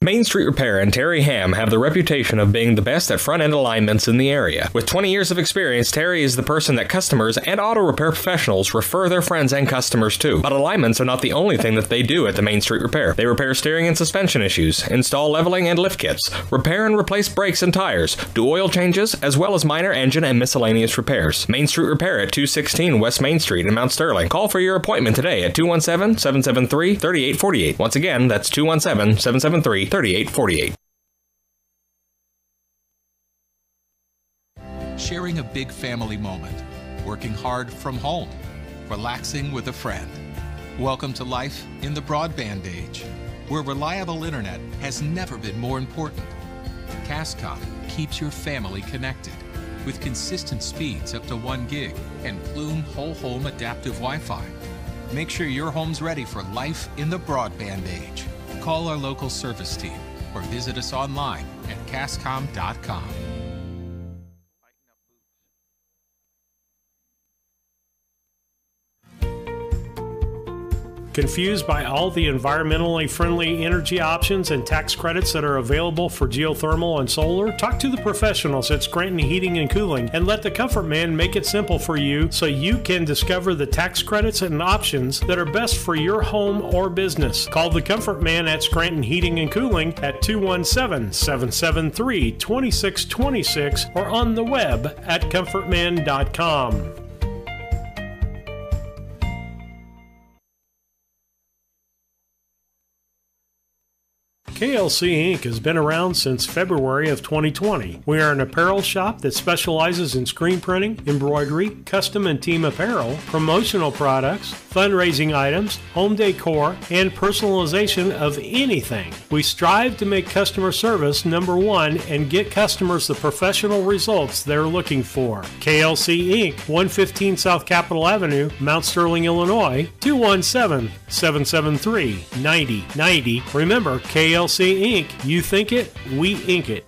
Main Street Repair and Terry Ham have the reputation of being the best at front-end alignments in the area. With 20 years of experience, Terry is the person that customers and auto repair professionals refer their friends and customers to. But alignments are not the only thing that they do at the Main Street Repair. They repair steering and suspension issues, install leveling and lift kits, repair and replace brakes and tires, do oil changes, as well as minor engine and miscellaneous repairs. Main Street Repair at 216 West Main Street in Mount Sterling. Call for your appointment today at 217-773-3848. Once again, that's 217-773-3848. Sharing a big family moment, working hard from home, relaxing with a friend. Welcome to life in the broadband age, where reliable internet has never been more important. Cascom keeps your family connected with consistent speeds up to 1 gig and Plume whole home adaptive Wi-Fi. Make sure your home's ready for life in the broadband age. Call our local service team or visit us online at cascom.com. Confused by all the environmentally friendly energy options and tax credits that are available for geothermal and solar? Talk to the professionals at Scranton Heating and Cooling and let the Comfort Man make it simple for you so you can discover the tax credits and options that are best for your home or business. Call the Comfort Man at Scranton Heating and Cooling at 217-773-2626 or on the web at comfortman.com. KLC Inc. has been around since February of 2020. We are an apparel shop that specializes in screen printing, embroidery, custom and team apparel, promotional products, fundraising items, home decor, and personalization of anything. We strive to make customer service number one and get customers the professional results they're looking for. KLC Inc., 115 South Capitol Avenue, Mount Sterling, Illinois, 217-773-9090. Remember, KLC Inc., you think it, we ink it.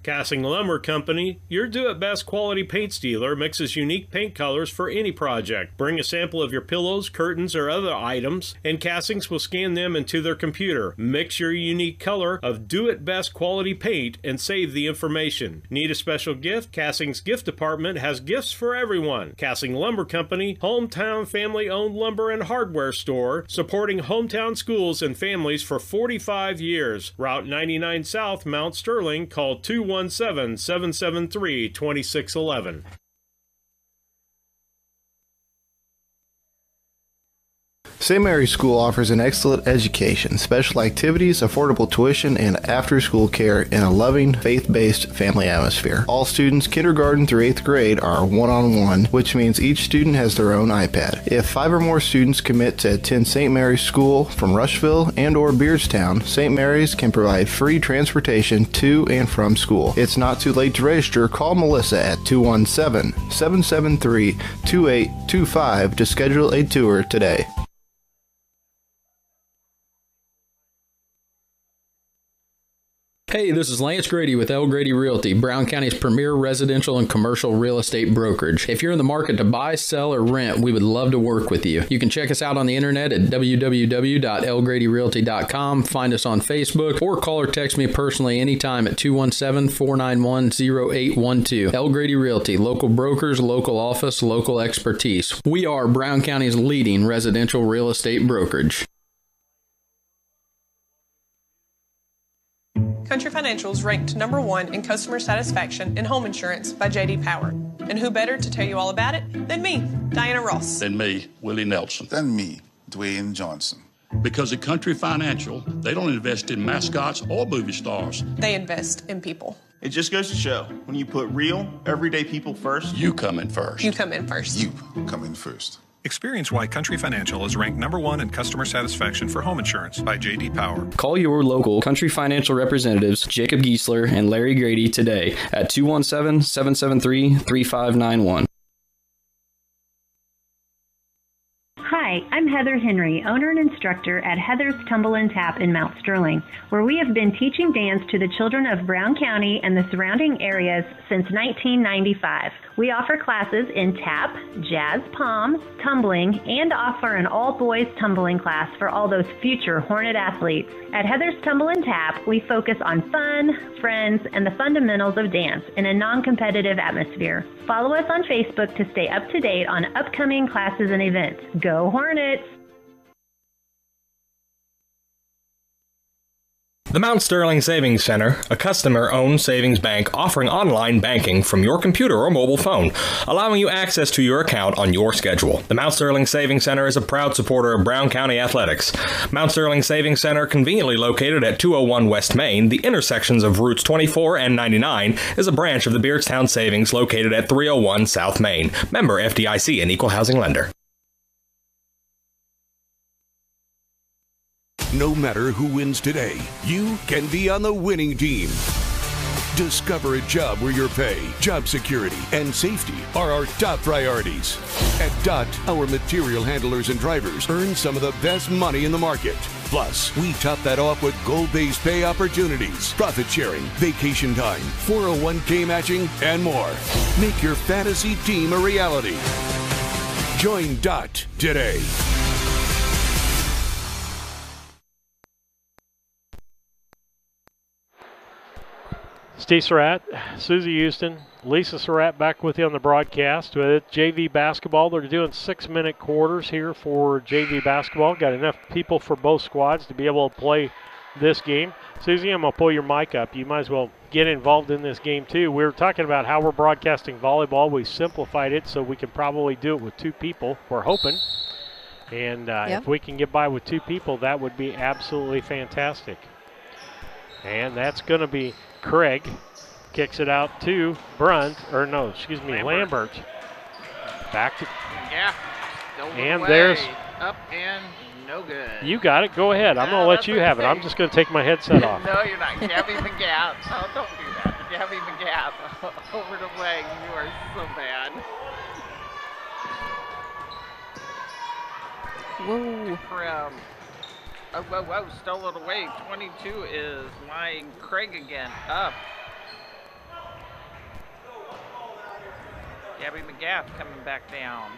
Casting Lumber Company, your do-it-best quality paints dealer, mixes unique paint colors for any project. Bring a sample of your pillows, curtains, or other items, and Castings will scan them into their computer. Mix your unique color of do-it-best quality paint and save the information. Need a special gift? Castings Gift Department has gifts for everyone. Casting Lumber Company, hometown family-owned lumber and hardware store, supporting hometown schools and families for 45 years. Route 99 South, Mount Sterling. Call 217-773-2611. St. Mary's School offers an excellent education, special activities, affordable tuition, and after-school care in a loving, faith-based family atmosphere. All students, kindergarten through 8th grade, are one-on-one, which means each student has their own iPad. If 5 or more students commit to attend St. Mary's School from Rushville and or Beardstown, St. Mary's can provide free transportation to and from school. It's not too late to register. Call Melissa at 217-773-2825 to schedule a tour today. Hey, this is Lance Grady with L. Grady Realty, Brown County's premier residential and commercial real estate brokerage. If you're in the market to buy, sell, or rent, we would love to work with you. You can check us out on the internet at www.lgradyrealty.com, find us on Facebook, or call or text me personally anytime at 217-491-0812. L. Grady Realty, local brokers, local office, local expertise. We are Brown County's leading residential real estate brokerage. Country Financial is ranked #1 in customer satisfaction in home insurance by J.D. Power. And who better to tell you all about it than me, Diana Ross. Than me, Willie Nelson. Than me, Dwayne Johnson. Because at Country Financial, they don't invest in mascots or movie stars. They invest in people. It just goes to show, when you put real, everyday people first, you come in first. You come in first. You come in first. Experience why Country Financial is ranked #1 in customer satisfaction for home insurance by J.D. Power. Call your local Country Financial representatives, Jacob Giesler and Larry Grady, today at 217-773-3591. Hi, I'm Heather Henry, owner and instructor at Heather's Tumble and Tap in Mount Sterling, where we have been teaching dance to the children of Brown County and the surrounding areas since 1995. We offer classes in tap, jazz palm, tumbling, and offer an all-boys tumbling class for all those future Hornet athletes. At Heather's Tumble and Tap, we focus on fun, friends, and the fundamentals of dance in a non-competitive atmosphere. Follow us on Facebook to stay up to date on upcoming classes and events. Go Hornets! The Mount Sterling Savings Center, a customer-owned savings bank offering online banking from your computer or mobile phone, allowing you access to your account on your schedule. The Mount Sterling Savings Center is a proud supporter of Brown County athletics. Mount Sterling Savings Center, conveniently located at 201 West Main, the intersections of routes 24 and 99, is a branch of the Beardstown Savings located at 301 South Main. Member FDIC and Equal Housing Lender. No matter who wins today, you can be on the winning team. Discover a job where your pay, job security, and safety are our top priorities. At DOT, our material handlers and drivers earn some of the best money in the market. Plus, we top that off with goal-based pay opportunities, profit sharing, vacation time, 401k matching, and more. Make your fantasy team a reality. Join DOT today. Steve Surratt, Susie Houston, Lisa Surratt back with you on the broadcast with JV basketball. They're doing 6-minute quarters here for JV basketball. Got enough people for both squads to be able to play this game. Susie, I'm going to pull your mic up. You might as well get involved in this game too. We were talking about how we're broadcasting volleyball. We simplified it so we can probably do it with 2 people. We're hoping. And if we can get by with 2 people, that would be absolutely fantastic. And that's going to be Craig. Kicks it out to Lambert. Back to. Yeah. And there's. Up and no good. You got it. Go ahead. I'm going to let you have it. I'm just going to take my headset off. No, you're not. Gabby McGath. Oh, don't do that. Gabby McGath. Over the leg. You are so bad. Whoa. From. Oh, stole it away. 22 is my Craig again. Up. Gabby McGath coming back down.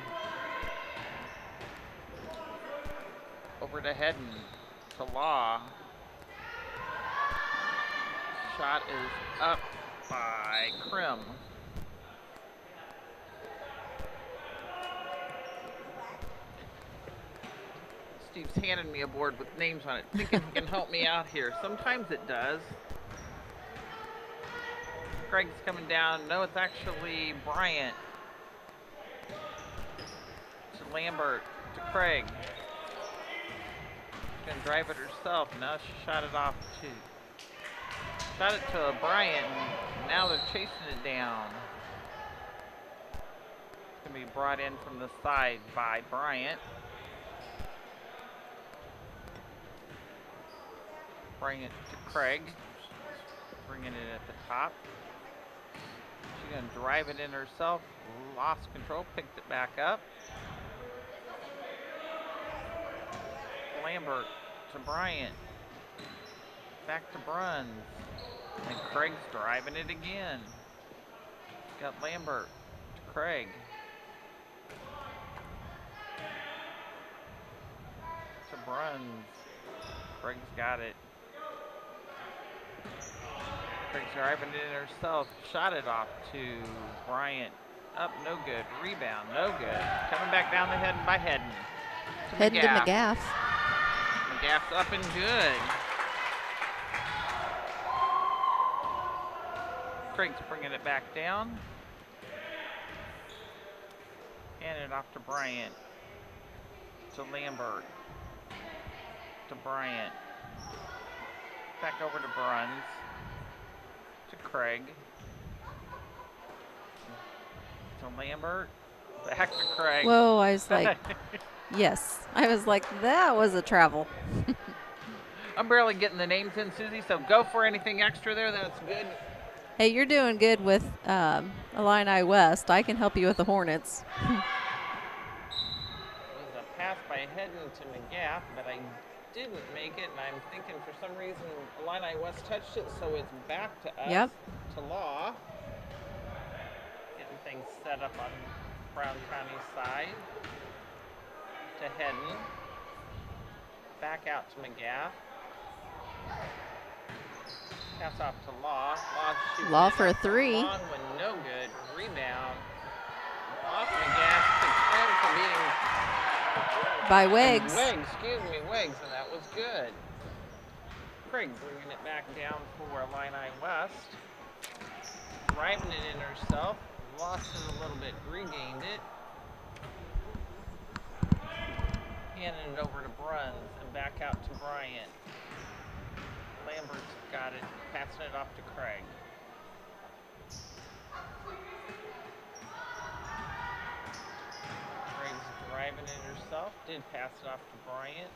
Over to Hedden. To Law. Shot is up by Krim. Steve's handed me a board with names on it, thinking he can help me out here. Sometimes it does. Craig's coming down. No, it's actually Bryant. To Lambert. To Craig. She's going to drive it herself. Now she shot it off to... Shot it to Bryant, and now they're chasing it down. It's going to be brought in from the side by Bryant. Bring it to Craig. Bringing it at the top. She's going to drive it in herself. Lost control. Picked it back up. Lambert to Bryant. Back to Bruns. And Craig's driving it again. Got Lambert to Craig. To Bruns. Craig's got it. Craig's driving it in herself. Shot it off to Bryant. Up, no good. Rebound, no good. Coming back down the head by Hedden. Hedden to McGath. McGath's up and good. Craig's bringing it back down. Hand it off to Bryant. To Lambert. To Bryant. Back over to Bruns. To Craig. To Lambert. Back to Craig. Whoa, I was like, yes. I was like, that was a travel. I'm barely getting the names in, Susie, so go for anything extra there. That's good. Hey, you're doing good with Illini West. I can help you with the Hornets. It was a pass by Hedden to McGaff, but I didn't make it, and I'm thinking for some reason Illini West touched it, so it's back to us. Yep. To Law. Getting things set up on Brown County's side. To Hedden. Back out to McGaff. Pass off to Law. Law for a 3. Long one, no good. Rebound. Off McGaff to Craig for beating by Wiggs. Wiggs, and that was good. Craig bringing it back down for Illini West. Driving it in herself. Lost it a little bit, regained it. Handing it over to Bruns and back out to Bryant. Lambert's got it, passing it off to Craig. Craig's driving it herself, did pass it off to Bryant.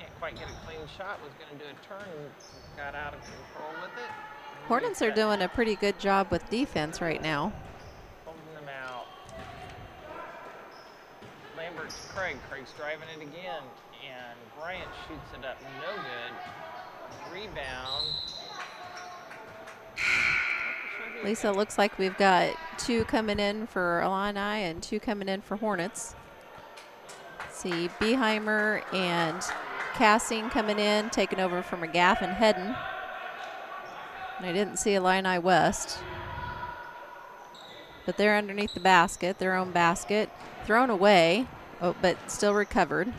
Can't quite get a clean shot, was going to do a turn and got out of control with it. Hornets are doing a pretty good job with defense right now. Holding them out. Lambert's Craig. Craig's driving it again. And Bryant shoots it up. No good. Rebound. Lisa, looks like we've got 2 coming in for Illini and 2 coming in for Hornets. Let's see, Beheimer and Cassing coming in, taking over for McGaff and Hedden. And I didn't see Illini West. But they're underneath the basket, their own basket. Thrown away, but still recovered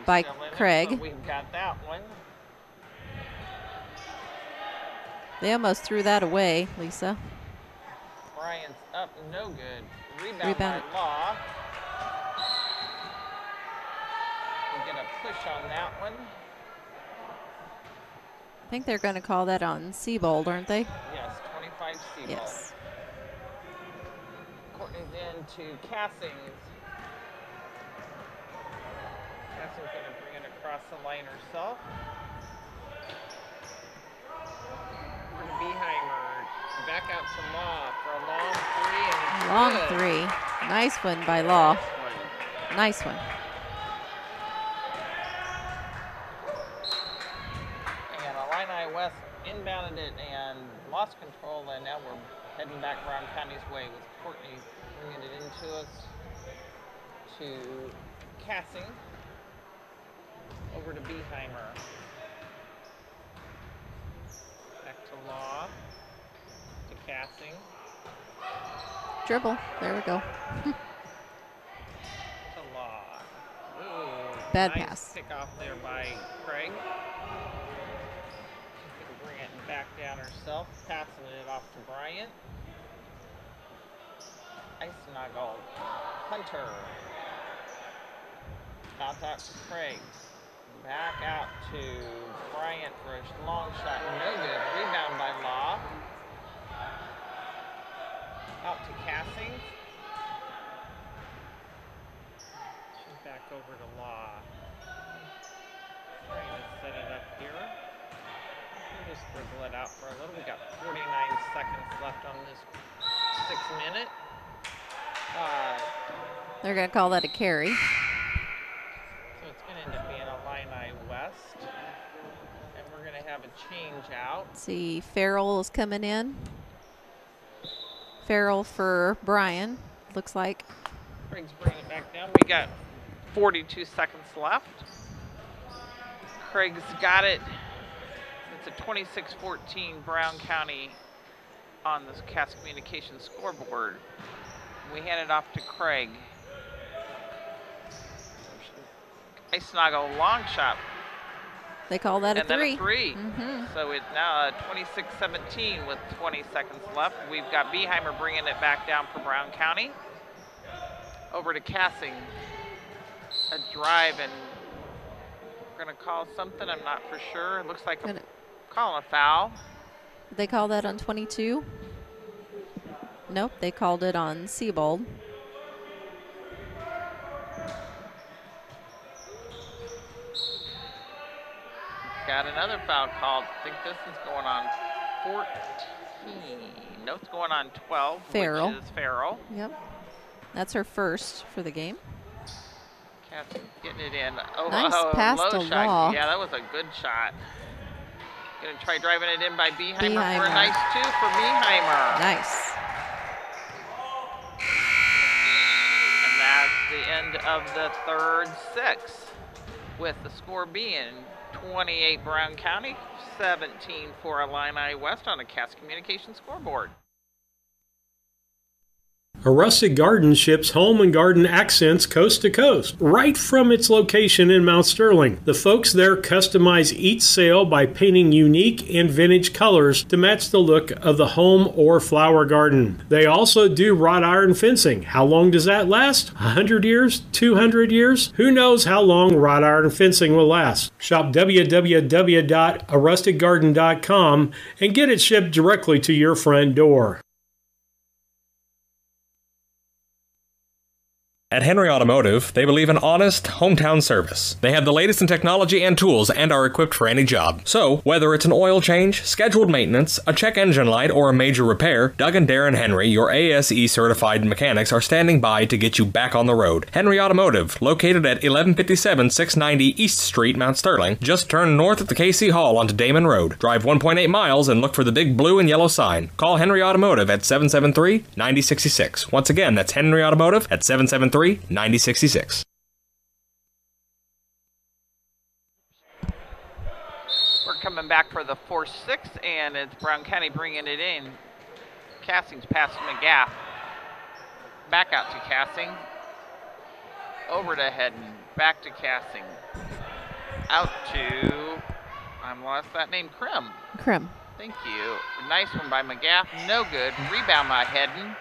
by Craig. So we've got that one. They almost threw that away, Lisa. Bryant's up, no good. Rebound by Law. We get a push on that one. I think they're going to call that on Seabold, aren't they? Yes, 25 Seabold. Yes. Courtney's in to Cassings. Cassings going to bring it across the line herself. For Beheimer. Back out to Law for a long 3. And it's long good. 3. Nice one by Law. Nice one. And Illini West inbounded it and lost control, and now we're heading back Brown County's way with Courtney bringing it into us to Cassing. Over to Beheimer. Back to Law. To Cassing. Dribble. There we go. To Law. Ooh, Bad nice pass. Pick off there by Craig. She's going to bring it back down herself, passing it off to Bryant. Snuggle. Hunter. Out to Craig. Back out to Bryant for a long shot. No good. Rebound by Law. Out to Cassing. She's back over to Law. Trying to set it up here. We'll just dribble it out for a little. We got 49 seconds left on this 6 minute. They're going to call that a carry. So it's going to end up being Illini West. And we're going to have a change out. Let's see, Farrell is coming in. Farrell for Brian, looks like. Craig's bringing it back down. We got 42 seconds left. Craig's got it. It's a 26-14 Brown County on the Cass Communications scoreboard. We hand it off to Craig. Nice snuggle, long shot. They call that and a three. Then a three. Mm-hmm. So it's now 26-17 with 20 seconds left. We've got Beheimer bringing it back down for Brown County. Over to Cassing. A drive, and we're going to call something. I'm not for sure. It looks like calling a foul. They call that on 22? Nope, they called it on Siebold. Got another foul called. I think this is going on 14. No, it's going on 12, Farrell. which is Farrell. Yep. That's her first for the game. Cass getting it in. Oh, nice pass low to shot. Law. Yeah, that was a good shot. Going to try driving it in by Beheimer for a Beheimer. nice two for Beheimer. Nice. And that's the end of the third six, with the score being 28 Brown County, 17 for Illini West on a Cass Communications scoreboard. A Rustic Garden ships home and garden accents coast to coast, right from its location in Mount Sterling. The folks there customize each sail by painting unique and vintage colors to match the look of the home or flower garden. They also do wrought iron fencing. How long does that last? 100 years? 200 years? Who knows how long wrought iron fencing will last? Shop www.arusticgarden.com and get it shipped directly to your front door. At Henry Automotive, they believe in honest, hometown service. They have the latest in technology and tools and are equipped for any job. So, whether it's an oil change, scheduled maintenance, a check engine light, or a major repair, Doug and Darren Henry, your ASE certified mechanics, are standing by to get you back on the road. Henry Automotive, located at 1157 690 East Street, Mount Sterling. Just turn north at the KC Hall onto Damon Road. Drive 1.8 miles and look for the big blue and yellow sign. Call Henry Automotive at 773-9066. Once again, that's Henry Automotive at 773-9066. We're coming back for the 4-6, and it's Brown County bringing it in. Cassing's past McGaff. Back out to Cassing. Over to Hedden. Back to Cassing. Out to, I lost that name, Krim. Krim. Thank you. Nice one by McGaff. No good. Rebound by Hedden.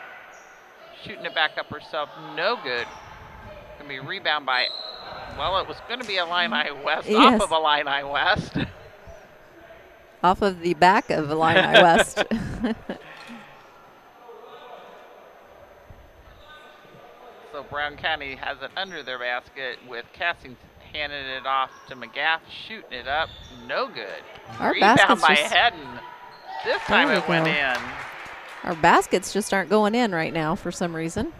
Shooting it back up herself. No good. Going to be rebound by, well, it was going to be Illini West. Yes. Off of Illini West. Off of the back of Illini West. So Brown County has it under their basket with Cassing handing it off to McGaff, shooting it up. No good. Our Rebound baskets by just- Hedden. This time There it we went go. in. Our baskets just aren't going in right now for some reason.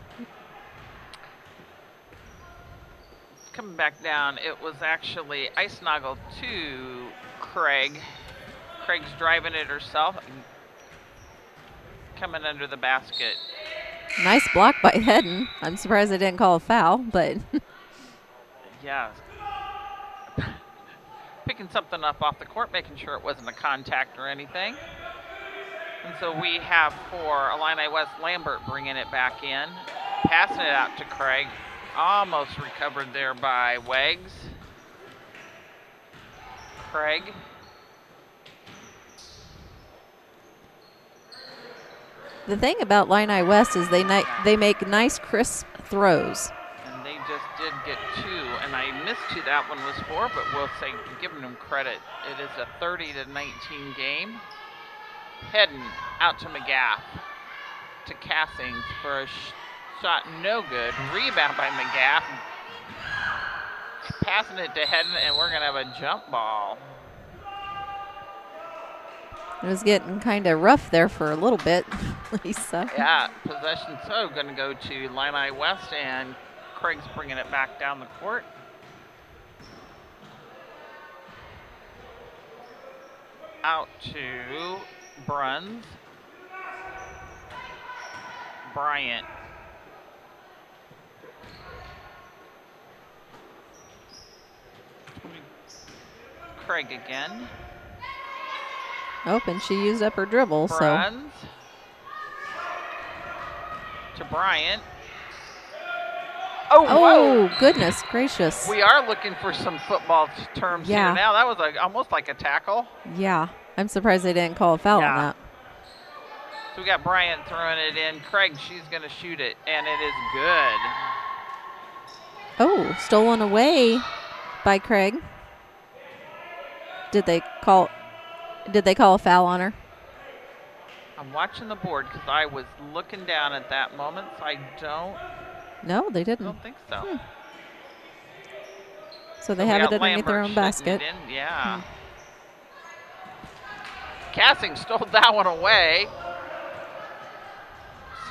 Coming back down, it was actually Icenoggle to Craig. Craig's driving it herself. Coming under the basket. Nice block by Hedden. I'm surprised they didn't call a foul, but Yeah. Picking something up off the court, making sure it wasn't a contact or anything. And so we have for Illini West Lambert bringing it back in. Passing it out to Craig. Almost recovered there by Wags. Craig. the thing about Illini West is they make nice crisp throws. And they just did get two, and I missed who that one was for, but we'll say, giving them credit. It is a 30-19 game. Hedden out to McGaff, to Cassing for a shot, no good. Rebound by McGaff. Passing it to Hedden, and we're gonna have a jump ball. It was getting kind of rough there for a little bit, Lisa. Yeah, possession so gonna go to Illini West, and Craig's bringing it back down the court. Out to Bruns. Bryant. Craig again. Oh, and she used up her dribble, so. Bruns. To Bryant. whoa. Goodness gracious. We are looking for some football terms here now. That was almost like a tackle. Yeah. I'm surprised they didn't call a foul on that. So we got Bryant throwing it in. Craig, she's going to shoot it, and it is good. Oh, stolen away by Craig. Did they call a foul on her? I'm watching the board because I was looking down at that moment, so I don't. No, they didn't. I don't think so. So they have it underneath their own basket. Yeah. Cassing stole that one away.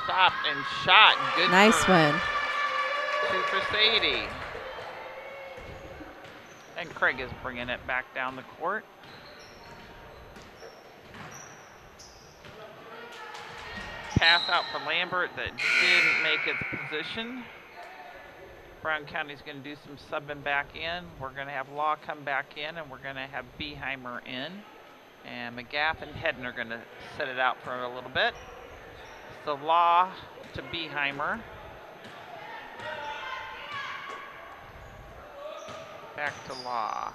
Stopped and shot. Good. Nice one. 2 for Sadie. And Craig is bringing it back down the court. Pass out for Lambert that didn't make its position. Brown County's going to do some subbing back in. We're going to have Law come back in, and we're going to have Beheimer in. And McGaff and Hedden are going to set it out for a little bit. So Law to Beheimer. Back to Law.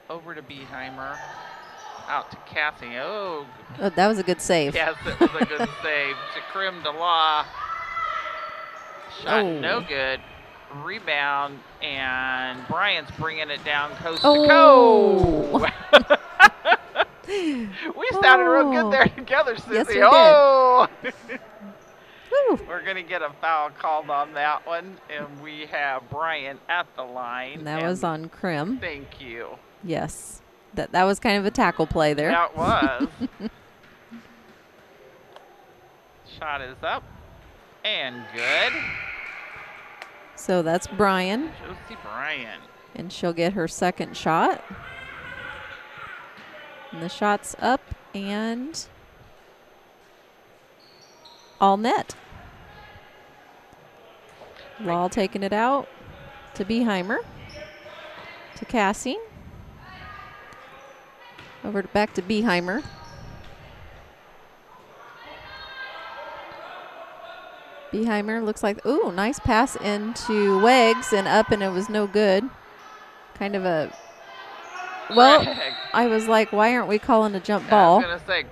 Over to Beheimer. Out to Cassie. Oh, that was a good save. Yes, it was a good save. To Krim to Law. Shot no good. Rebound, and Bryant's bringing it down coast to coast. We sounded real good there together, Susie. Yes, we did. We're going to get a foul called on that one, and we have Bryant at the line. And that was on Krim. Thank you. Yes. That was kind of a tackle play there. That was. Shot is up and good. So that's Brian. Josie Bryant. And she'll get her second shot. And the shot's up and all net. Law taking it out to Beheimer. To Cassie. Back to Beheimer. Beheimer looks like, ooh, nice pass into Weggs and up, and it was no good. Kind of a, well, I was like, why aren't we calling a jump ball? I was going to say,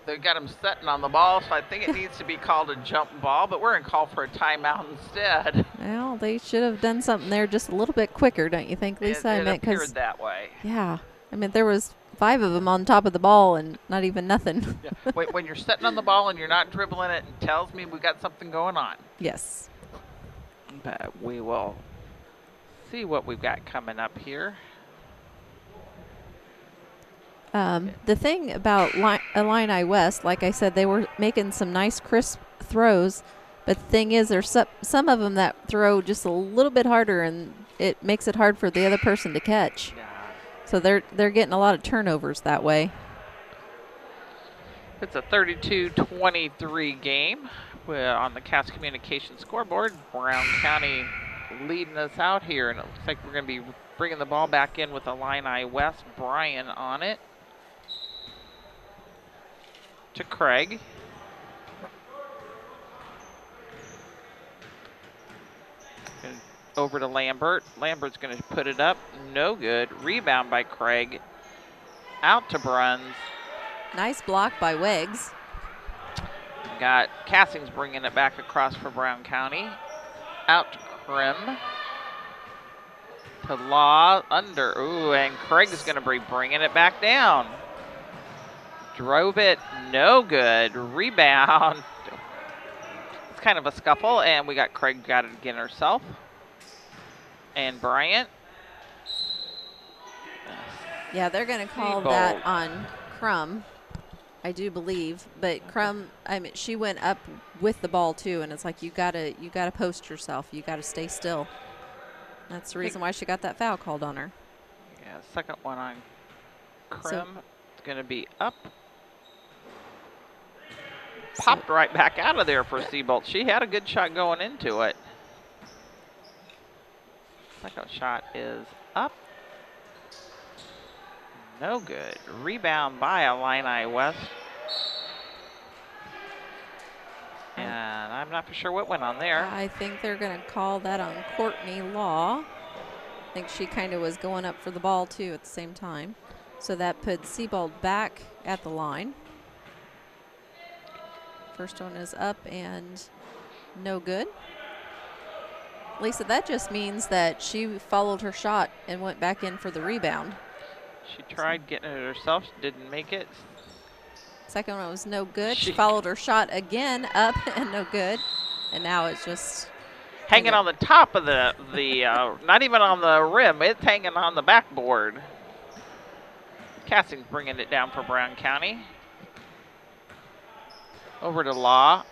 they got him setting on the ball, so I think it needs to be called a jump ball, but we're going to call for a timeout instead. Well, they should have done something there just a little bit quicker, don't you think, Lisa? It appeared that way. Yeah. I mean, there was 5 of them on top of the ball and not even nothing. Yeah. Wait, when you're sitting on the ball and you're not dribbling it, it tells me we got something going on. Yes. But we will see what we've got coming up here. The thing about Illini West, like I said, they were making some nice crisp throws, but the thing is there's some of them that throw just a little bit harder, and it makes it hard for the other person to catch. Yeah. So they're getting a lot of turnovers that way. It's a 32-23 game. We're on the Cass Communications scoreboard. Brown County leading us out here, and it looks like we're going to be bringing the ball back in with Illini West. Brian on it. To Craig. Over to Lambert. Lambert's going to put it up. No good. Rebound by Craig. Out to Bruns. Nice block by Weggs. Got Cassings bringing it back across for Brown County. Out to Krim. To Law. Under. Ooh, and Craig's going to be bringing it back down. Drove it. No good. Rebound. It's kind of a scuffle, and we got Craig got it again herself. And Bryant. Yeah, they're going to call that on Crum, I do believe. But Crum, I mean, she went up with the ball too, and it's like you gotta post yourself. You gotta stay still. That's the reason why she got that foul called on her. Yeah, second one on Crum. It's going to be up. Popped right back out of there for Seabolt. She had a good shot going into it. Second shot is up. No good. Rebound by Illini West. And I'm not for sure what went on there. I think they're going to call that on Courtney Law. I think she kind of was going up for the ball, too, at the same time. So that puts Siebold back at the line. First one is up and no good. Lisa, that just means that she followed her shot and went back in for the rebound. She tried getting it herself, didn't make it. Second one was no good. She followed her shot again, up and no good. And now it's just hanging on the top of the not even on the rim, it's hanging on the backboard. Cassing's bringing it down for Brown County. Over to Law,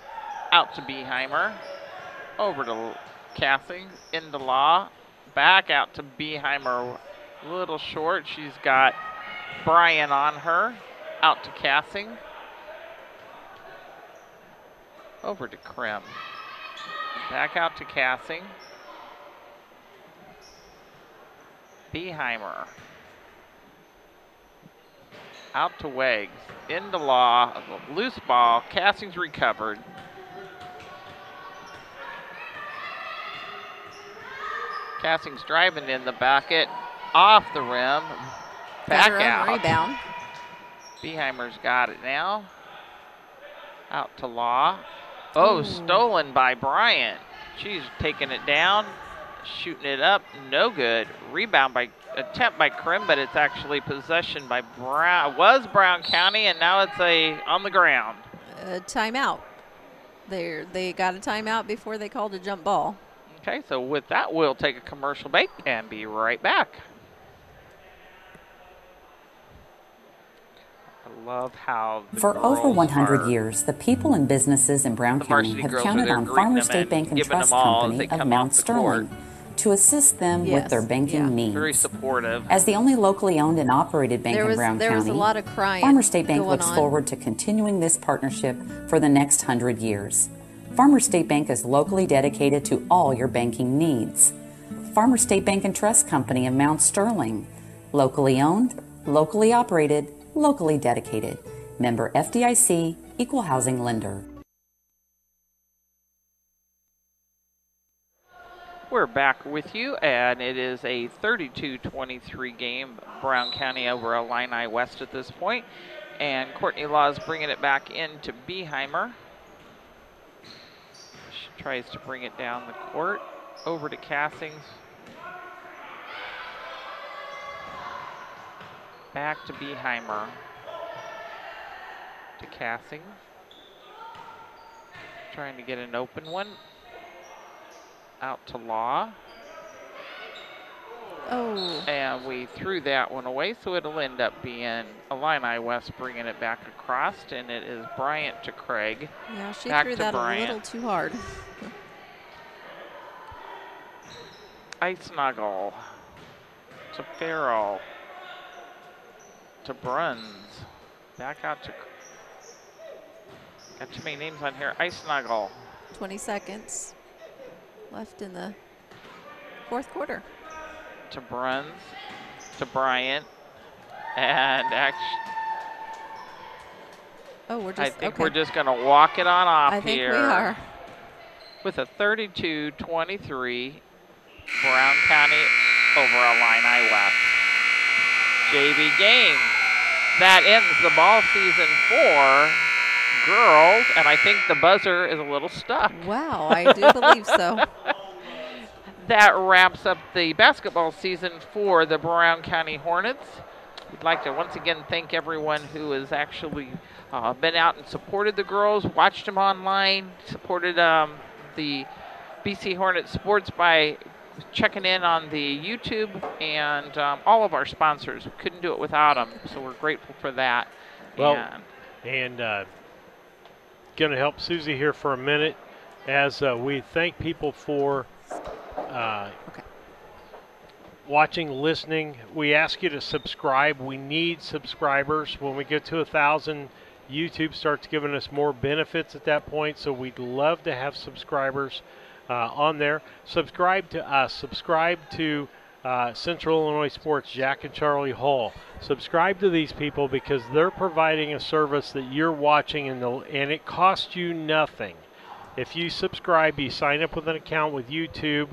out to Beheimer. Over to Cassing, into Law, back out to Beheimer. A little short, she's got Bryan on her. Out to Cassing. Over to Krim. Back out to Cassing. Beheimer. Out to Wags. Into Law. Loose ball. Cassing's recovered. Cassing's driving in the bucket. Off the rim. Back out. Rebound. Beheimer's got it now. Out to Law. Oh, stolen by Bryant. She's taking it down, shooting it up, no good. Rebound by attempt by Krim, but it's actually possession by Brown. Was Brown County, and now it's on the ground. Timeout. They got a timeout before they called a jump ball. Okay, so with that, we'll take a commercial break and be right back. I love how for over 100 years, the people and businesses in Brown County have counted on Farmers State Bank and Trust Company of Mount Sterling to assist them with their banking needs. Very supportive. As the only locally owned and operated bank in Brown County, was a lot of crying Farmers State Bank looks forward to continuing this partnership for the next 100 years. Farmers State Bank is locally dedicated to all your banking needs. Farmers State Bank and Trust Company of Mount Sterling, locally owned, locally operated, locally dedicated. Member FDIC, Equal Housing Lender. We're back with you, and it is a 32-23 game. Brown County over Illini West at this point. And Courtney Law is bringing it back into Beheimer. She tries to bring it down the court. Over to Cassings. Back to Beheimer. To Cassing. Trying to get an open one. Out to Law. Oh. And we threw that one away, so it'll end up being Illini West bringing it back across, and it is Bryant to Craig. Yeah, she back threw to that Bryant. a little too hard. Snuggle to Farrell. To Bruns. Back out to... Got too many names on here. Snuggle. 20 seconds left in the fourth quarter. To Bruns. To Bryant. And actually... Oh, we're just... I think we're just going to walk it on off here. I think we are. With a 32-23 Brown County over Illini West. JV game. That ends the ball season for girls, and I think the buzzer is a little stuck. Wow, I do believe so. That wraps up the basketball season for the Brown County Hornets. We'd like to once again thank everyone who has actually been out and supported the girls, watched them online, supported the BC Hornet Sports by checking in on the YouTube, and all of our sponsors. We couldn't do it without them, so we're grateful for that. Well, and going to help Susie here for a minute as we thank people for watching, listening. We ask you to subscribe. We need subscribers. When we get to 1,000, YouTube starts giving us more benefits at that point, so we'd love to have subscribers on there. Subscribe to us. Subscribe to Central Illinois Sports, Jack and Charlie Hall. Subscribe to these people because they're providing a service that you're watching, and it costs you nothing. if you subscribe, you sign up with an account with YouTube,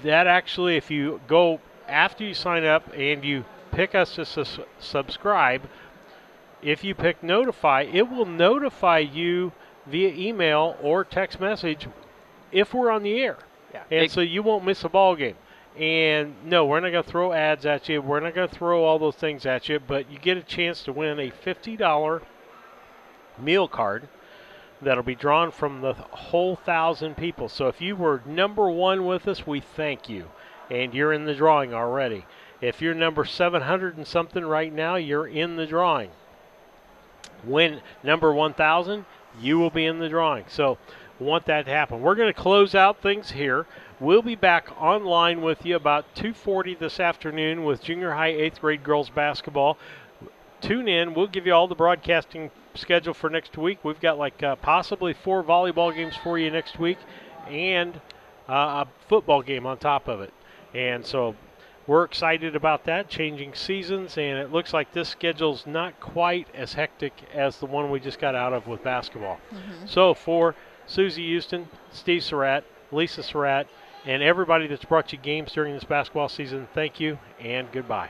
that actually, if you go after you sign up and you pick us to subscribe, if you pick notify, it will notify you via email or text message if we're on the air. Yeah. And so you won't miss a ball game. And no, we're not going to throw ads at you. We're not going to throw all those things at you, but you get a chance to win a $50 meal card that'll be drawn from the whole 1,000 people. So if you were number 1 with us, we thank you. And you're in the drawing already. If you're number 700 and something right now, you're in the drawing. When number 1,000, you will be in the drawing. So we want that to happen. We're going to close out things here. We'll be back online with you about 2:40 this afternoon with junior high 8th grade girls basketball. Tune in. We'll give you all the broadcasting schedule for next week. We've got possibly 4 volleyball games for you next week and a football game on top of it. And so we're excited about that, changing seasons, and it looks like this schedule's not quite as hectic as the one we just got out of with basketball. Mm-hmm. So for Susie Houston, Steve Surratt, Lisa Surratt, and everybody that's brought you games during this basketball season, thank you and goodbye.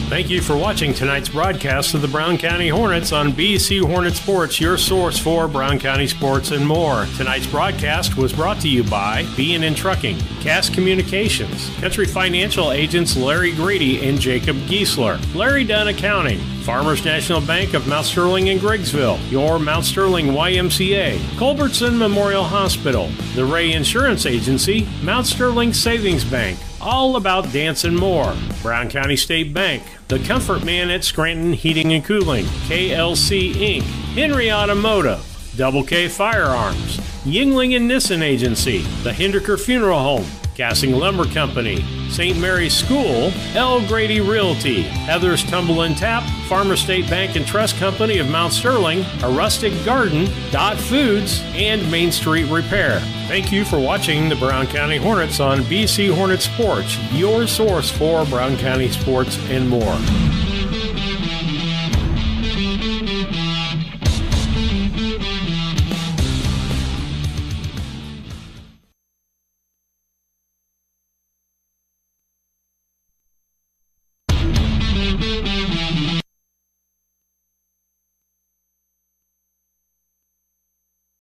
Thank you for watching tonight's broadcast of the Brown County Hornets on BC Hornet Sports, your source for Brown County sports and more. Tonight's broadcast was brought to you by B&N Trucking, Cass Communications, Country Financial agents Larry Grady and Jacob Giesler, Larry Dunn Accounting, Farmers National Bank of Mount Sterling and Griggsville, your Mount Sterling YMCA, Culbertson Memorial Hospital, the Ray Insurance Agency, Mount Sterling Savings Bank, all about dance and more, Brown County State Bank, The Comfort Man at Scranton Heating and Cooling, KLC Inc., Henry Automotive, Double K Firearms, Yingling and Nissen Agency, the Hinderker Funeral Home, Gassing Lumber Company, St. Mary's School, L. Grady Realty, Heather's Tumble and Tap, Farmer State Bank and Trust Company of Mount Sterling, A Rustic Garden, Dot Foods, and Main Street Repair. Thank you for watching the Brown County Hornets on BC Hornet Sports, your source for Brown County sports and more.